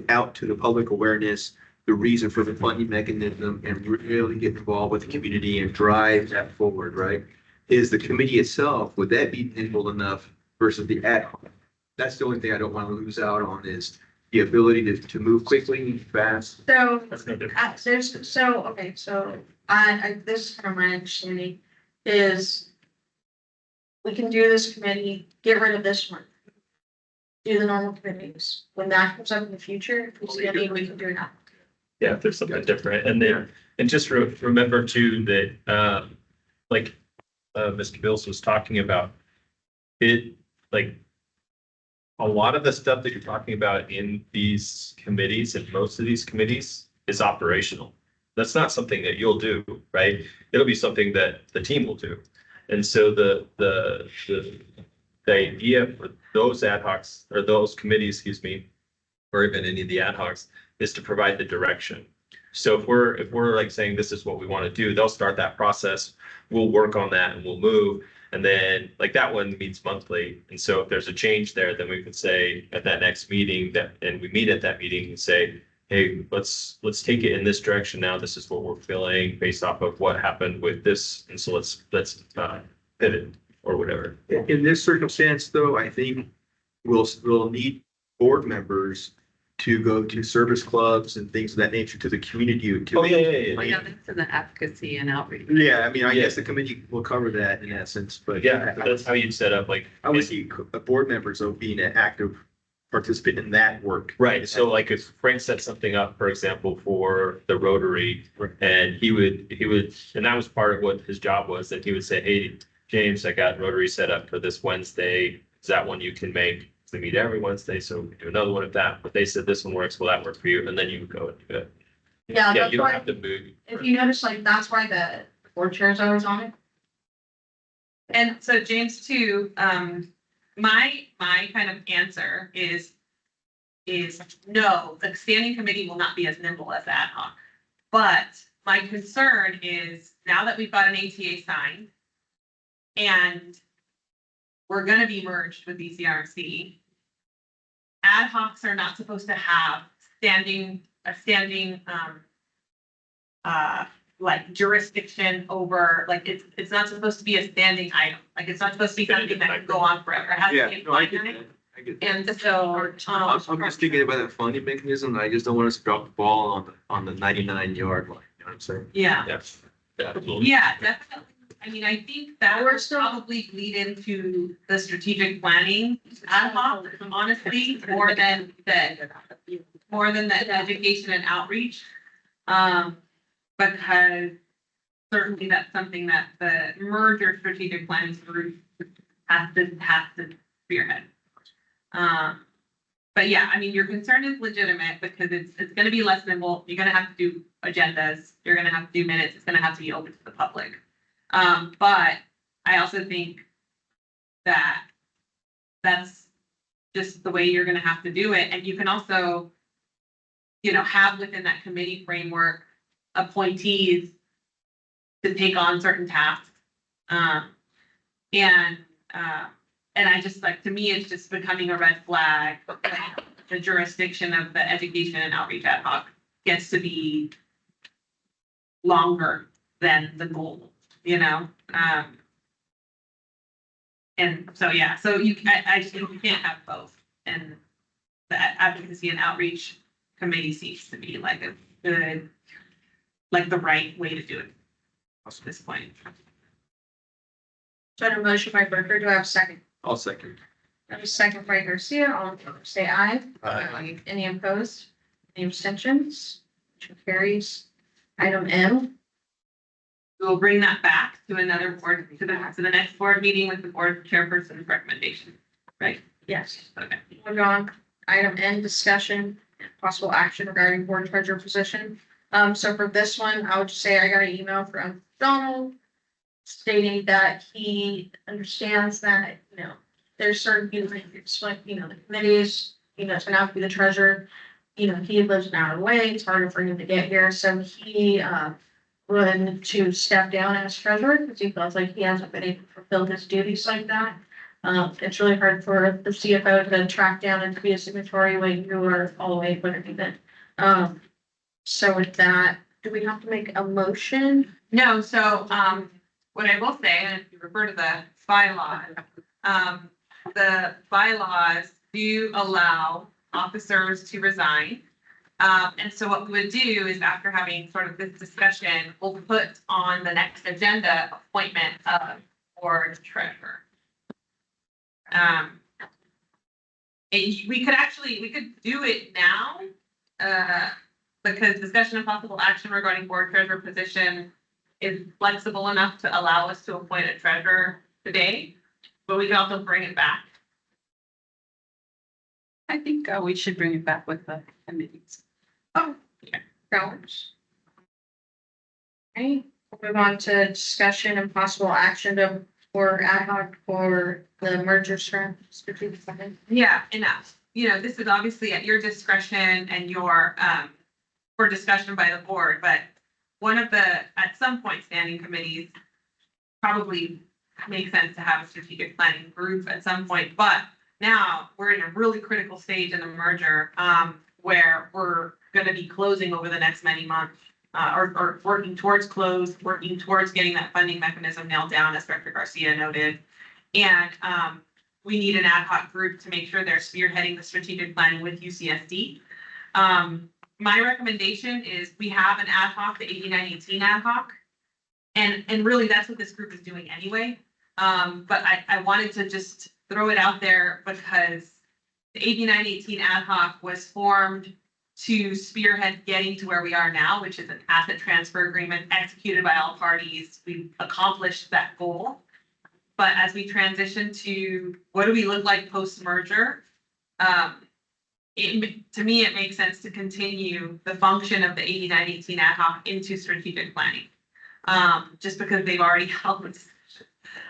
out to the public awareness, the reason for the funding mechanism, and really get involved with the community and drive that forward, right? Is the committee itself, would that be nimble enough versus the ad hoc? That's the only thing I don't want to lose out on is the ability to move quickly, fast. So, That's no different. this is from my understanding, is we can do this committee, get rid of this one. Do the normal committees. When that comes up in the future, if we see a need, we can do it now. Yeah, if there's something different. And then, and just remember too, that, like, Mr. Bills was talking about, it, like, a lot of the stuff that you're talking about in these committees and most of these committees is operational. That's not something that you'll do, right? It'll be something that the team will do. And so the idea for those ad hocs or those committees, excuse me, or even any of the ad hocs, is to provide the direction. So if we're like saying this is what we want to do, they'll start that process. We'll work on that and we'll move. And then like that one meets monthly. And so if there's a change there, then we could say at that next meeting and we meet at that meeting and say, hey, let's take it in this direction now. This is what we're feeling based off of what happened with this. And so let's pivot or whatever. In this circumstance, though, I think we'll need board members to go to service clubs and things of that nature to the community. Oh, yeah. Yeah, that's in the advocacy and outreach. Yeah, I mean, I guess the committee will cover that in essence, but. Yeah, that's how you'd set up like. I would see board members of being an active participant in that work. Right, so like if Frank set something up, for example, for the Rotary, and he would, and that was part of what his job was, that he would say, hey, James, I got Rotary set up for this Wednesday. Is that one you can make? They meet every Wednesday, so we do another one of that, but they said this one works, will that work for you? And then you would go and do it. Yeah, Yeah, that's you don't why, have to move. if you notice, like, that's why the board chair is always on it. And so James too, my kind of answer is no, the standing committee will not be as nimble as ad hoc. But my concern is now that we've got an ATA signed and we're gonna be merged with DCRC, ad hocs are not supposed to have a standing like jurisdiction over, like, it's not supposed to be a standing item. Like, it's not supposed to be something that can go on forever. It has to Yeah, be a no, I get finite. that. I get that. And so, I'm just thinking about that funding mechanism. I just don't want us to drop the ball on the 99-yard line. You know what I'm saying? yeah. Yes. Absolutely. Yeah, definitely. I mean, I think that We're would still- probably lead into the strategic planning ad hoc, honestly, more than the education and outreach. Because certainly that's something that the merger strategic planning group has to spearhead. But yeah, I mean, your concern is legitimate because it's gonna be less nimble. You're gonna have to do agendas. You're gonna have to do minutes. It's gonna have to be open to the public. But I also think that that's just the way you're gonna have to do it. And you can also, have within that committee framework appointees to take on certain tasks. And I just like, to me, it's just becoming a red flag. The jurisdiction of the education and outreach ad hoc gets to be longer than the goal, And so, yeah, so I just think you can't have both. And the advocacy and outreach committee seems to be like a good, like the right way to do it at this point. So I have a motion by Berger. Do I have a second? I'll second. I have a second by Garcia. All in favor, say aye. Aye. Any opposed? Any abstentions? Motion carries. Item M. We will bring that back to another board, to the next board meeting with the board chairperson's recommendation, right? Yes. Okay. Moving on. Item N, discussion and possible action regarding board treasurer position. So for this one, I would just say I got an email from Donald stating that he understands that, there's certain, it's like, the committees, it's gonna have to be the treasurer. He lives an hour away. It's harder for him to get here. So he, willing to step down as treasurer because he feels like he hasn't been able to fulfill his duties like that. It's really hard for the CFO to track down and to be a signatory when you are all the way with everything. So with that, do we have to make a motion? No, so, what I will say, and if you refer to the bylaws do allow officers to resign. And so what we would do is after having sort of this discussion, we'll put on the next agenda appointment of board treasurer. We could do it now, because discussion of possible action regarding board treasurer position is flexible enough to allow us to appoint a treasurer today, but we can also bring it back. I think we should bring it back with the committees. Oh, yeah, balance. Okay, we'll move on to discussion and possible action for ad hoc for the merger strategic plan. Yeah, enough. This is obviously at your discretion and your, for discussion by the board, but one of the, at some point, standing committees probably makes sense to have a strategic planning group at some point, but now we're in a really critical stage in the merger, where we're gonna be closing over the next many months, or working towards close, working towards getting that funding mechanism nailed down, as Director Garcia noted. And we need an ad hoc group to make sure they're spearheading the strategic planning with UCSD. My recommendation is we have an ad hoc, the 8918 ad hoc. And really that's what this group is doing anyway. But I wanted to just throw it out there because the 8918 ad hoc was formed to spearhead getting to where we are now, which is an asset transfer agreement executed by all parties. We've accomplished that goal. But as we transition to what do we look like post-merger, to me, it makes sense to continue the function of the 8918 ad hoc into strategic planning. Just because they've already held this.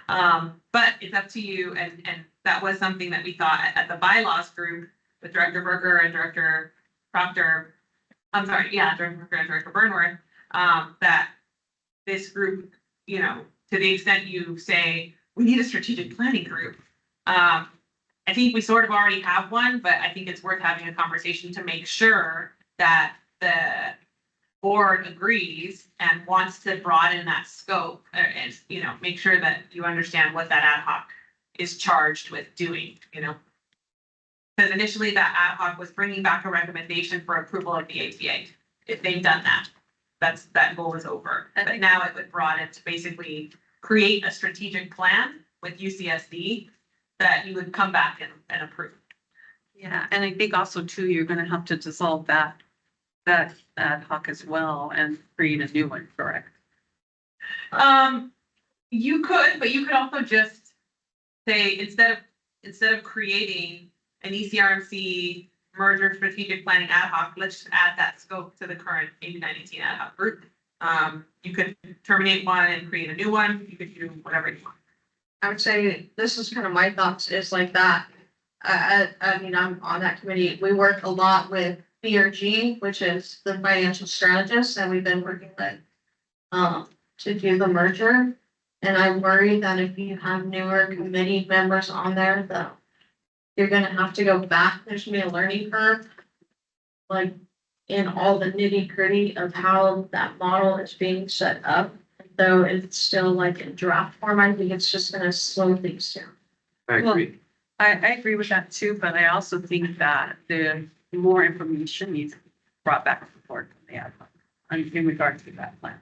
But it's up to you, and that was something that we thought at the bylaws group with Director Berger and Director Proctor. Director Berger and Director Burnworth, that this group, to the extent you say we need a strategic planning group. I think we sort of already have one, but I think it's worth having a conversation to make sure that the board agrees and wants to broaden that scope and, make sure that you understand what that ad hoc is charged with doing, Because initially that ad hoc was bringing back a recommendation for approval of the ATA. If they've done that, that goal is over. But now it would broaden to basically create a strategic plan with UCSD that you would come back and approve. Yeah, and I think also too, you're gonna have to dissolve that ad hoc as well and create a new one, correct? You could, but you could also just say, instead of creating an ECRMC merger strategic planning ad hoc, let's just add that scope to the current AB 918 ad hoc group. You could terminate one and create a new one. You could do whatever you want. I would say, this is kind of my thoughts, is like that. I mean, I'm on that committee. We work a lot with BRG, which is the financial strategist, and we've been working with to do the merger. And I worry that if you have newer committee members on there, that you're gonna have to go back. There's gonna be a learning curve. Like in all the nitty gritty of how that model is being set up. Though it's still like in draft form, I think it's just gonna slow things down. I agree. I agree with that too, but I also think that the more information needs to be brought back and forth from the ad hoc in regard to that plan.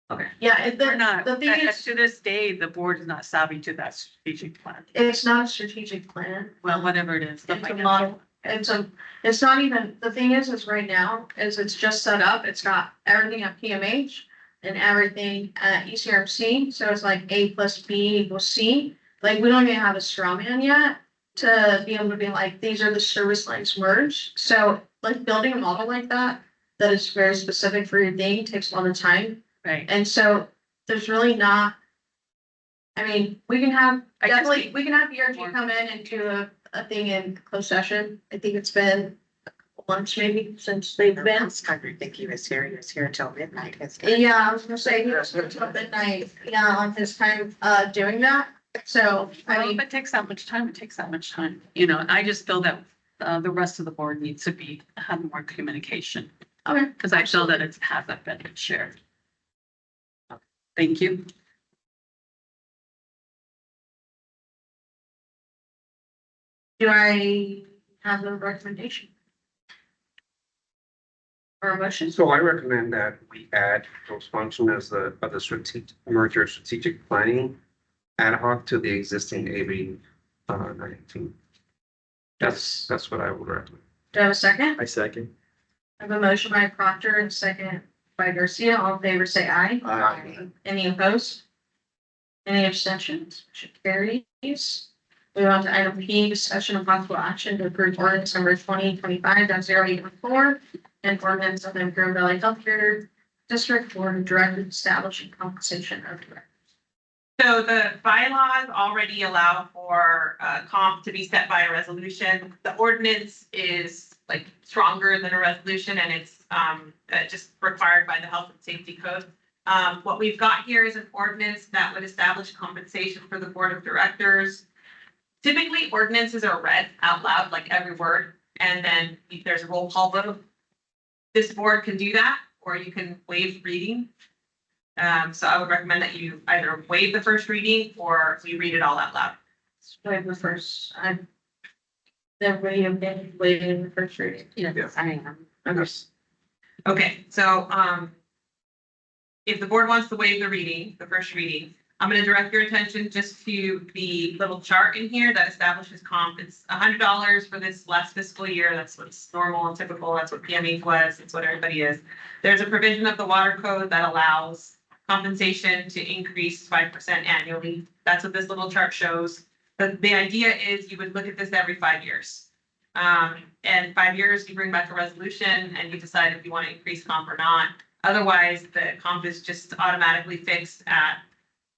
Okay. Yeah, We're not, the thing is, to this day, the board is not savvy to that strategic plan. it's not a strategic plan. Well, whatever it is. the It's a financial- model. It's not even, the thing is right now, is it's just set up, it's got everything at PMH and everything at ECRMC, so it's like A plus B equals C. Like, we don't even have a straw man yet to be able to be like, these are the service lines merged. So like building a model like that is very specific for your thing, takes a lot of time. Right. And so there's really not, I mean, we can have, I guess definitely, we can have BRG come in and do a thing in closed session. I think it's been a couple months maybe since they've been. Last time I think he was here till midnight. Yeah, I was gonna say, he was until midnight, on his time, doing that. So, I Well, mean, if it takes that much time, it takes that much time, and I just feel that the rest of the board needs to have more communication. okay. Because I feel that it hasn't been shared. Thank you. Do I have a recommendation? Or a motion? So I recommend that we add those functions as the strategic merger strategic planning ad hoc to the existing AB 19. That's what I would recommend. Do I have a second? I second. I have a motion by Proctor and second by Garcia. All in favor, say aye. Aye. Any opposed? Any abstentions? Motion carries. Move on to item P, discussion of possible action to approve ordinance number 2025-084 and ordinance of the Imperial Valley Healthcare District Board of Directors establishing compensation of directors. So the bylaws already allow for comp to be set by a resolution. The ordinance is like stronger than a resolution and it's just required by the health and safety code. What we've got here is an ordinance that would establish compensation for the board of directors. Typically ordinances are read out loud, like every word, and then there's a roll call vote. This board can do that, or you can waive reading. So I would recommend that you either waive the first reading or we read it all out loud. Wait, the first, everybody have been waiting the first reading. Yes, I am. Okay, so, if the board wants to waive the reading, the first reading, I'm gonna direct your attention just to the little chart in here that establishes comp. It's $100 for this last fiscal year. That's what's normal and typical. That's what PMH was. It's what everybody is. There's a provision of the water code that allows compensation to increase 5% annually. That's what this little chart shows. But the idea is you would look at this every 5 years. And 5 years, you bring back a resolution and you decide if you want to increase comp or not. Otherwise, the comp is just automatically fixed at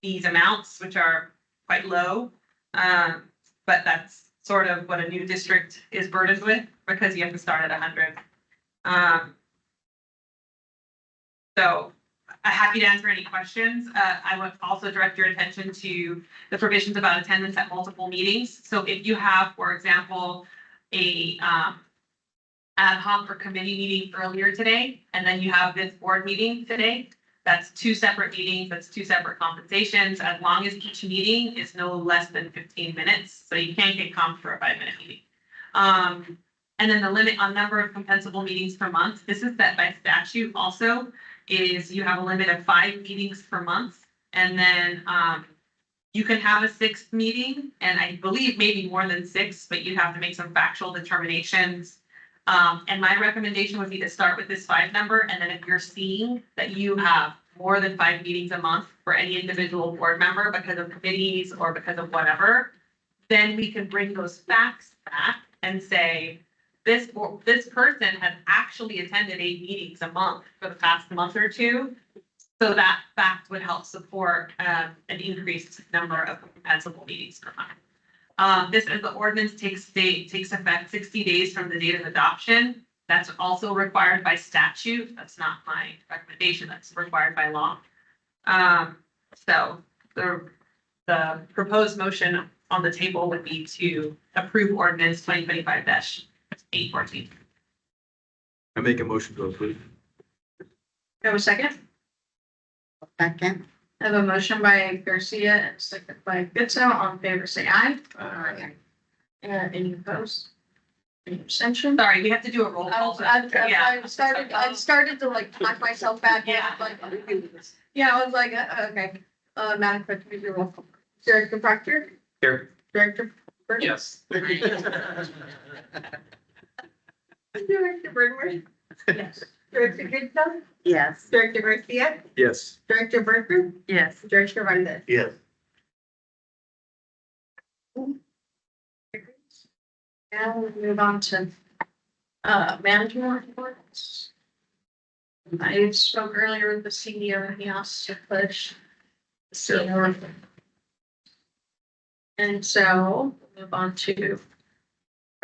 these amounts, which are quite low. But that's sort of what a new district is burdened with because you have to start at 100. So I'm happy to answer any questions. I would also direct your attention to the provisions about attendance at multiple meetings. So if you have, for example, a ad hoc or committee meeting earlier today, and then you have this board meeting today. That's two separate meetings, that's two separate compensations, as long as each meeting is no less than 15 minutes, so you can't get comped for a 5-minute meeting. And then the limit on number of compensable meetings per month, this is set by statute also, is you have a limit of 5 meetings per month. And then, you can have a 6th meeting, and I believe maybe more than 6, but you have to make some factual determinations. And my recommendation would be to start with this 5 number, and then if you're seeing that you have more than 5 meetings a month for any individual board member because of committees or because of whatever, then we can bring those facts back and say, this person has actually attended 8 meetings a month for the past month or two. So that fact would help support an increased number of compensable meetings per month. This, as the ordinance takes effect 60 days from the date of adoption. That's also required by statute. That's not my recommendation. That's required by law. So the proposed motion on the table would be to approve ordinance 2025-814. I make a motion to approve. Have a second? Second. I have a motion by Garcia and a second by Bitzel. All in favor, say aye. Any opposed? Any abstention? Sorry, we have to do a roll call. I started to like knock myself back. Yeah. Like, yeah, I was like, okay. Madam Clerk, please do roll call. Director Proctor? Here. Director Burton? Yes. Director Burnworth? Yes. Director Goodson? Yes. Director Garcia? Yes. Director Burton? Yes. Director Valdez? Yes. Now we move on to management reports. I spoke earlier with the CEO and he asked to push the CEO report. And so we'll move on to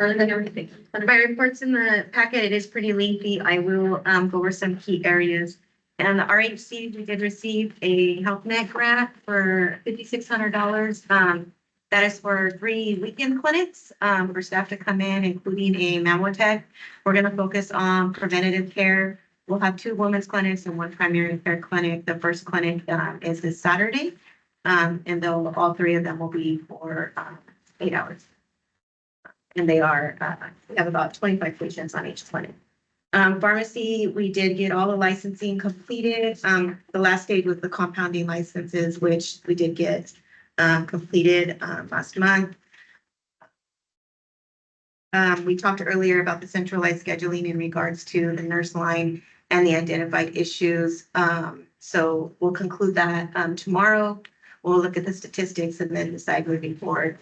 everything. My report's in the packet. It is pretty lengthy. I will go over some key areas. And the RHC, we did receive a Health Net grant for $5,600. That is for 3 weekend clinics for staff to come in, including a mammotech. We're going to focus on preventative care. We'll have 2 women's clinics and 1 primary care clinic. The first clinic is this Saturday. And all 3 of them will be for 8 hours. And they are, we have about 25 patients on each clinic. Pharmacy, we did get all the licensing completed. The last stage was the compounding licenses, which we did get completed last month. We talked earlier about the centralized scheduling in regards to the nurse line and the identified issues. So we'll conclude that tomorrow. We'll look at the statistics and then decide moving forward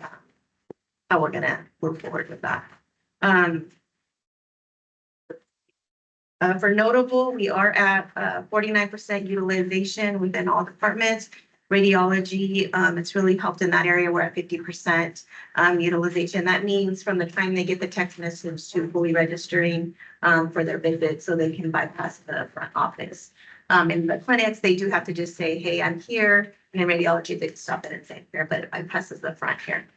how we're gonna move forward with that. For notable, we are at 49% utilization within all departments. Radiology, it's really helped in that area. We're at 50% utilization. That means from the time they get the text message to fully registering for their visit, so they can bypass the front office. In the clinics, they do have to just say, hey, I'm here. And in radiology, they can stop it and say here, but it bypasses the front here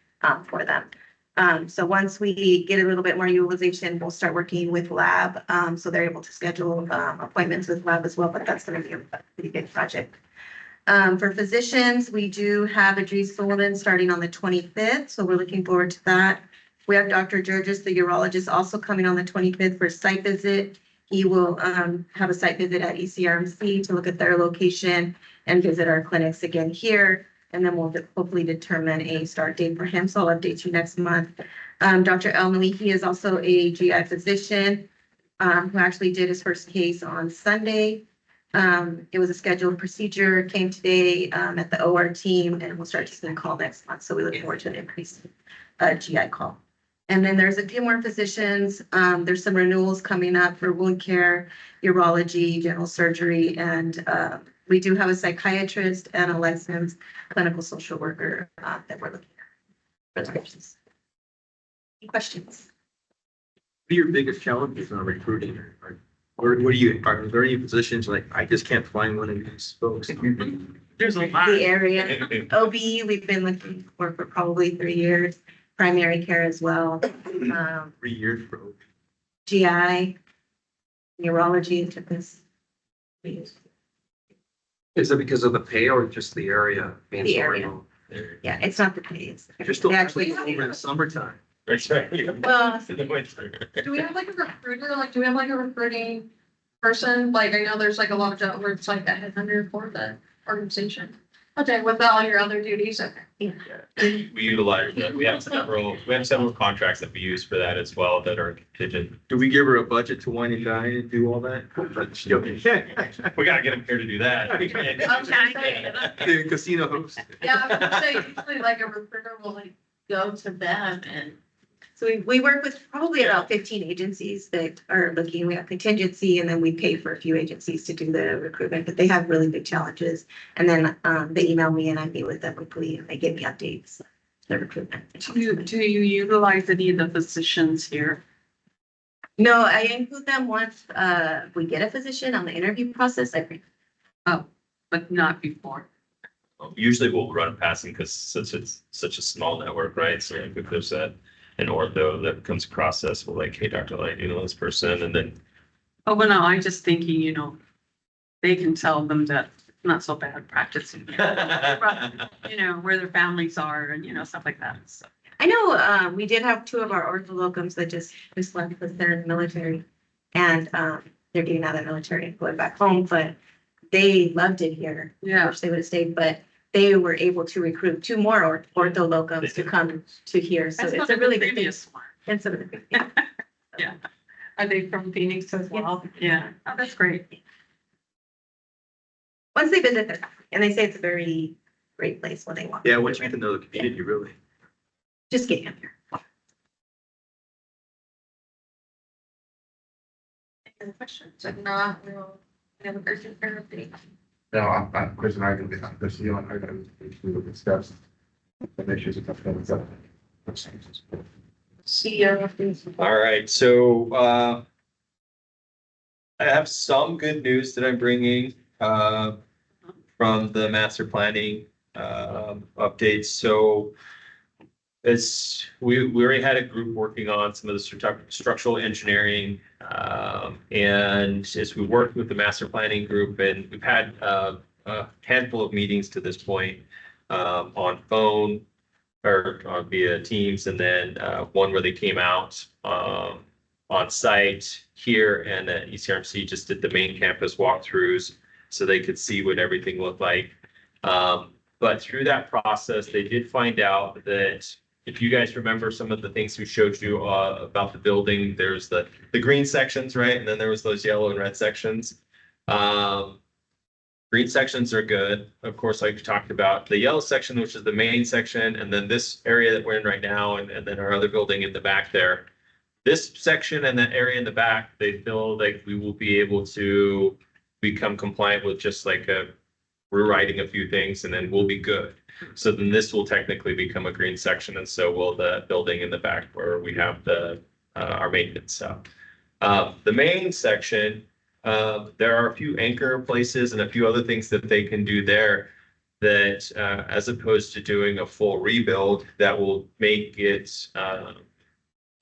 for them. So once we get a little bit more utilization, we'll start working with lab. So they're able to schedule appointments with lab as well, but that's going to be a pretty big project. For physicians, we do have Idris Sullivan starting on the 25th. So we're looking forward to that. We have Dr. Georges, the urologist, also coming on the 25th for a site visit. He will have a site visit at ECRMC to look at their location and visit our clinics again here. And then we'll hopefully determine a start date for him. So I'll update you next month. Dr. El Maliki is also a GI physician who actually did his first case on Sunday. It was a scheduled procedure, came today at the OR team, and we'll start taking a call next month. So we look forward to an increased GI call. And then there's a few more physicians. There's some renewals coming up for wound care, urology, general surgery, and we do have a psychiatrist and a licensed clinical social worker that we're looking at for the patients. Any questions? What are your biggest challenges on recruiting? Or what are there any positions like, I just can't find one of these folks? There's a lot. The area, OB, we've been looking for probably 3 years, primary care as well. 3 years for GI, neurology took this. Is it because of the pay or just the area? being The so area. remote? Yeah, it's not the pay. It's You're still they actually. over in the summertime. That's right. Well, In the winter. do we have like a recruiter? Like, do we have like a recruiting person? Like, I know there's like a lot of jobs where it's like a headhunter for the organization. Okay, with all your other duties, okay. We utilize, we have several contracts that we use for that as well that are contingent. Do we give her a budget to wine and dine and do all that? We gotta get them here to do that. We can't- I was gonna say, The casino host. yeah, I was gonna say, usually like a recruiter will like go to them and. So we work with probably about 15 agencies that are looking, we have contingency, and then we pay for a few agencies to do the recruitment, but they have really big challenges. And then they email me and I meet with them weekly and they give me updates, the recruitment. Do you utilize any of the physicians here? No, I include them once we get a physician on the interview process. Oh, but not before. Usually we'll run past them because it's such a small network, right? So like if there's an ortho that comes across us, we're like, hey, Dr. Light, you know this person, and then Oh, well, no, I'm just thinking, they can tell them that it's not so bad practicing. Where their families are and, stuff like that. So. I know we did have two of our ortho locums that just left because they're in the military and they're getting out of the military and going back home, but they loved it here. Yeah. Wish they would have stayed, but they were able to recruit two more ortho locums to come to here. So That's it's not a really the big thing. previous one. It's a really big thing. Yeah. Are they from Phoenix as well? Yeah. Oh, that's great. Once they visit, they're happy, and they say it's a very great place when they walk. Yeah, once you get to know the community, really. Just getting up here. Any other questions? If not, we'll have a urgent care update. No, I'm Chris and I are gonna be on this, you and I are gonna, we will discuss the issues of that. CEO updates. all right, so I have some good news that I'm bringing from the master planning updates. So we already had a group working on some of the structural engineering. And as we worked with the master planning group, and we've had a handful of meetings to this point on phone or via Teams, and then one where they came out on site here and at ECRMC just did the main campus walkthroughs so they could see what everything looked like. But through that process, they did find out that if you guys remember some of the things we showed you about the building, there's the green sections, right? And then there was those yellow and red sections. Green sections are good. Of course, like we talked about, the yellow section, which is the main section, and then this area that we're in right now, and then our other building in the back there. This section and that area in the back, they feel like we will be able to become compliant with just like rewriting a few things, and then we'll be good. So then this will technically become a green section, and so will the building in the back where we have our maintenance stuff. The main section, there are a few anchor places and a few other things that they can do there that, as opposed to doing a full rebuild, that will make it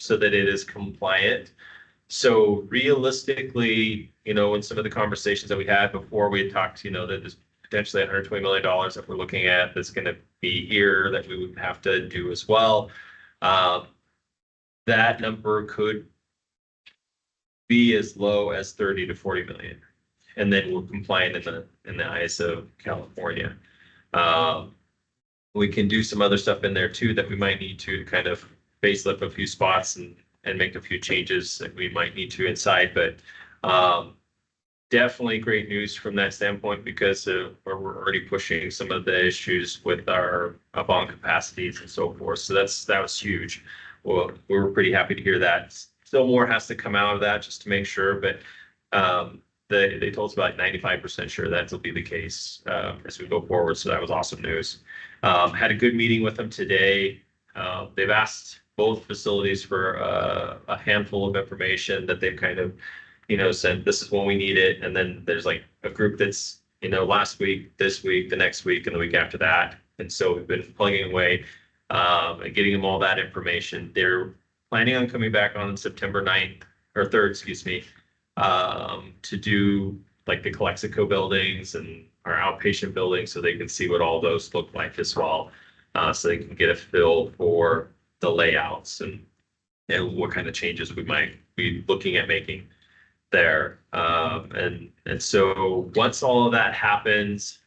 so that it is compliant. So realistically, in some of the conversations that we had before, we had talked, that there's potentially $120 million that we're looking at that's going to be here that we would have to do as well. That number could be as low as 30 to 40 million. And then we're compliant in the ISO California. We can do some other stuff in there too that we might need to kind of facelift a few spots and make a few changes that we might need to inside. But definitely great news from that standpoint because we're already pushing some of the issues with our bond capacities and so forth. So that was huge. Well, we were pretty happy to hear that. Still more has to come out of that just to make sure, but they told us about 95% sure that will be the case as we go forward. So that was awesome news. Had a good meeting with them today. They've asked both facilities for a handful of information that they've kind of said this is when we need it. And then there's like a group that's, last week, this week, the next week, and the week after that. And so we've been plugging away and getting them all that information. They're planning on coming back on September 9th or third, excuse me, to do like the Calexico buildings and our outpatient buildings so they can see what all those look like as well. So they can get a feel for the layouts and what kind of changes we might be looking at making there. And so once all of that happens,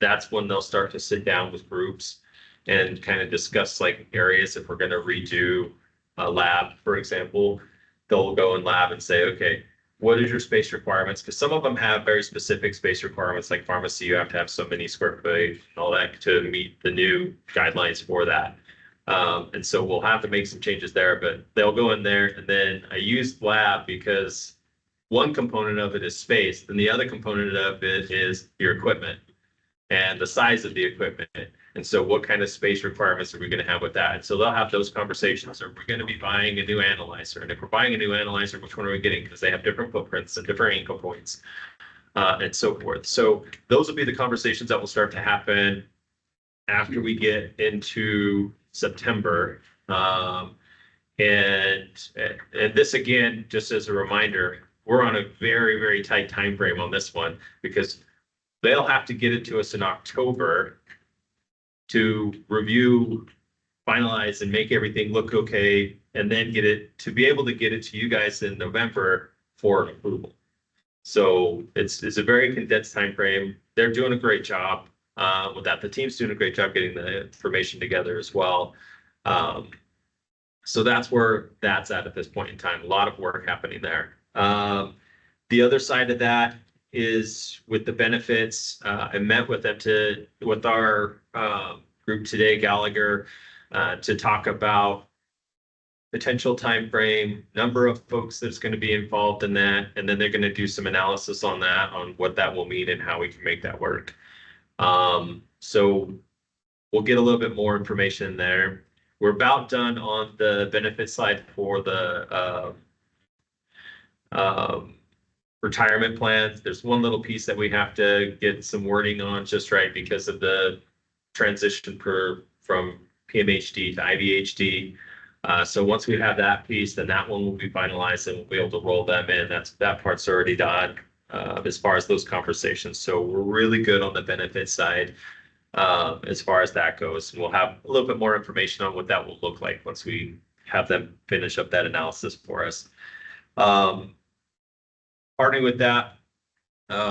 that's when they'll start to sit down with groups and kind of discuss like areas. If we're going to redo a lab, for example, they'll go in lab and say, okay, what is your space requirements? Because some of them have very specific space requirements, like pharmacy, you have to have so many square feet and all that to meet the new guidelines for that. And so we'll have to make some changes there, but they'll go in there. And then I used lab because one component of it is space, and the other component of it is your equipment and the size of the equipment. And so what kind of space requirements are we going to have with that? And so they'll have those conversations. Are we going to be buying a new analyzer? And if we're buying a new analyzer, which one are we getting? Because they have different footprints and different anchor points, and so forth. So those will be the conversations that will start to happen after we get into September. And this, again, just as a reminder, we're on a very, very tight time frame on this one because they'll have to get it to us in October to review, finalize, and make everything look okay, and then get it to be able to get it to you guys in November for approval. So it's a very condensed time frame. They're doing a great job with that. The team's doing a great job getting the information together as well. So that's where that's at this point in time. A lot of work happening there. The other side of that is with the benefits. I met with them with our group today, Gallagher, to talk about potential time frame, number of folks that's going to be involved in that, and then they're going to do some analysis on that, on what that will mean and how we can make that work. So we'll get a little bit more information there. We're about done on the benefit side for the retirement plans. There's one little piece that we have to get some wording on just right because of the transition from PMHD to IVHD. So once we have that piece, then that one will be finalized and we'll be able to roll them in. That part's already done as far as those conversations. So we're really good on the benefit side as far as that goes. And we'll have a little bit more information on what that will look like once we have them finish up that analysis for us. Partnering with that,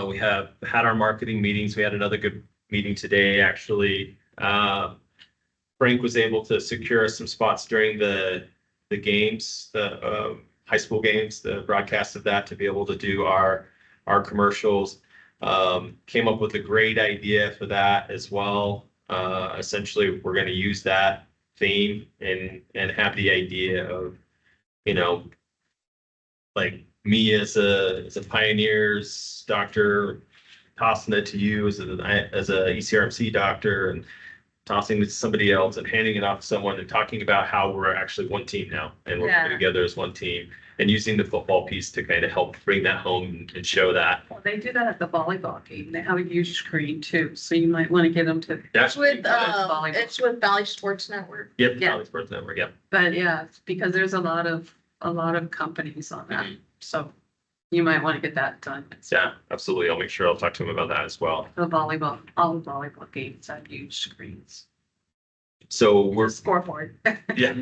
we have had our marketing meetings. We had another good meeting today, actually. Frank was able to secure some spots during the games, the high school games, the broadcast of that, to be able to do our commercials. Came up with a great idea for that as well. Essentially, we're going to use that theme and have the idea of, like me as a pioneers doctor, tossing it to you as a ECRMC doctor, and tossing it to somebody else and handing it off to someone and talking about how we're actually one team now and we're working together as one team, and using the football piece to kind of help bring that home and show that. Well, they do that at the volleyball game. They have a huge screen too, so you might want to get them to. That's It's with Valley Sports Network. Yep, Yeah. Valley Sports Network, yep. But yeah, because there's a lot of companies on that, so you might want to get that done. Yeah, absolutely. I'll make sure I'll talk to him about that as well. All the volleyball games have huge screens. So we're Scoreboard. yeah.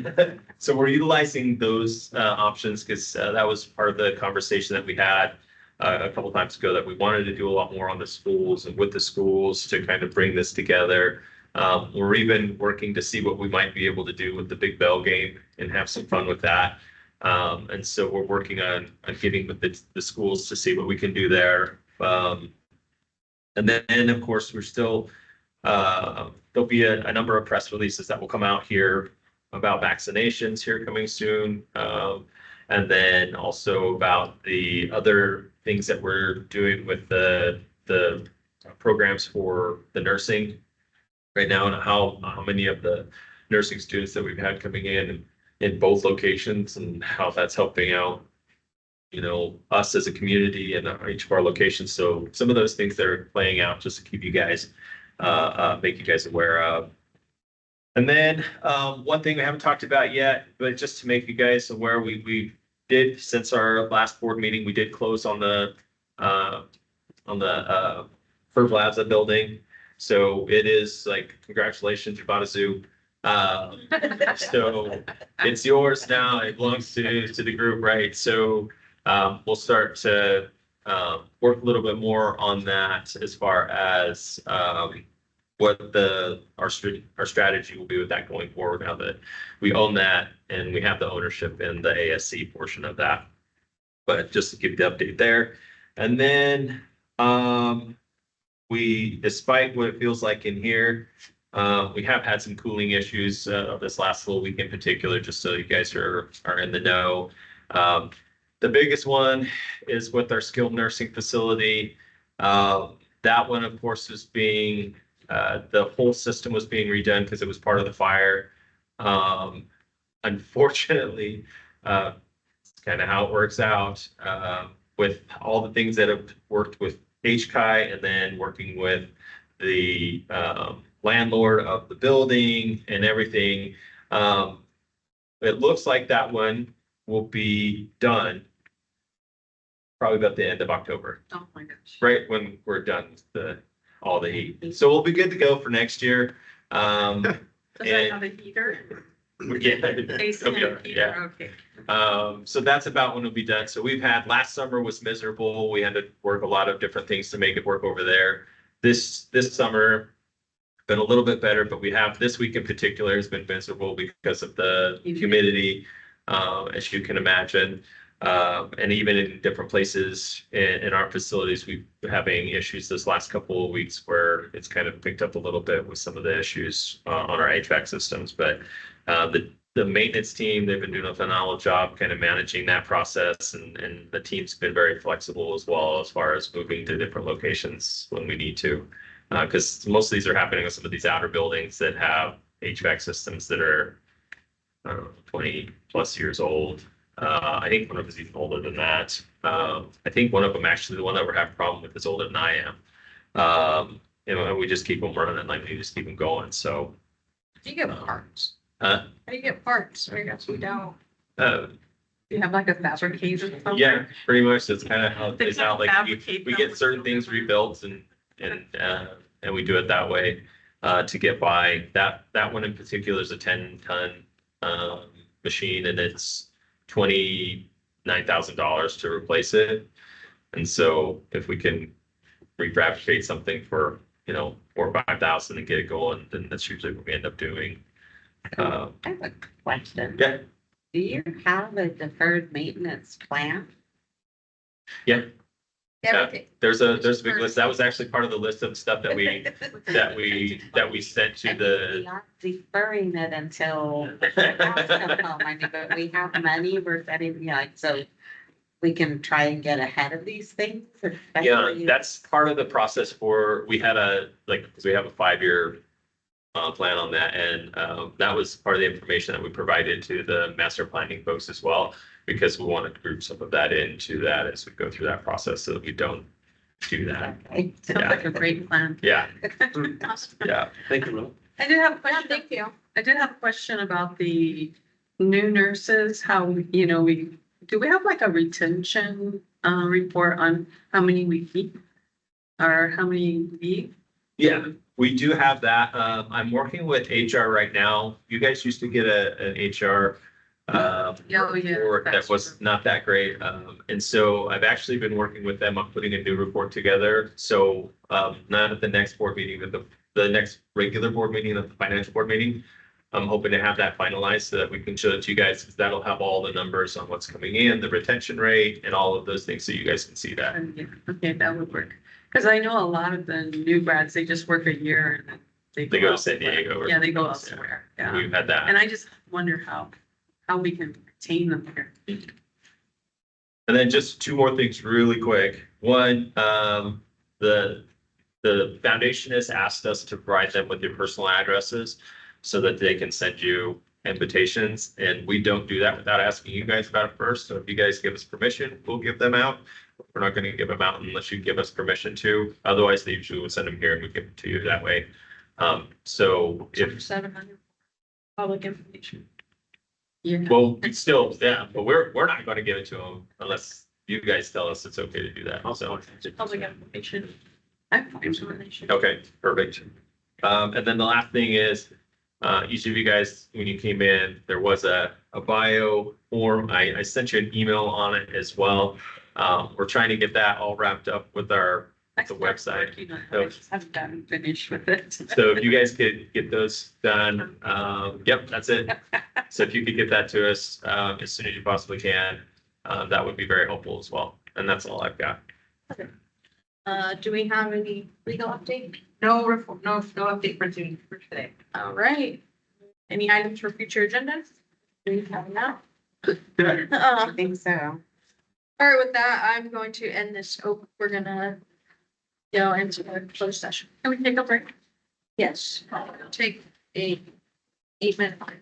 So we're utilizing those options because that was part of the conversation that we had a couple times ago, that we wanted to do a lot more on the schools and with the schools to kind of bring this together. We're even working to see what we might be able to do with the Big Bell game and have some fun with that. And so we're working on getting with the schools to see what we can do there. And then, of course, we're still, there'll be a number of press releases that will come out here about vaccinations here coming soon. And then also about the other things that we're doing with the programs for the nursing right now, and how many of the nursing students that we've had coming in both locations, and how that's helping out, us as a community and each of our locations. So some of those things that are playing out, just to keep you guys, make you guys aware of. And then one thing we haven't talked about yet, but just to make you guys aware, we did, since our last board meeting, we did close on the Ferb Plaza building. So it is like, congratulations, you bought a zoo. So it's yours now. It belongs to the group, right? So we'll start to work a little bit more on that as far as what our strategy will be with that going forward now that we own that and we have the ownership in the ASC portion of that. But just to give you the update there. And then despite what it feels like in here, we have had some cooling issues this last little week in particular, just so you guys are in the know. The biggest one is with our skilled nursing facility. That one, of course, is being the whole system was being redone because it was part of the fire. Unfortunately, it's kind of how it works out with all the things that have worked with HCI and then working with the landlord of the building and everything. It looks like that one will be done probably about the end of October, Oh my gosh. right when we're done with all the heat. So we'll be good to go for next year. Does that have a heater? Yeah. AC and a heater, okay. So that's about when it'll be done. So we've had, last summer was miserable. We had to work a lot of different things to make it work over there. This summer been a little bit better, but we have, this week in particular has been miserable because of the humidity, as you can imagine. And even in different places in our facilities, we've been having issues this last couple of weeks where it's kind of picked up a little bit with some of the issues on our HVAC systems. But the maintenance team, they've been doing a phenomenal job kind of managing that process, and the team's been very flexible as well as far as moving to different locations when we need to. Because most of these are happening with some of these outer buildings that have HVAC systems that are 20 plus years old. I think one of them is even older than that. I think one of them, actually, the one that we're having a problem with, is older than I am. And we just keep them running, like we just keep them going. So. Do you get parts? Huh? How do you get parts? I guess we don't. You have like a fabricator somewhere? Yeah, pretty much. That's kind of how it plays out. Like Fabricate we them. get certain things rebuilt and we do it that way to get by. That one in particular is a 10-ton machine, and it's $29,000 to replace it. And so if we can refabricate something for, $4,000 or $5,000 and get it going, then that's usually what we end up doing. I have a question. Yeah. Do you have a deferred maintenance plan? Yeah. Everything. There's a big list. That was actually part of the list of stuff that we sent to the. We aren't deferring it until the house comes home. I mean, but we have money, we're setting, so we can try and get ahead of these things. Yeah, especially- that's part of the process we had because we have a 5-year plan on that. And that was part of the information that we provided to the master planning folks as well, because we want to group some of that into that as we go through that process so that we don't do that. Okay. Sounds like a great plan. Yeah, Awesome. yeah. Thank you, Will. I did have a question. Thank you. I did have a question about the new nurses, how, do we have like a retention report on how many we keep? Or how many leave? Yeah, we do have that. I'm working with HR right now. You guys used to get an HR report that was not that great. And so I've actually been working with them on putting a new report together. So not at the next board meeting, but the next regular board meeting, the financial board meeting. I'm hoping to have that finalized so that we can show it to you guys, because that'll have all the numbers on what's coming in, the retention rate, and all of those things, so you guys can see that. Yeah, okay, that would work. Because I know a lot of the new grads, they just work a year and then They go to elsewhere. San Diego. Yeah, they go elsewhere. Yeah. We've had that. And I just wonder how we can retain them here. And then just two more things really quick. One, the foundation has asked us to provide them with your personal addresses so that they can send you invitations. And we don't do that without asking you guys about it first. So if you guys give us permission, we'll give them out. We're not going to give them out unless you give us permission to. Otherwise, they usually will send them here and we give them to you that way. So if 700 public information. Yeah. Well, we still, yeah, but we're not gonna give it to them unless you guys tell us it's okay to do that, so. Public information. I'm fine with it. Okay, perfect. And then the last thing is, each of you guys, when you came in, there was a bio form. I sent you an email on it as well. We're trying to get that all wrapped up with our, the website. I just haven't gotten finished with it. So if you guys could get those done, yep, that's it. So if you could get that to us, as soon as you possibly can, that would be very helpful as well. And that's all I've got. Do we have any legal update? No, no update for today. All right. Any items for future agendas? Do we have now? I think so. All right, with that, I'm going to end this. Oh, we're gonna go into a closed session. Can we take a break? Yes, take a 8-minute break.